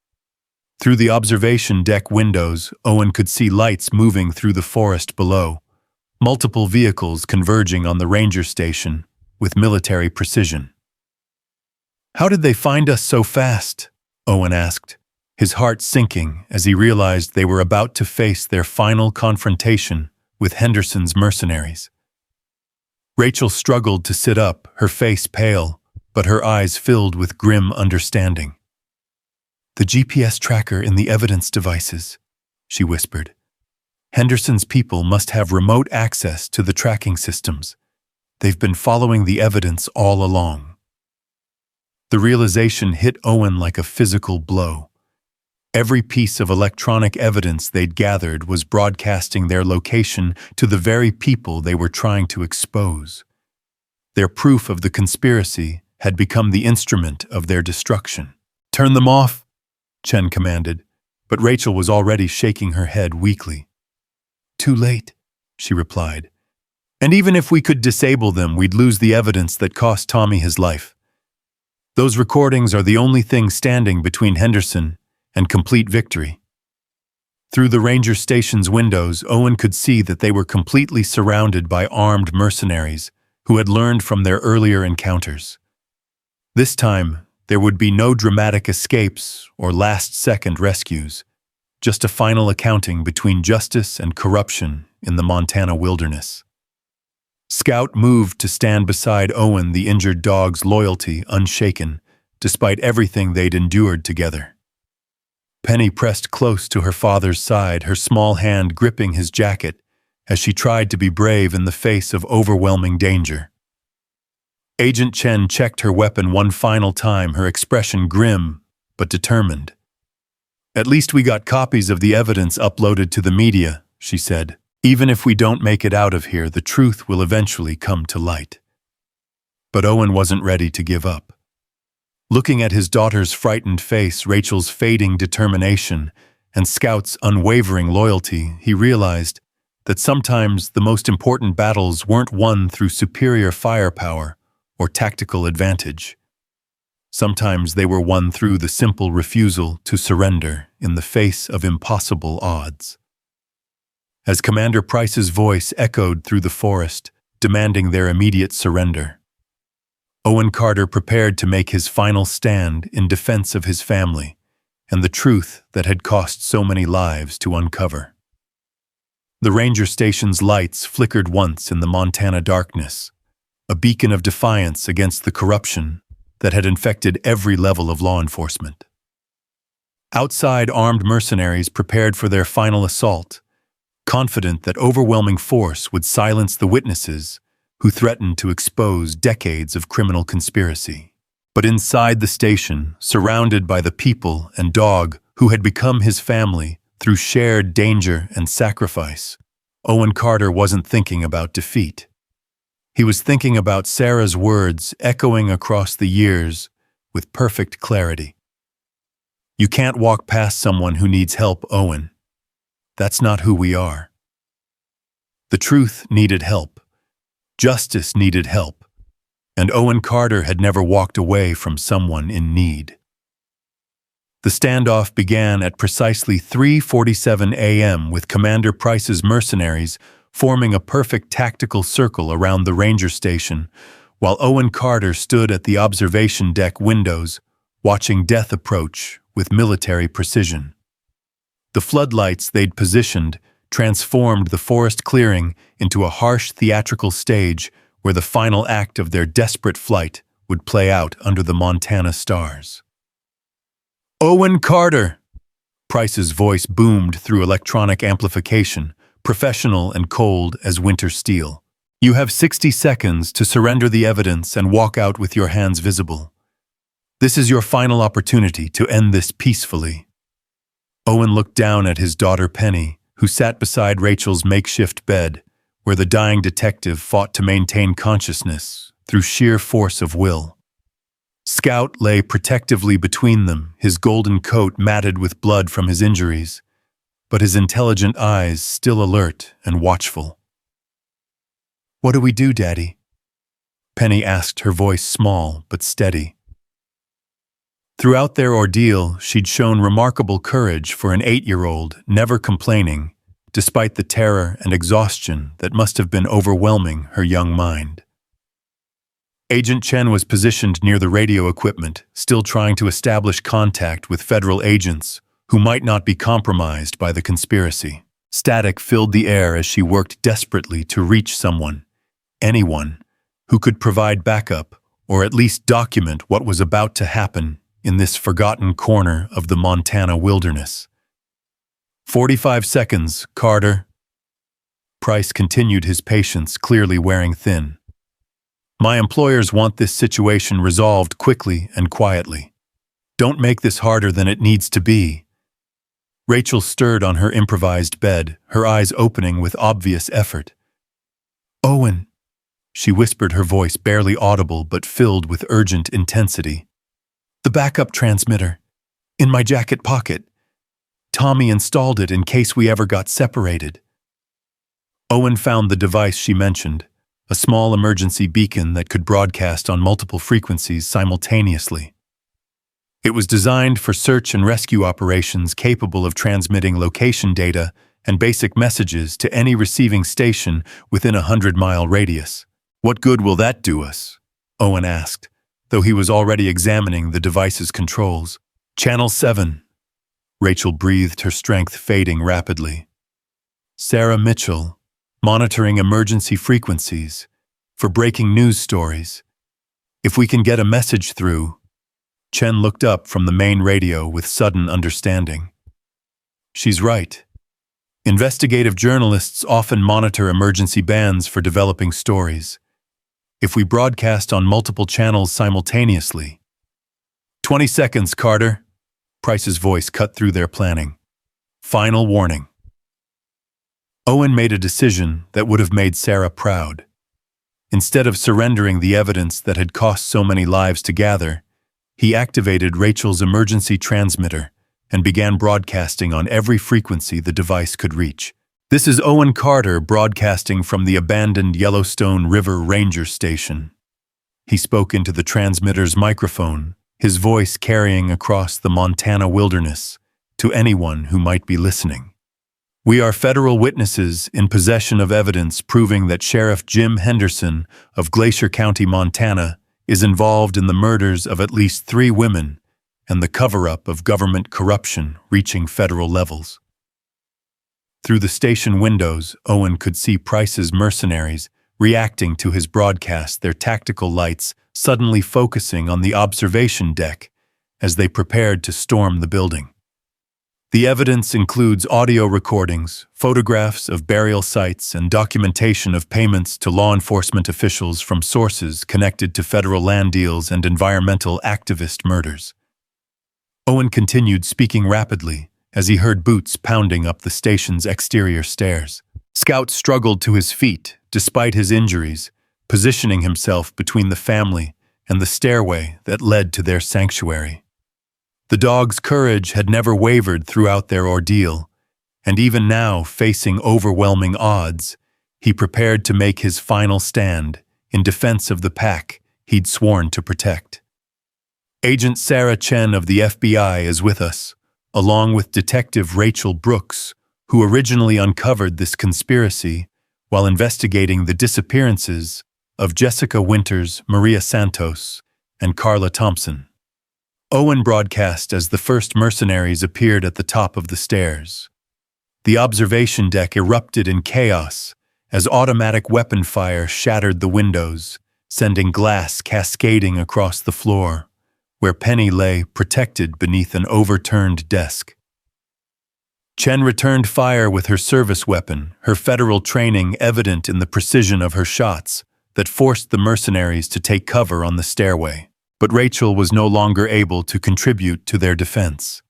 Through the observation deck windows, Owen could see lights moving through the forest below, multiple vehicles converging on the ranger station with military precision. "How did they find us so fast?" Owen asked, his heart sinking as he realized they were about to face their final confrontation with Henderson's mercenaries. Rachel struggled to sit up, her face pale, but her eyes filled with grim understanding. "The GPS tracker in the evidence devices," she whispered. "Henderson's people must have remote access to the tracking systems. They've been following the evidence all along." The realization hit Owen like a physical blow. Every piece of electronic evidence they'd gathered was broadcasting their location to the very people they were trying to expose. Their proof of the conspiracy had become the instrument of their destruction. "Turn them off," Chen commanded, but Rachel was already shaking her head weakly. "Too late," she replied. "And even if we could disable them, we'd lose the evidence that cost Tommy his life. Those recordings are the only thing standing between Henderson and complete victory." Through the ranger station's windows, Owen could see that they were completely surrounded by armed mercenaries who had learned from their earlier encounters. This time, there would be no dramatic escapes or last-second rescues, just a final accounting between justice and corruption in the Montana wilderness. Scout moved to stand beside Owen, the injured dog's loyalty unshaken, despite everything they'd endured together. Penny pressed close to her father's side, her small hand gripping his jacket as she tried to be brave in the face of overwhelming danger. Agent Chen checked her weapon one final time, her expression grim but determined. "At least we got copies of the evidence uploaded to the media," she said. "Even if we don't make it out of here, the truth will eventually come to light." But Owen wasn't ready to give up. Looking at his daughter's frightened face, Rachel's fading determination, and Scout's unwavering loyalty, he realized that sometimes the most important battles weren't won through superior firepower or tactical advantage. Sometimes they were won through the simple refusal to surrender in the face of impossible odds. As Commander Price's voice echoed through the forest, demanding their immediate surrender, Owen Carter prepared to make his final stand in defense of his family and the truth that had cost so many lives to uncover. The ranger station's lights flickered once in the Montana darkness, a beacon of defiance against the corruption that had infected every level of law enforcement. Outside, armed mercenaries prepared for their final assault, confident that overwhelming force would silence the witnesses who threatened to expose decades of criminal conspiracy. But inside the station, surrounded by the people and dog who had become his family through shared danger and sacrifice, Owen Carter wasn't thinking about defeat. He was thinking about Sarah's words echoing across the years with perfect clarity. "You can't walk past someone who needs help, Owen. That's not who we are." The truth needed help. Justice needed help. And Owen Carter had never walked away from someone in need. The standoff began at precisely 3:47 a.m. with Commander Price's mercenaries forming a perfect tactical circle around the ranger station, while Owen Carter stood at the observation deck windows, watching death approach with military precision. The floodlights they'd positioned transformed the forest clearing into a harsh theatrical stage where the final act of their desperate flight would play out under the Montana stars. "Owen Carter!" Price's voice boomed through electronic amplification, professional and cold as winter steel. "You have 60 seconds to surrender the evidence and walk out with your hands visible. This is your final opportunity to end this peacefully." Owen looked down at his daughter Penny, who sat beside Rachel's makeshift bed, where the dying detective fought to maintain consciousness through sheer force of will. Scout lay protectively between them, his golden coat matted with blood from his injuries, but his intelligent eyes still alert and watchful. "What do we do, Daddy?" Penny asked, her voice small but steady. Throughout their ordeal, she'd shown remarkable courage for an 8-year-old, never complaining, despite the terror and exhaustion that must have been overwhelming her young mind. Agent Chen was positioned near the radio equipment, still trying to establish contact with federal agents who might not be compromised by the conspiracy. Static filled the air as she worked desperately to reach someone, anyone, who could provide backup or at least document what was about to happen in this forgotten corner of the Montana wilderness. 45 seconds, Carter." Price continued his patience, clearly wearing thin. "My employers want this situation resolved quickly and quietly. Don't make this harder than it needs to be." Rachel stirred on her improvised bed, her eyes opening with obvious effort. "Owen," she whispered, her voice barely audible but filled with urgent intensity. "The backup transmitter. In my jacket pocket. Tommy installed it in case we ever got separated." Owen found the device she mentioned, a small emergency beacon that could broadcast on multiple frequencies simultaneously. It was designed for search and rescue operations, capable of transmitting location data and basic messages to any receiving station within a 100-mile radius. "What good will that do us?" Owen asked, though he was already examining the device's controls. Channel 7. Rachel breathed, her strength fading rapidly. Sarah Mitchell, monitoring emergency frequencies for breaking news stories. If we can get a message through. Chen looked up from the main radio with sudden understanding. She's right. Investigative journalists often monitor emergency bands for developing stories. If we broadcast on multiple channels simultaneously. 20 seconds, Carter. Price's voice cut through their planning. Final warning. Owen made a decision that would have made Sarah proud. Instead of surrendering the evidence that had cost so many lives to gather, he activated Rachel's emergency transmitter and began broadcasting on every frequency the device could reach. This is Owen Carter broadcasting from the abandoned Yellowstone River Ranger Station. He spoke into the transmitter's microphone, his voice carrying across the Montana wilderness to anyone who might be listening. We are federal witnesses in possession of evidence proving that Sheriff Jim Henderson of Glacier County, Montana, is involved in the murders of at least 3 women and the cover-up of government corruption reaching federal levels. Through the station windows, Owen could see Price's mercenaries reacting to his broadcast, their tactical lights suddenly focusing on the observation deck as they prepared to storm the building. The evidence includes audio recordings, photographs of burial sites, and documentation of payments to law enforcement officials from sources connected to federal land deals and environmental activist murders. Owen continued speaking rapidly as he heard boots pounding up the station's exterior stairs. Scout struggled to his feet despite his injuries, positioning himself between the family and the stairway that led to their sanctuary. The dog's courage had never wavered throughout their ordeal, and even now, facing overwhelming odds, he prepared to make his final stand in defense of the pack he'd sworn to protect. Agent Sarah Chen of the FBI is with us, along with Detective Rachel Brooks, who originally uncovered this conspiracy while investigating the disappearances of Jessica Winters, Maria Santos, and Carla Thompson. Owen broadcast as the first mercenaries appeared at the top of the stairs. The observation deck erupted in chaos as automatic weapon fire shattered the windows, sending glass cascading across the floor, where Penny lay protected beneath an overturned desk. Chen returned fire with her service weapon, her federal training evident in the precision of her shots that forced the mercenaries to take cover on the stairway. But Rachel was no longer able to contribute to their defense.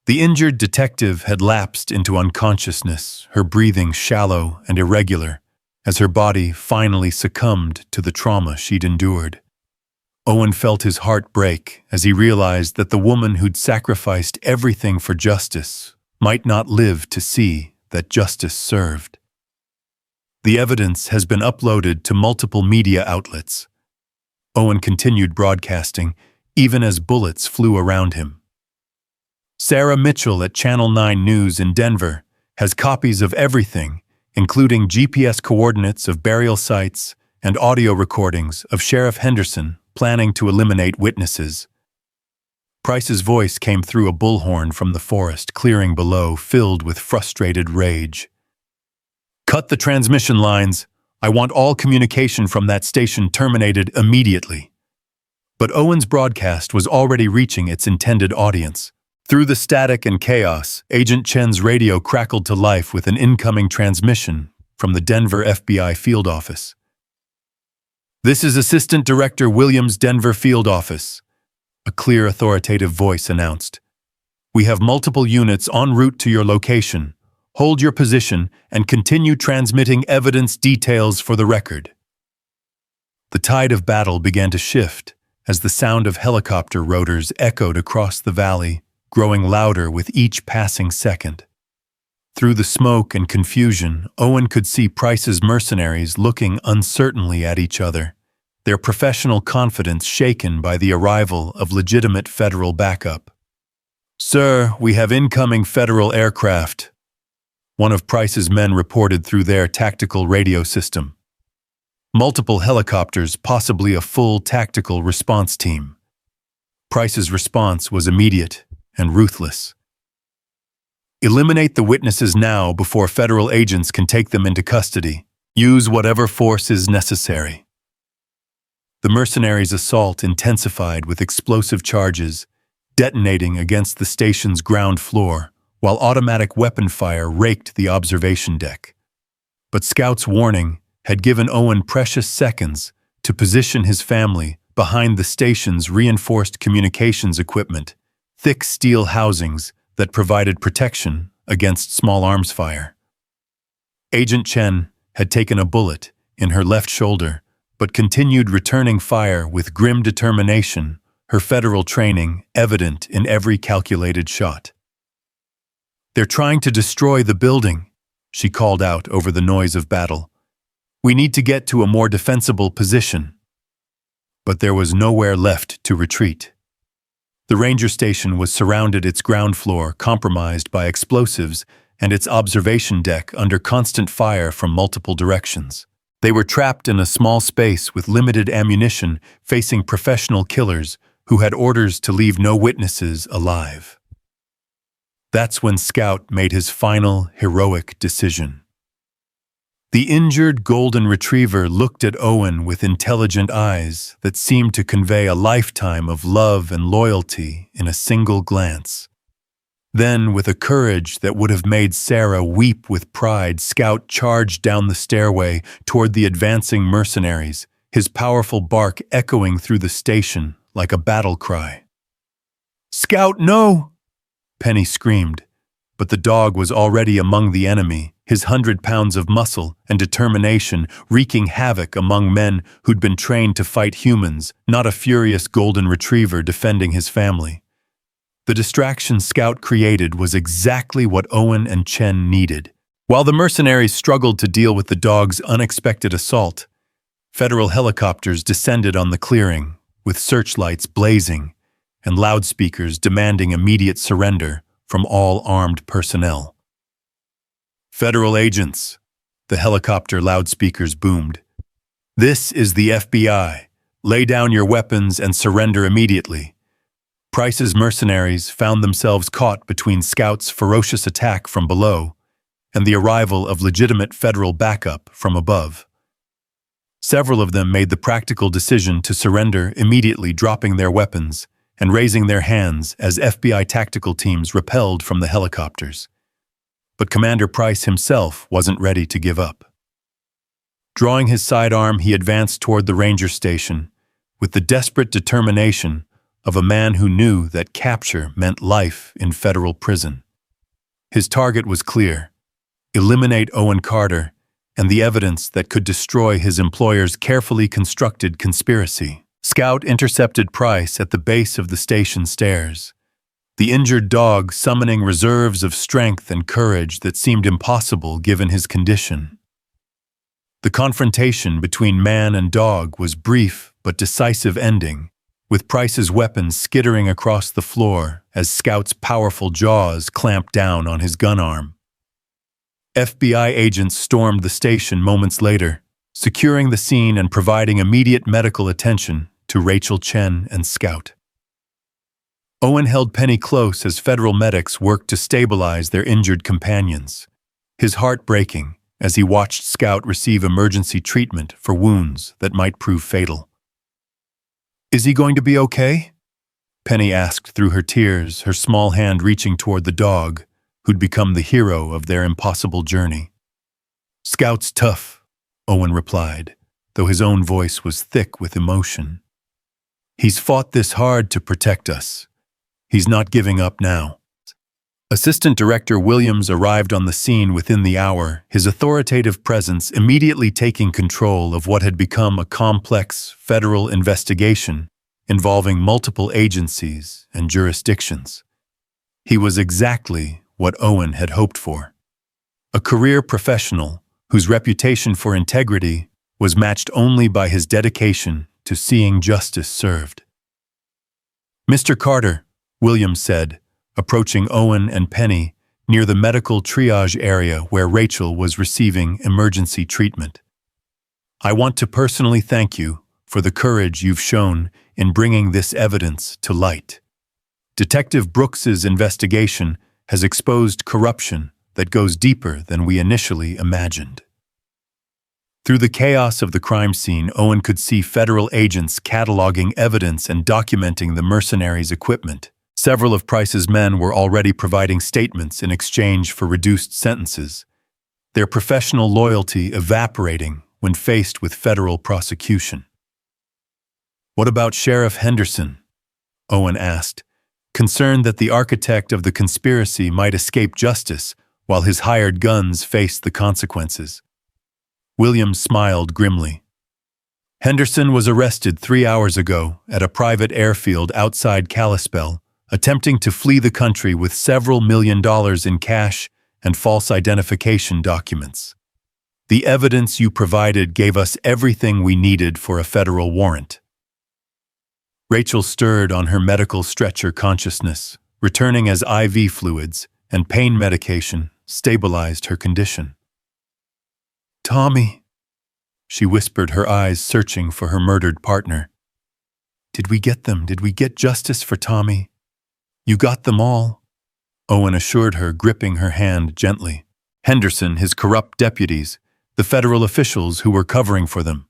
The injured detective had lapsed into unconsciousness, her breathing shallow and irregular, as her body finally succumbed to the trauma she'd endured. Owen felt his heart break as he realized that the woman who'd sacrificed everything for justice might not live to see that justice served. The evidence has been uploaded to multiple media outlets. Owen continued broadcasting, even as bullets flew around him. Sarah Mitchell at Channel 9 News in Denver has copies of everything, including GPS coordinates of burial sites and audio recordings of Sheriff Henderson planning to eliminate witnesses. Price's voice came through a bullhorn from the forest clearing below, filled with frustrated rage. "Cut the transmission lines. I want all communication from that station terminated immediately." But Owen's broadcast was already reaching its intended audience. Through the static and chaos, Agent Chen's radio crackled to life with an incoming transmission from the Denver FBI field office. "This is Assistant Director Williams' Denver field office," a clear, authoritative voice announced. "We have multiple units en route to your location. Hold your position and continue transmitting evidence details for the record." The tide of battle began to shift as the sound of helicopter rotors echoed across the valley, growing louder with each passing second. Through the smoke and confusion, Owen could see Price's mercenaries looking uncertainly at each other, their professional confidence shaken by the arrival of legitimate federal backup. "Sir, we have incoming federal aircraft," one of Price's men reported through their tactical radio system. multiple helicopters, possibly a full tactical response team. Price's response was immediate and ruthless. Eliminate the witnesses now before federal agents can take them into custody. Use whatever force is necessary. The mercenaries' assault intensified with explosive charges, detonating against the station's ground floor, while automatic weapon fire raked the observation deck. But Scout's warning had given Owen precious seconds to position his family behind the station's reinforced communications equipment, thick steel housings that provided protection against small arms fire. Agent Chen had taken a bullet in her left shoulder, but continued returning fire with grim determination, her federal training evident in every calculated shot. "They're trying to destroy the building," she called out over the noise of battle. "We need to get to a more defensible position." But there was nowhere left to retreat. The ranger station was surrounded, its ground floor compromised by explosives and its observation deck under constant fire from multiple directions. They were trapped in a small space with limited ammunition, facing professional killers who had orders to leave no witnesses alive. That's when Scout made his final heroic decision. The injured golden retriever looked at Owen with intelligent eyes that seemed to convey a lifetime of love and loyalty in a single glance. Then, with a courage that would have made Sarah weep with pride, Scout charged down the stairway toward the advancing mercenaries, his powerful bark echoing through the station like a battle cry. "Scout, no!" Penny screamed, but the dog was already among the enemy, his 100 pounds of muscle and determination wreaking havoc among men who'd been trained to fight humans, not a furious golden retriever defending his family. The distraction Scout created was exactly what Owen and Chen needed. While the mercenaries struggled to deal with the dog's unexpected assault, federal helicopters descended on the clearing, with searchlights blazing and loudspeakers demanding immediate surrender from all armed personnel. "Federal agents," the helicopter loudspeakers boomed. "This is the FBI. Lay down your weapons and surrender immediately." Price's mercenaries found themselves caught between Scout's ferocious attack from below and the arrival of legitimate federal backup from above. Several of them made the practical decision to surrender immediately, dropping their weapons and raising their hands as FBI tactical teams repelled from the helicopters. But Commander Price himself wasn't ready to give up. Drawing his sidearm, he advanced toward the ranger station with the desperate determination of a man who knew that capture meant life in federal prison. His target was clear: eliminate Owen Carter and the evidence that could destroy his employer's carefully constructed conspiracy. Scout intercepted Price at the base of the station stairs, the injured dog summoning reserves of strength and courage that seemed impossible given his condition. The confrontation between man and dog was brief but decisive ending, with Price's weapons skittering across the floor as Scout's powerful jaws clamped down on his gun arm. FBI agents stormed the station moments later, securing the scene and providing immediate medical attention to Rachel Chen and Scout. Owen held Penny close as federal medics worked to stabilize their injured companions, his heart breaking as he watched Scout receive emergency treatment for wounds that might prove fatal. "Is he going to be okay?" Penny asked through her tears, her small hand reaching toward the dog, who'd become the hero of their impossible journey. "Scout's tough," Owen replied, though his own voice was thick with emotion. "He's fought this hard to protect us. He's not giving up now." Assistant Director Williams arrived on the scene within the hour, his authoritative presence immediately taking control of what had become a complex federal investigation involving multiple agencies and jurisdictions. He was exactly what Owen had hoped for: a career professional whose reputation for integrity was matched only by his dedication to seeing justice served. "Mr. Carter," Williams said, approaching Owen and Penny near the medical triage area where Rachel was receiving emergency treatment. I want to personally thank you for the courage you've shown in bringing this evidence to light. Detective Brooks's investigation has exposed corruption that goes deeper than we initially imagined. Through the chaos of the crime scene, Owen could see federal agents cataloging evidence and documenting the mercenaries' equipment. Several of Price's men were already providing statements in exchange for reduced sentences, their professional loyalty evaporating when faced with federal prosecution. "What about Sheriff Henderson?" Owen asked, concerned that the architect of the conspiracy might escape justice while his hired guns faced the consequences. Williams smiled grimly. "Henderson was arrested 3 hours ago at a private airfield outside Kalispell, attempting to flee the country with several $1 million in cash and false identification documents. The evidence you provided gave us everything we needed for a federal warrant." Rachel stirred on her medical stretcher consciousness, returning as IV fluids and pain medication stabilized her condition. "Tommy," she whispered, her eyes searching for her murdered partner. "Did we get them? Did we get justice for Tommy?" "You got them all," Owen assured her, gripping her hand gently. "Henderson, his corrupt deputies, the federal officials who were covering for them.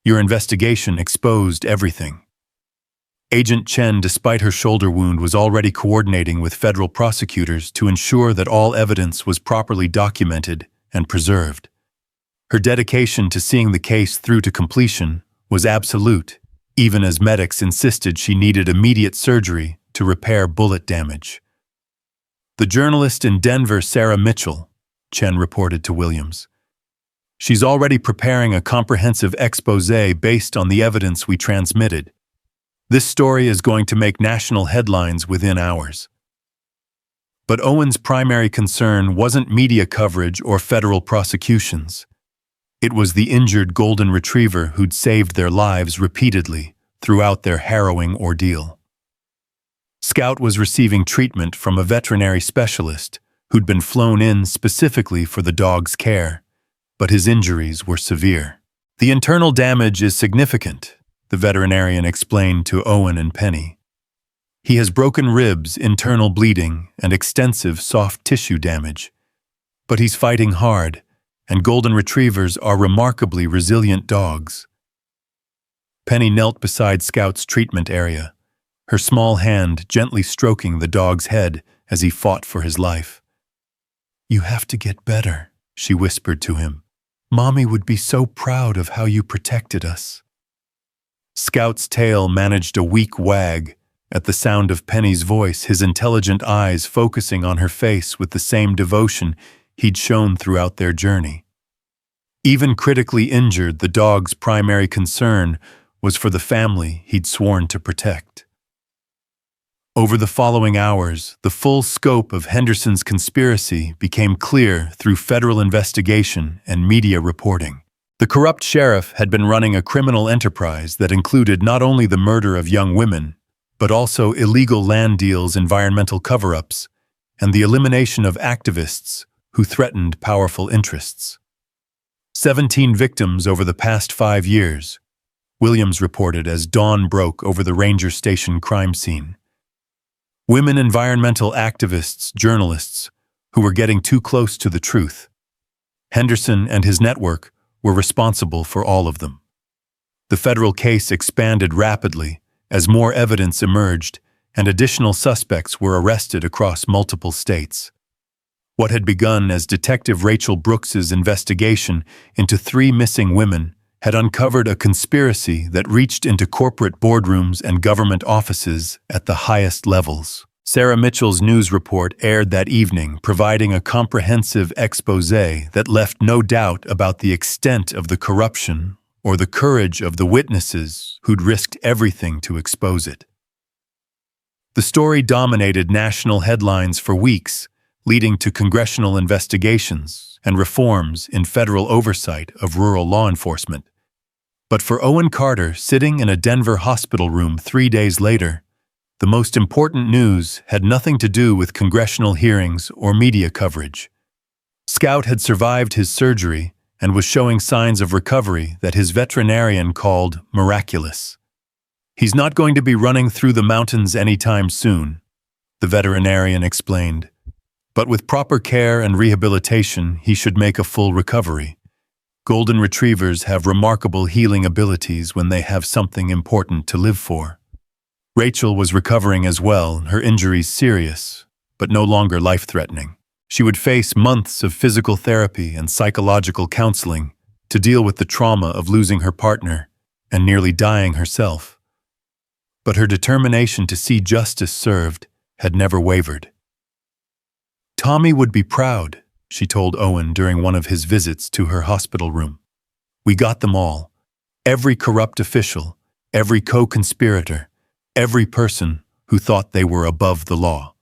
Your investigation exposed everything." Agent Chen, despite her shoulder wound, was already coordinating with federal prosecutors to ensure that all evidence was properly documented and preserved. Her dedication to seeing the case through to completion was absolute, even as medics insisted she needed immediate surgery to repair bullet damage. "The journalist in Denver, Sarah Mitchell," Chen reported to Williams. "She's already preparing a comprehensive exposé based on the evidence we transmitted. This story is going to make national headlines within hours." But Owen's primary concern wasn't media coverage or federal prosecutions. It was the injured golden retriever who'd saved their lives repeatedly throughout their harrowing ordeal. Scout was receiving treatment from a veterinary specialist who'd been flown in specifically for the dog's care, but his injuries were severe. "The internal damage is significant," the veterinarian explained to Owen and Penny. "He has broken ribs, internal bleeding, and extensive soft tissue damage. But he's fighting hard, and golden retrievers are remarkably resilient dogs." Penny knelt beside Scout's treatment area, her small hand gently stroking the dog's head as he fought for his life. "You have to get better," she whispered to him. "Mommy would be so proud of how you protected us." Scout's tail managed a weak wag at the sound of Penny's voice, his intelligent eyes focusing on her face with the same devotion he'd shown throughout their journey. Even critically injured, the dog's primary concern was for the family he'd sworn to protect. Over the following hours, the full scope of Henderson's conspiracy became clear through federal investigation and media reporting. The corrupt sheriff had been running a criminal enterprise that included not only the murder of young women, but also illegal land deals, environmental cover-ups, and the elimination of activists who threatened powerful interests. 17 victims over the past 5 years, Williams reported as dawn broke over the ranger station crime scene. Women environmental activists, journalists, who were getting too close to the truth. Henderson and his network were responsible for all of them. The federal case expanded rapidly as more evidence emerged and additional suspects were arrested across multiple states. What had begun as Detective Rachel Brooks's investigation into 3 missing women had uncovered a conspiracy that reached into corporate boardrooms and government offices at the highest levels. Sarah Mitchell's news report aired that evening, providing a comprehensive exposé that left no doubt about the extent of the corruption or the courage of the witnesses who'd risked everything to expose it. The story dominated national headlines for weeks, leading to congressional investigations and reforms in federal oversight of rural law enforcement. But for Owen Carter, sitting in a Denver hospital room 3 days later, the most important news had nothing to do with congressional hearings or media coverage. Scout had survived his surgery and was showing signs of recovery that his veterinarian called miraculous. "He's not going to be running through the mountains anytime soon," the veterinarian explained. "But with proper care and rehabilitation, he should make a full recovery. Golden retrievers have remarkable healing abilities when they have something important to live for." Rachel was recovering as well, her injuries serious, but no longer life-threatening. She would face months of physical therapy and psychological counseling to deal with the trauma of losing her partner and nearly dying herself. But her determination to see justice served had never wavered. "Tommy would be proud," she told Owen during one of his visits to her hospital room. "We got them all. Every corrupt official, every co-conspirator, every person who thought they were above the law."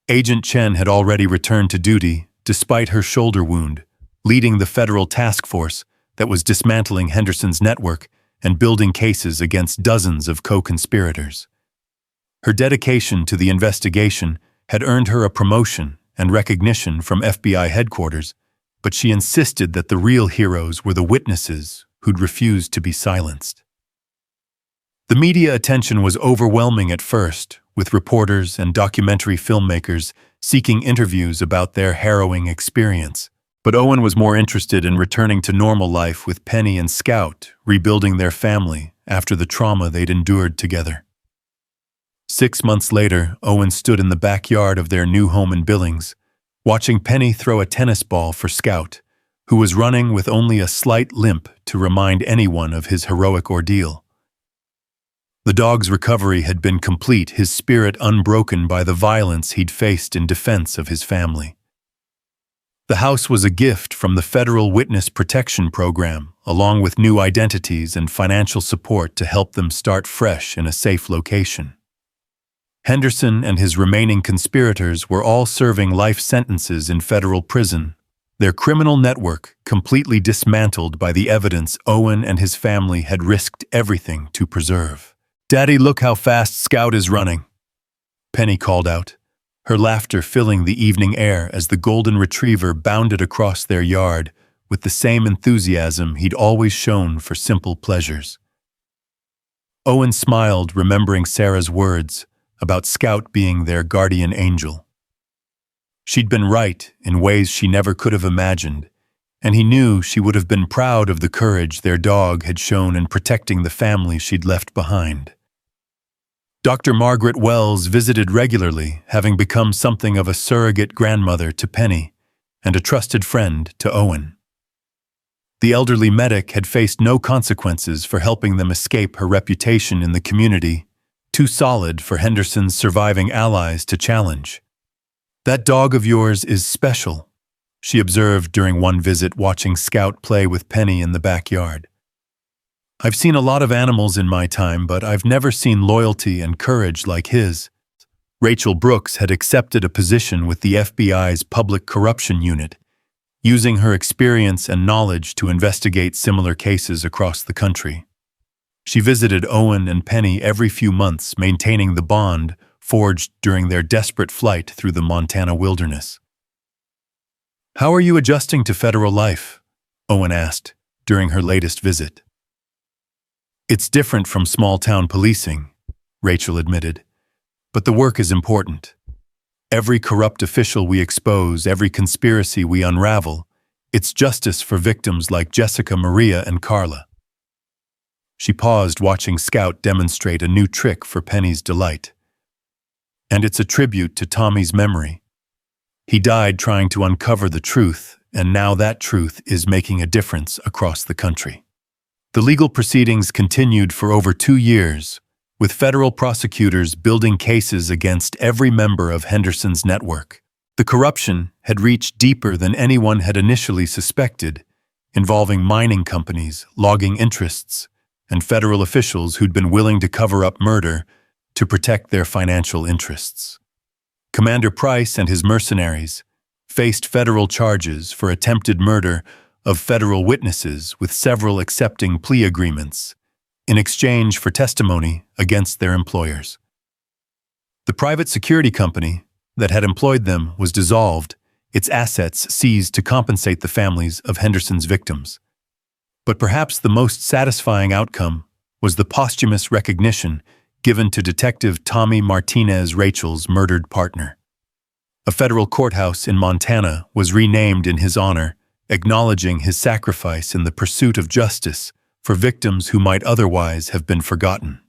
Agent Chen had already returned to duty, despite her shoulder wound, leading the federal task force that was dismantling Henderson's network and building cases against dozens of co-conspirators. Her dedication to the investigation had earned her a promotion and recognition from FBI headquarters, but she insisted that the real heroes were the witnesses who'd refused to be silenced. The media attention was overwhelming at first, with reporters and documentary filmmakers seeking interviews about their harrowing experience. But Owen was more interested in returning to normal life with Penny and Scout, rebuilding their family after the trauma they'd endured together. 6 months later, Owen stood in the backyard of their new home in Billings, watching Penny throw a tennis ball for Scout, who was running with only a slight limp to remind anyone of his heroic ordeal. The dog's recovery had been complete, his spirit unbroken by the violence he'd faced in defense of his family. The house was a gift from the Federal Witness Protection Program, along with new identities and financial support to help them start fresh in a safe location. Henderson and his remaining conspirators were all serving life sentences in federal prison, their criminal network completely dismantled by the evidence Owen and his family had risked everything to preserve. "Daddy, look how fast Scout is running," Penny called out, her laughter filling the evening air as the golden retriever bounded across their yard with the same enthusiasm he'd always shown for simple pleasures. Owen smiled, remembering Sarah's words about Scout being their guardian angel. She'd been right in ways she never could have imagined, and he knew she would have been proud of the courage their dog had shown in protecting the family she'd left behind. Dr. Margaret Wells visited regularly, having become something of a surrogate grandmother to Penny and a trusted friend to Owen. The elderly medic had faced no consequences for helping them escape her reputation in the community, too solid for Henderson's surviving allies to challenge. "That dog of yours is special," she observed during one visit watching Scout play with Penny in the backyard. "I've seen a lot of animals in my time, but I've never seen loyalty and courage like his." Rachel Brooks had accepted a position with the FBI's Public Corruption Unit, using her experience and knowledge to investigate similar cases across the country. She visited Owen and Penny every few months, maintaining the bond forged during their desperate flight through the Montana wilderness. "How are you adjusting to federal life?" Owen asked during her latest visit. "It's different from small-town policing," Rachel admitted, "but the work is important. Every corrupt official we expose, every conspiracy we unravel, it's justice for victims like Jessica, Maria, and Carla." She paused, watching Scout demonstrate a new trick for Penny's delight. "And it's a tribute to Tommy's memory. He died trying to uncover the truth, and now that truth is making a difference across the country." The legal proceedings continued for over 2 years, with federal prosecutors building cases against every member of Henderson's network. The corruption had reached deeper than anyone had initially suspected, involving mining companies, logging interests, and federal officials who'd been willing to cover up murder to protect their financial interests. Commander Price and his mercenaries faced federal charges for attempted murder of federal witnesses, with several accepting plea agreements in exchange for testimony against their employers. The private security company that had employed them was dissolved, its assets seized to compensate the families of Henderson's victims. But perhaps the most satisfying outcome was the posthumous recognition given to Detective Tommy Martinez, Rachel's murdered partner. A federal courthouse in Montana was renamed in his honor, acknowledging his sacrifice in the pursuit of justice for victims who might otherwise have been forgotten.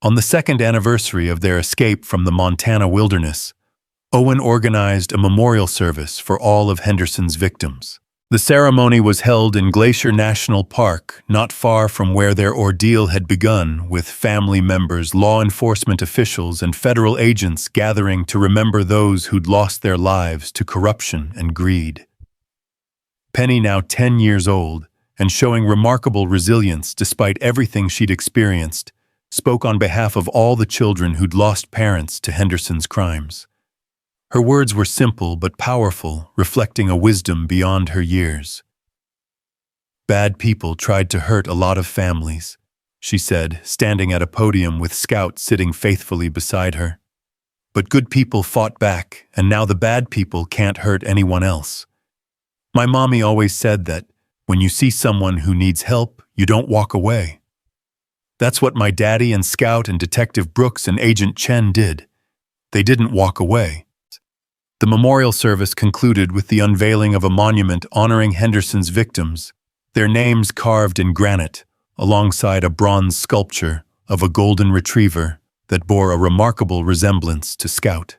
On the second anniversary of their escape from the Montana wilderness, Owen organized a memorial service for all of Henderson's victims. The ceremony was held in Glacier National Park, not far from where their ordeal had begun, with family members, law enforcement officials, and federal agents gathering to remember those who'd lost their lives to corruption and greed. Penny, now 10 years old, and showing remarkable resilience despite everything she'd experienced, spoke on behalf of all the children who'd lost parents to Henderson's crimes. Her words were simple but powerful, reflecting a wisdom beyond her years. "Bad people tried to hurt a lot of families," she said, standing at a podium with Scout sitting faithfully beside her. "But good people fought back, and now the bad people can't hurt anyone else. My mommy always said that when you see someone who needs help, you don't walk away. That's what my daddy and Scout and Detective Brooks and Agent Chen did. They didn't walk away." The memorial service concluded with the unveiling of a monument honoring Henderson's victims, their names carved in granite, alongside a bronze sculpture of a golden retriever that bore a remarkable resemblance to Scout.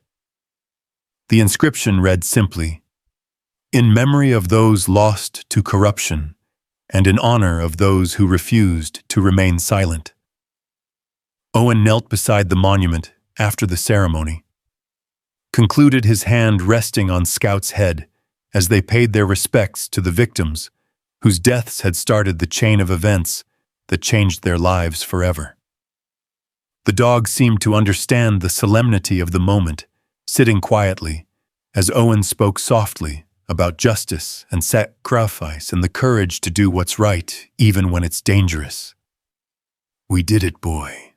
The inscription read simply, "In memory of those lost to corruption, and in honor of those who refused to remain silent." Owen knelt beside the monument after the ceremony, concluded, his hand resting on Scout's head as they paid their respects to the victims whose deaths had started the chain of events that changed their lives forever. The dog seemed to understand the solemnity of the moment, sitting quietly as Owen spoke softly about justice and sacrifice and the courage to do what's right even when it's dangerous. "We did it, boy,"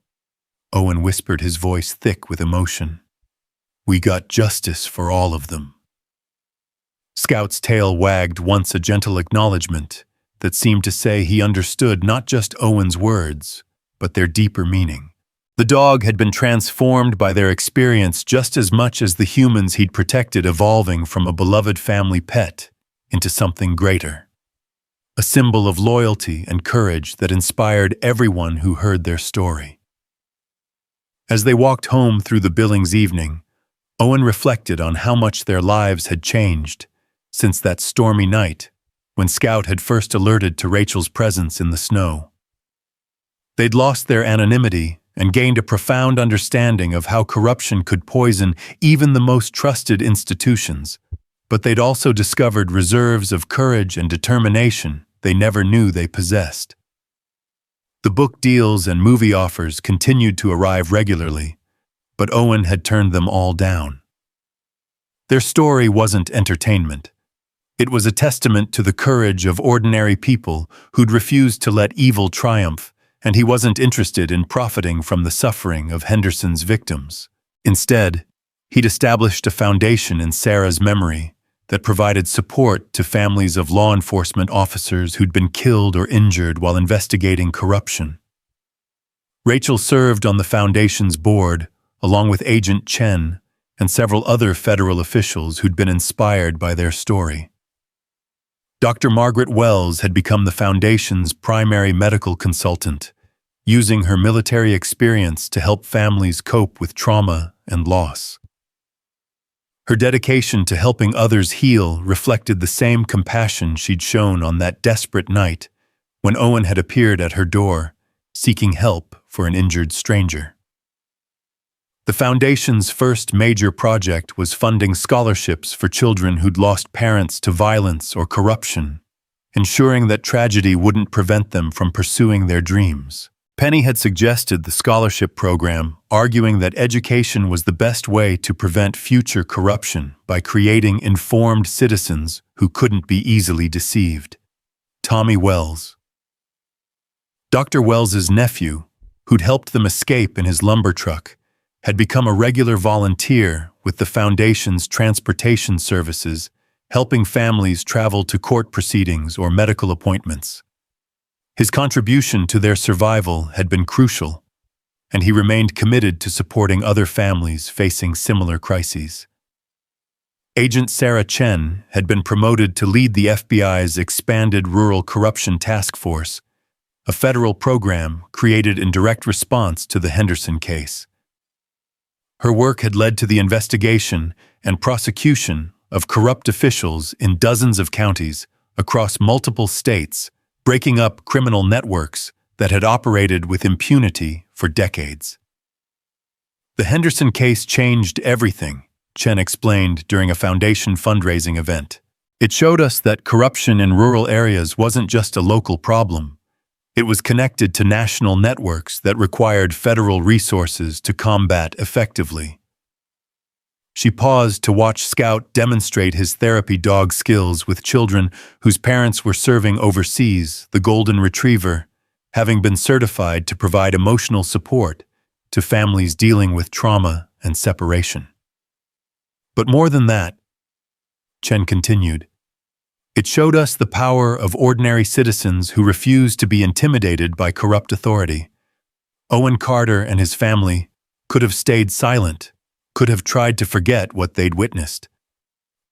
Owen whispered, his voice thick with emotion. "We got justice for all of them." Scout's tail wagged once, a gentle acknowledgement that seemed to say he understood not just Owen's words, but their deeper meaning. The dog had been transformed by their experience just as much as the humans he'd protected, evolving from a beloved family pet into something greater. A symbol of loyalty and courage that inspired everyone who heard their story. As they walked home through the Billings evening, Owen reflected on how much their lives had changed since that stormy night when Scout had first alerted to Rachel's presence in the snow. They'd lost their anonymity and gained a profound understanding of how corruption could poison even the most trusted institutions, but they'd also discovered reserves of courage and determination they never knew they possessed. The book deals and movie offers continued to arrive regularly, but Owen had turned them all down. Their story wasn't entertainment. It was a testament to the courage of ordinary people who'd refused to let evil triumph, and he wasn't interested in profiting from the suffering of Henderson's victims. Instead, he'd established a foundation in Sarah's memory that provided support to families of law enforcement officers who'd been killed or injured while investigating corruption. Rachel served on the foundation's board, along with Agent Chen and several other federal officials who'd been inspired by their story. Dr. Margaret Wells had become the foundation's primary medical consultant, using her military experience to help families cope with trauma and loss. Her dedication to helping others heal reflected the same compassion she'd shown on that desperate night when Owen had appeared at her door, seeking help for an injured stranger. The foundation's first major project was funding scholarships for children who'd lost parents to violence or corruption, ensuring that tragedy wouldn't prevent them from pursuing their dreams. Penny had suggested the scholarship program, arguing that education was the best way to prevent future corruption by creating informed citizens who couldn't be easily deceived. Tommy Wells. Dr. Wells's nephew, who'd helped them escape in his lumber truck, had become a regular volunteer with the Foundation's transportation services, helping families travel to court proceedings or medical appointments. His contribution to their survival had been crucial, and he remained committed to supporting other families facing similar crises. Agent Sarah Chen had been promoted to lead the FBI's expanded Rural Corruption Task Force, a federal program created in direct response to the Henderson case. Her work had led to the investigation and prosecution of corrupt officials in dozens of counties across multiple states, breaking up criminal networks that had operated with impunity for decades. The Henderson case changed everything, Chen explained during a foundation fundraising event. It showed us that corruption in rural areas wasn't just a local problem. It was connected to national networks that required federal resources to combat effectively. She paused to watch Scout demonstrate his therapy dog skills with children whose parents were serving overseas. The Golden Retriever, having been certified to provide emotional support to families dealing with trauma and separation. But more than that, Chen continued, it showed us the power of ordinary citizens who refused to be intimidated by corrupt authority. Owen Carter and his family could have stayed silent, could have tried to forget what they'd witnessed.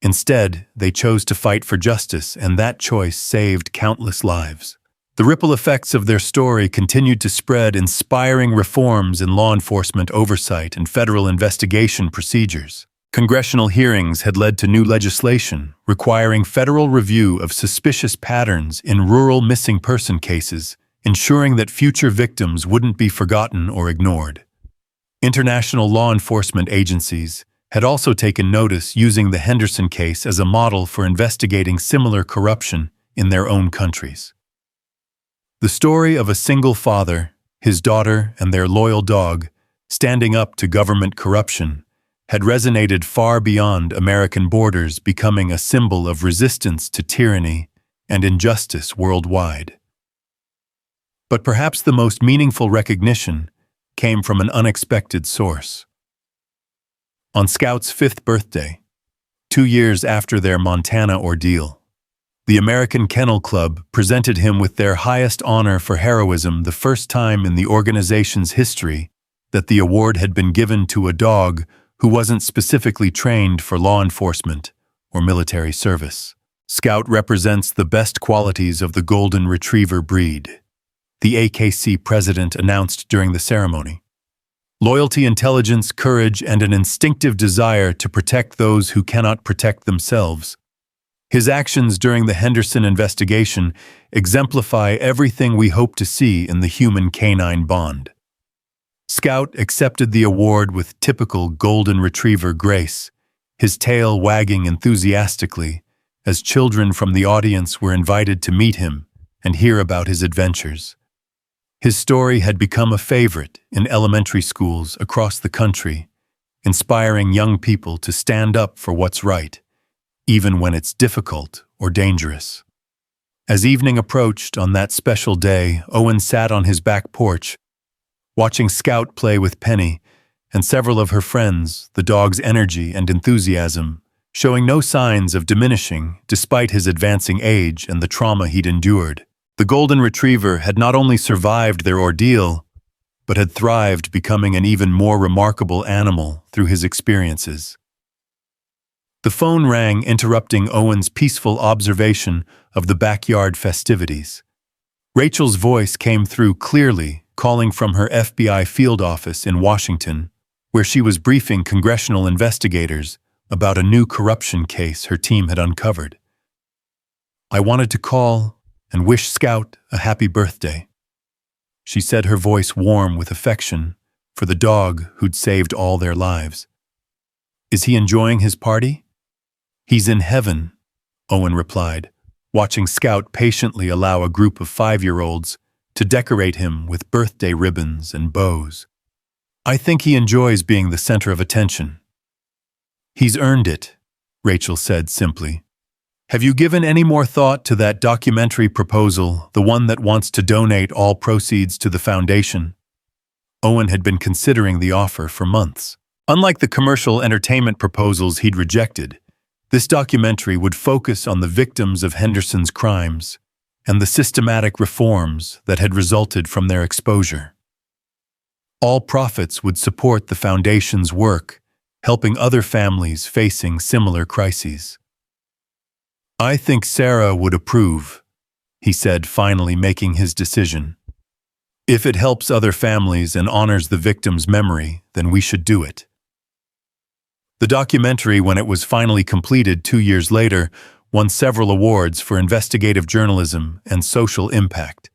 Instead, they chose to fight for justice, and that choice saved countless lives. The ripple effects of their story continued to spread, inspiring reforms in law enforcement oversight and federal investigation procedures. Congressional hearings had led to new legislation requiring federal review of suspicious patterns in rural missing person cases, ensuring that future victims wouldn't be forgotten or ignored. International law enforcement agencies had also taken notice, using the Henderson case as a model for investigating similar corruption in their own countries. The story of a single father, his daughter, and their loyal dog standing up to government corruption had resonated far beyond American borders, becoming a symbol of resistance to tyranny and injustice worldwide. But perhaps the most meaningful recognition came from an unexpected source. On Scout's 5th birthday, 2 years after their Montana ordeal, the American Kennel Club presented him with their highest honor for heroism, the first time in the organization's history that the award had been given to a dog who wasn't specifically trained for law enforcement or military service. Scout represents the best qualities of the Golden Retriever breed, the AKC president announced during the ceremony. Loyalty, intelligence, courage, and an instinctive desire to protect those who cannot protect themselves. His actions during the Henderson investigation exemplify everything we hope to see in the human-canine bond. Scout accepted the award with typical Golden Retriever grace, his tail wagging enthusiastically as children from the audience were invited to meet him and hear about his adventures. His story had become a favorite in elementary schools across the country, inspiring young people to stand up for what's right, even when it's difficult or dangerous. As evening approached on that special day, Owen sat on his back porch, watching Scout play with Penny and several of her friends, the dog's energy and enthusiasm showing no signs of diminishing despite his advancing age and the trauma he'd endured. The Golden Retriever had not only survived their ordeal, but had thrived, becoming an even more remarkable animal through his experiences. The phone rang, interrupting Owen's peaceful observation of the backyard festivities. Rachel's voice came through clearly, calling from her FBI field office in Washington, where she was briefing congressional investigators about a new corruption case her team had uncovered. "I wanted to call and wish Scout a happy birthday," she said, her voice warm with affection for the dog who'd saved all their lives. "Is he enjoying his party?" "He's in heaven," Owen replied, watching Scout patiently allow a group of 5-year-olds to decorate him with birthday ribbons and bows. "I think he enjoys being the center of attention." "He's earned it," Rachel said simply. "Have you given any more thought to that documentary proposal, the one that wants to donate all proceeds to the foundation?" Owen had been considering the offer for months. Unlike the commercial entertainment proposals he'd rejected, this documentary would focus on the victims of Henderson's crimes and the systematic reforms that had resulted from their exposure. All profits would support the Foundation's work, helping other families facing similar crises. "I think Sarah would approve," he said, finally making his decision. "If it helps other families and honors the victim's memory, then we should do it." The documentary, when it was finally completed 2 years later, won several awards for investigative journalism and social impact.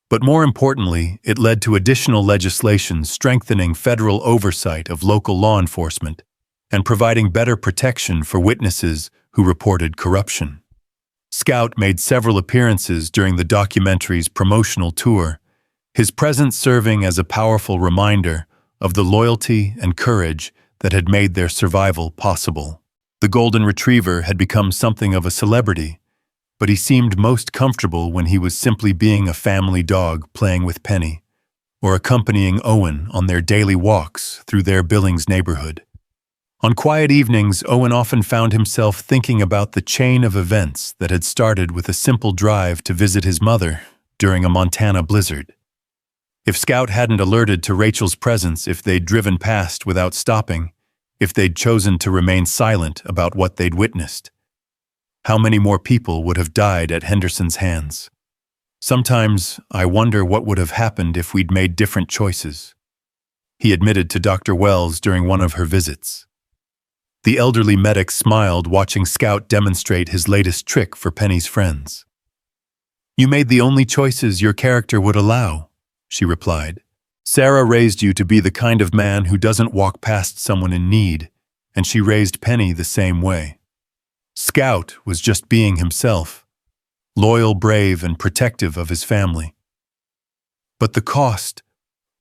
But more importantly, it led to additional legislation strengthening federal oversight of local law enforcement and providing better protection for witnesses who reported corruption. Scout made several appearances during the documentary's promotional tour, his presence serving as a powerful reminder of the loyalty and courage that had made their survival possible. The golden retriever had become something of a celebrity, but he seemed most comfortable when he was simply being a family dog playing with Penny, or accompanying Owen on their daily walks through their Billings neighborhood. On quiet evenings, Owen often found himself thinking about the chain of events that had started with a simple drive to visit his mother during a Montana blizzard. If Scout hadn't alerted to Rachel's presence, if they'd driven past without stopping, if they'd chosen to remain silent about what they'd witnessed, how many more people would have died at Henderson's hands? "Sometimes I wonder what would have happened if we'd made different choices," he admitted to Dr. Wells during one of her visits. The elderly medic smiled, watching Scout demonstrate his latest trick for Penny's friends. "You made the only choices your character would allow," she replied. "Sarah raised you to be the kind of man who doesn't walk past someone in need, and she raised Penny the same way. Scout was just being himself, loyal, brave, and protective of his family." "But the cost,"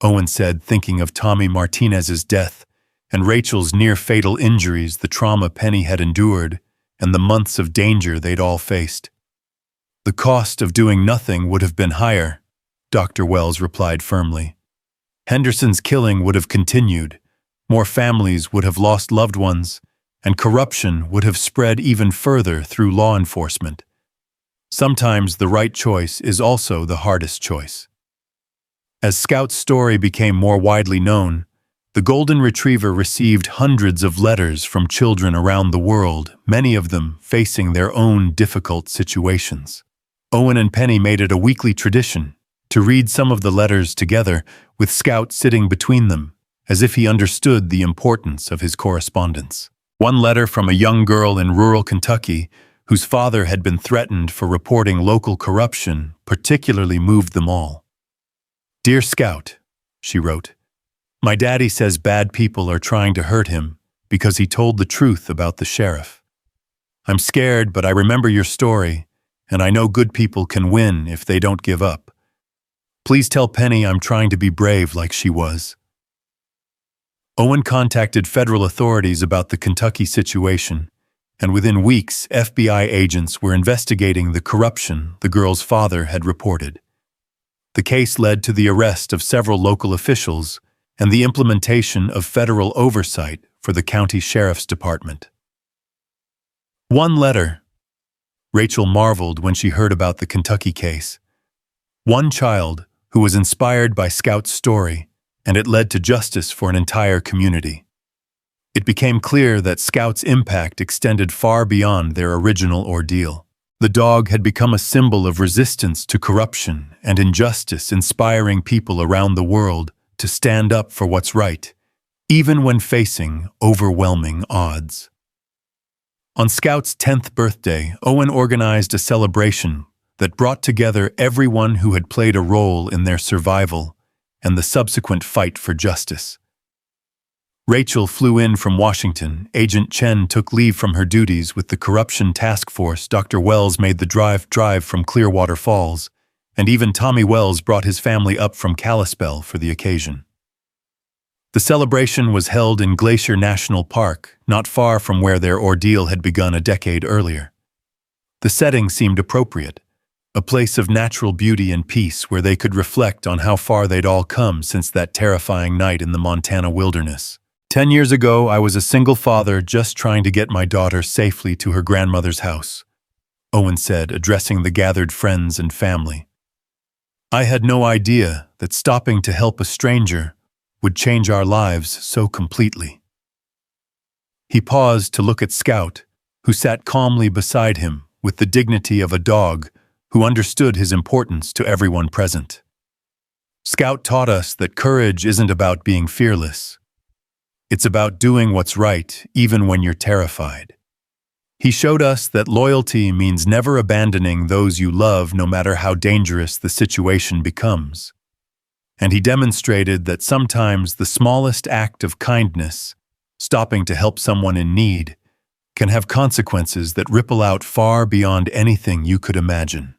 Owen said, thinking of Tommy Martinez's death and Rachel's near-fatal injuries, the trauma Penny had endured, and the months of danger they'd all faced. "The cost of doing nothing would have been higher," Dr. Wells replied firmly. "Henderson's killing would have continued, more families would have lost loved ones, and corruption would have spread even further through law enforcement. Sometimes the right choice is also the hardest choice." As Scout's story became more widely known, the golden retriever received hundreds of letters from children around the world, many of them facing their own difficult situations. Owen and Penny made it a weekly tradition to read some of the letters together, with Scout sitting between them, as if he understood the importance of his correspondence. One letter from a young girl in rural Kentucky, whose father had been threatened for reporting local corruption, particularly moved them all. "Dear Scout," she wrote, "my daddy says bad people are trying to hurt him because he told the truth about the sheriff. I'm scared, but I remember your story, and I know good people can win if they don't give up. Please tell Penny I'm trying to be brave like she was." Owen contacted federal authorities about the Kentucky situation, and within weeks, FBI agents were investigating the corruption the girl's father had reported. The case led to the arrest of several local officials and the implementation of federal oversight for the county sheriff's department. One letter. Rachel marveled when she heard about the Kentucky case. One child who was inspired by Scout's story, and it led to justice for an entire community. It became clear that Scout's impact extended far beyond their original ordeal. The dog had become a symbol of resistance to corruption and injustice, inspiring people around the world to stand up for what's right, even when facing overwhelming odds. On Scout's 10th birthday, Owen organized a celebration that brought together everyone who had played a role in their survival and the subsequent fight for justice. Rachel flew in from Washington, Agent Chen took leave from her duties with the Corruption Task Force, Dr. Wells made the drive from Clearwater Falls, and even Tommy Wells brought his family up from Kalispell for the occasion. The celebration was held in Glacier National Park, not far from where their ordeal had begun a decade earlier. The setting seemed appropriate, a place of natural beauty and peace where they could reflect on how far they'd all come since that terrifying night in the Montana wilderness. 10 years ago, I was a single father just trying to get my daughter safely to her grandmother's house, Owen said, addressing the gathered friends and family. I had no idea that stopping to help a stranger would change our lives so completely. He paused to look at Scout, who sat calmly beside him with the dignity of a dog who understood his importance to everyone present. Scout taught us that courage isn't about being fearless. It's about doing what's right, even when you're terrified. He showed us that loyalty means never abandoning those you love, no matter how dangerous the situation becomes. And he demonstrated that sometimes the smallest act of kindness, stopping to help someone in need, can have consequences that ripple out far beyond anything you could imagine.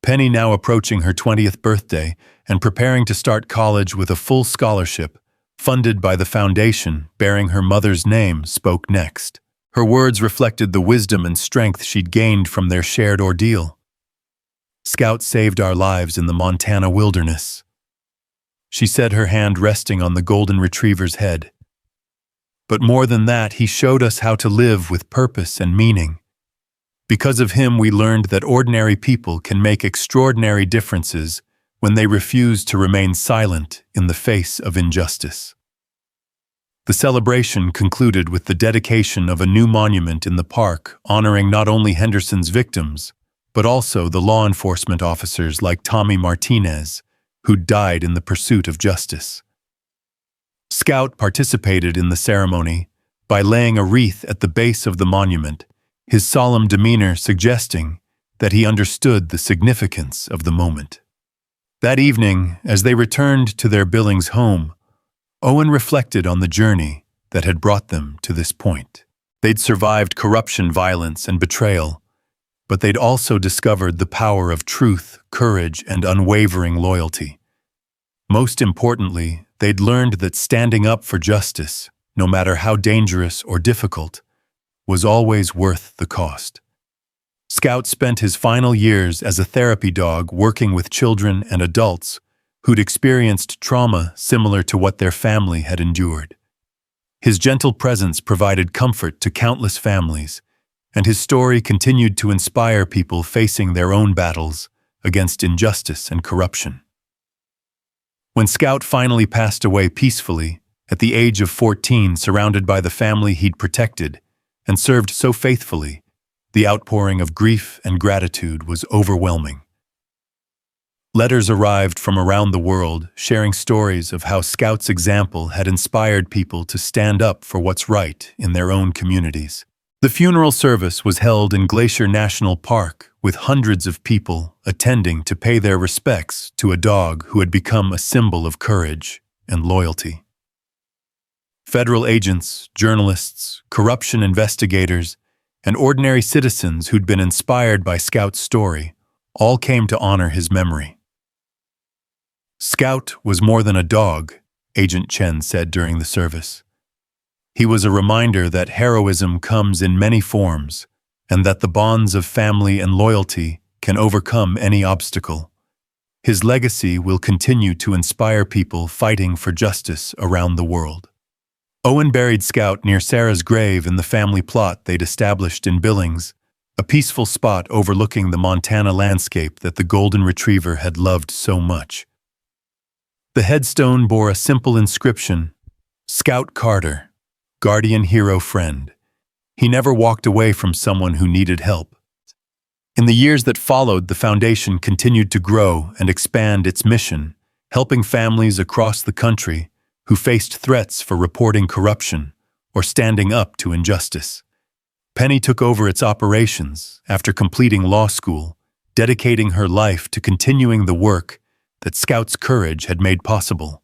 Penny, now approaching her 20th birthday and preparing to start college with a full scholarship, funded by the foundation bearing her mother's name, spoke next. Her words reflected the wisdom and strength she'd gained from their shared ordeal. Scout saved our lives in the Montana wilderness, she said, her hand resting on the golden retriever's head. But more than that, he showed us how to live with purpose and meaning. Because of him, we learned that ordinary people can make extraordinary differences when they refuse to remain silent in the face of injustice. The celebration concluded with the dedication of a new monument in the park, honoring not only Henderson's victims, but also the law enforcement officers like Tommy Martinez, who died in the pursuit of justice. Scout participated in the ceremony by laying a wreath at the base of the monument, his solemn demeanor suggesting that he understood the significance of the moment. That evening, as they returned to their Billings home, Owen reflected on the journey that had brought them to this point. They'd survived corruption, violence, and betrayal, but they'd also discovered the power of truth, courage, and unwavering loyalty. Most importantly, they'd learned that standing up for justice, no matter how dangerous or difficult, was always worth the cost. Scout spent his final years as a therapy dog working with children and adults who'd experienced trauma similar to what their family had endured. His gentle presence provided comfort to countless families, and his story continued to inspire people facing their own battles against injustice and corruption. When Scout finally passed away peacefully, at the age of 14, surrounded by the family he'd protected and served so faithfully, the outpouring of grief and gratitude was overwhelming. Letters arrived from around the world, sharing stories of how Scout's example had inspired people to stand up for what's right in their own communities. The funeral service was held in Glacier National Park, with hundreds of people attending to pay their respects to a dog who had become a symbol of courage and loyalty. Federal agents, journalists, corruption investigators, and ordinary citizens who'd been inspired by Scout's story all came to honor his memory. Scout was more than a dog, Agent Chen said during the service. He was a reminder that heroism comes in many forms, and that the bonds of family and loyalty can overcome any obstacle. His legacy will continue to inspire people fighting for justice around the world. Owen buried Scout near Sarah's grave in the family plot they'd established in Billings, a peaceful spot overlooking the Montana landscape that the golden retriever had loved so much. The headstone bore a simple inscription, "Scout Carter, guardian hero friend. He never walked away from someone who needed help." In the years that followed, the foundation continued to grow and expand its mission, helping families across the country who faced threats for reporting corruption or standing up to injustice. Penny took over its operations after completing law school, dedicating her life to continuing the work that Scout's courage had made possible.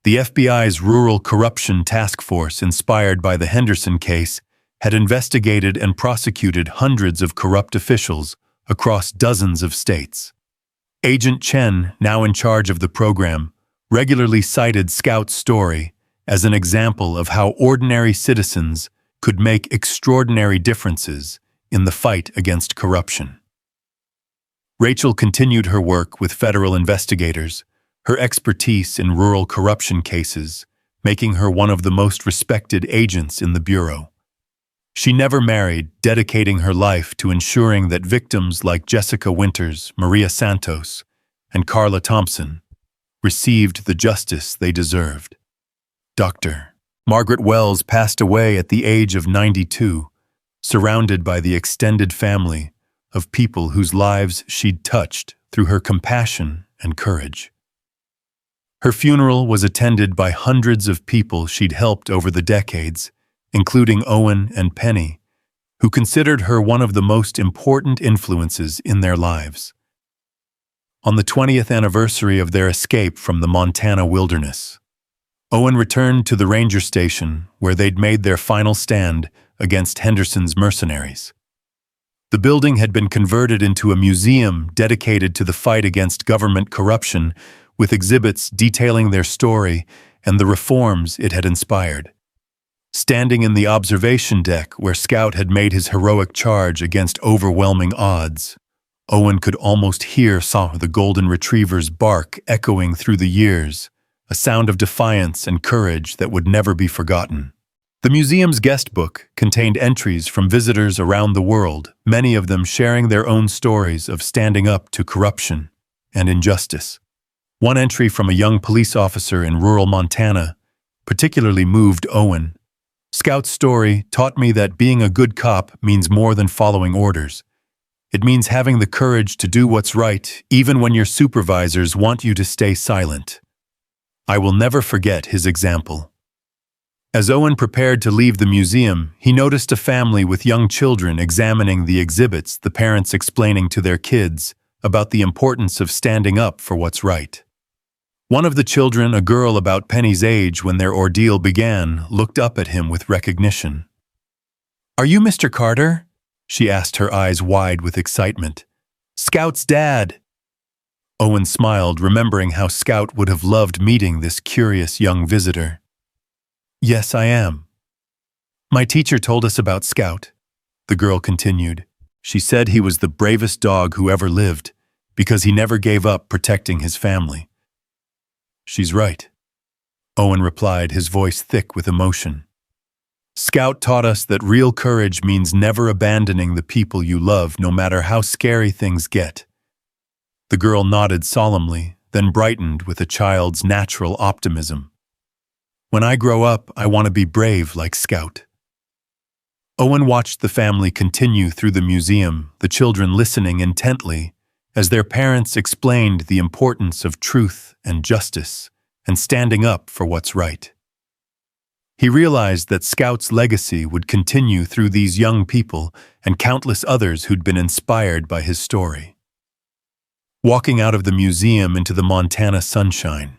The FBI's Rural Corruption Task Force, inspired by the Henderson case, had investigated and prosecuted hundreds of corrupt officials across dozens of states. Agent Chen, now in charge of the program, regularly cited Scout's story as an example of how ordinary citizens could make extraordinary differences in the fight against corruption. Rachel continued her work with federal investigators, her expertise in rural corruption cases making her one of the most respected agents in the Bureau. She never married, dedicating her life to ensuring that victims like Jessica Winters, Maria Santos, and Carla Thompson received the justice they deserved. Dr. Margaret Wells passed away at the age of 92, surrounded by the extended family of people whose lives she'd touched through her compassion and courage. Her funeral was attended by hundreds of people she'd helped over the decades, including Owen and Penny, who considered her one of the most important influences in their lives. On the 20th anniversary of their escape from the Montana wilderness, Owen returned to the ranger station where they'd made their final stand against Henderson's mercenaries. The building had been converted into a museum dedicated to the fight against government corruption, with exhibits detailing their story and the reforms it had inspired. Standing in the observation deck where Scout had made his heroic charge against overwhelming odds, Owen could almost hear the golden retriever's bark echoing through the years, a sound of defiance and courage that would never be forgotten. The museum's guest book contained entries from visitors around the world, many of them sharing their own stories of standing up to corruption and injustice. One entry from a young police officer in rural Montana particularly moved Owen. Scout's story taught me that being a good cop means more than following orders. It means having the courage to do what's right, even when your supervisors want you to stay silent. I will never forget his example. As Owen prepared to leave the museum, he noticed a family with young children examining the exhibits, the parents explaining to their kids about the importance of standing up for what's right. One of the children, a girl about Penny's age when their ordeal began, looked up at him with recognition. "Are you Mr. Carter?" she asked, her eyes wide with excitement. "Scout's dad." Owen smiled, remembering how Scout would have loved meeting this curious young visitor. "Yes, I am. My teacher told us about Scout," the girl continued. "She said he was the bravest dog who ever lived, because he never gave up protecting his family." "She's right," Owen replied, his voice thick with emotion. "Scout taught us that real courage means never abandoning the people you love, no matter how scary things get." The girl nodded solemnly, then brightened with a child's natural optimism. "When I grow up, I want to be brave like Scout." Owen watched the family continue through the museum, the children listening intently as their parents explained the importance of truth and justice and standing up for what's right. He realized that Scout's legacy would continue through these young people and countless others who'd been inspired by his story. Walking out of the museum into the Montana sunshine,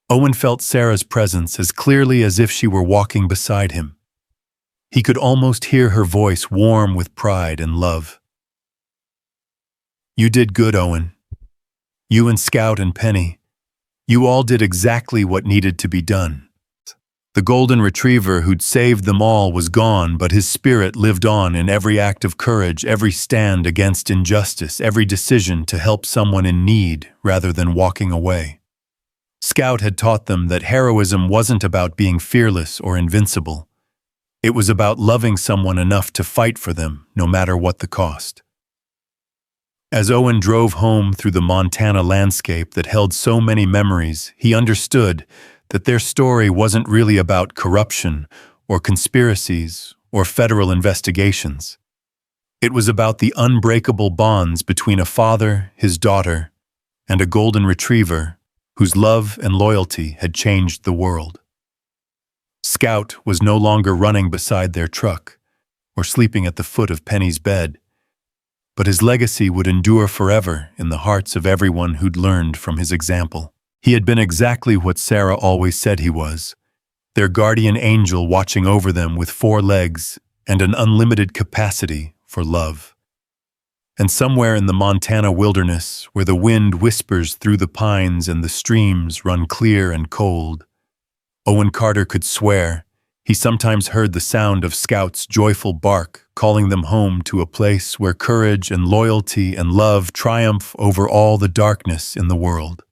Owen felt Sarah's presence as clearly as if she were walking beside him. He could almost hear her voice, warm with pride and love. "You did good, Owen. You and Scout and Penny. You all did exactly what needed to be done." The golden retriever who'd saved them all was gone, but his spirit lived on in every act of courage, every stand against injustice, every decision to help someone in need rather than walking away. Scout had taught them that heroism wasn't about being fearless or invincible. It was about loving someone enough to fight for them, no matter what the cost. As Owen drove home through the Montana landscape that held so many memories, he understood that their story wasn't really about corruption or conspiracies or federal investigations. It was about the unbreakable bonds between a father, his daughter, and a golden retriever whose love and loyalty had changed the world. Scout was no longer running beside their truck or sleeping at the foot of Penny's bed, but his legacy would endure forever in the hearts of everyone who'd learned from his example. He had been exactly what Sarah always said he was, their guardian angel watching over them with 4 legs and an unlimited capacity for love. And somewhere in the Montana wilderness, where the wind whispers through the pines and the streams run clear and cold, Owen Carter could swear he sometimes heard the sound of Scout's joyful bark, calling them home to a place where courage and loyalty and love triumph over all the darkness in the world.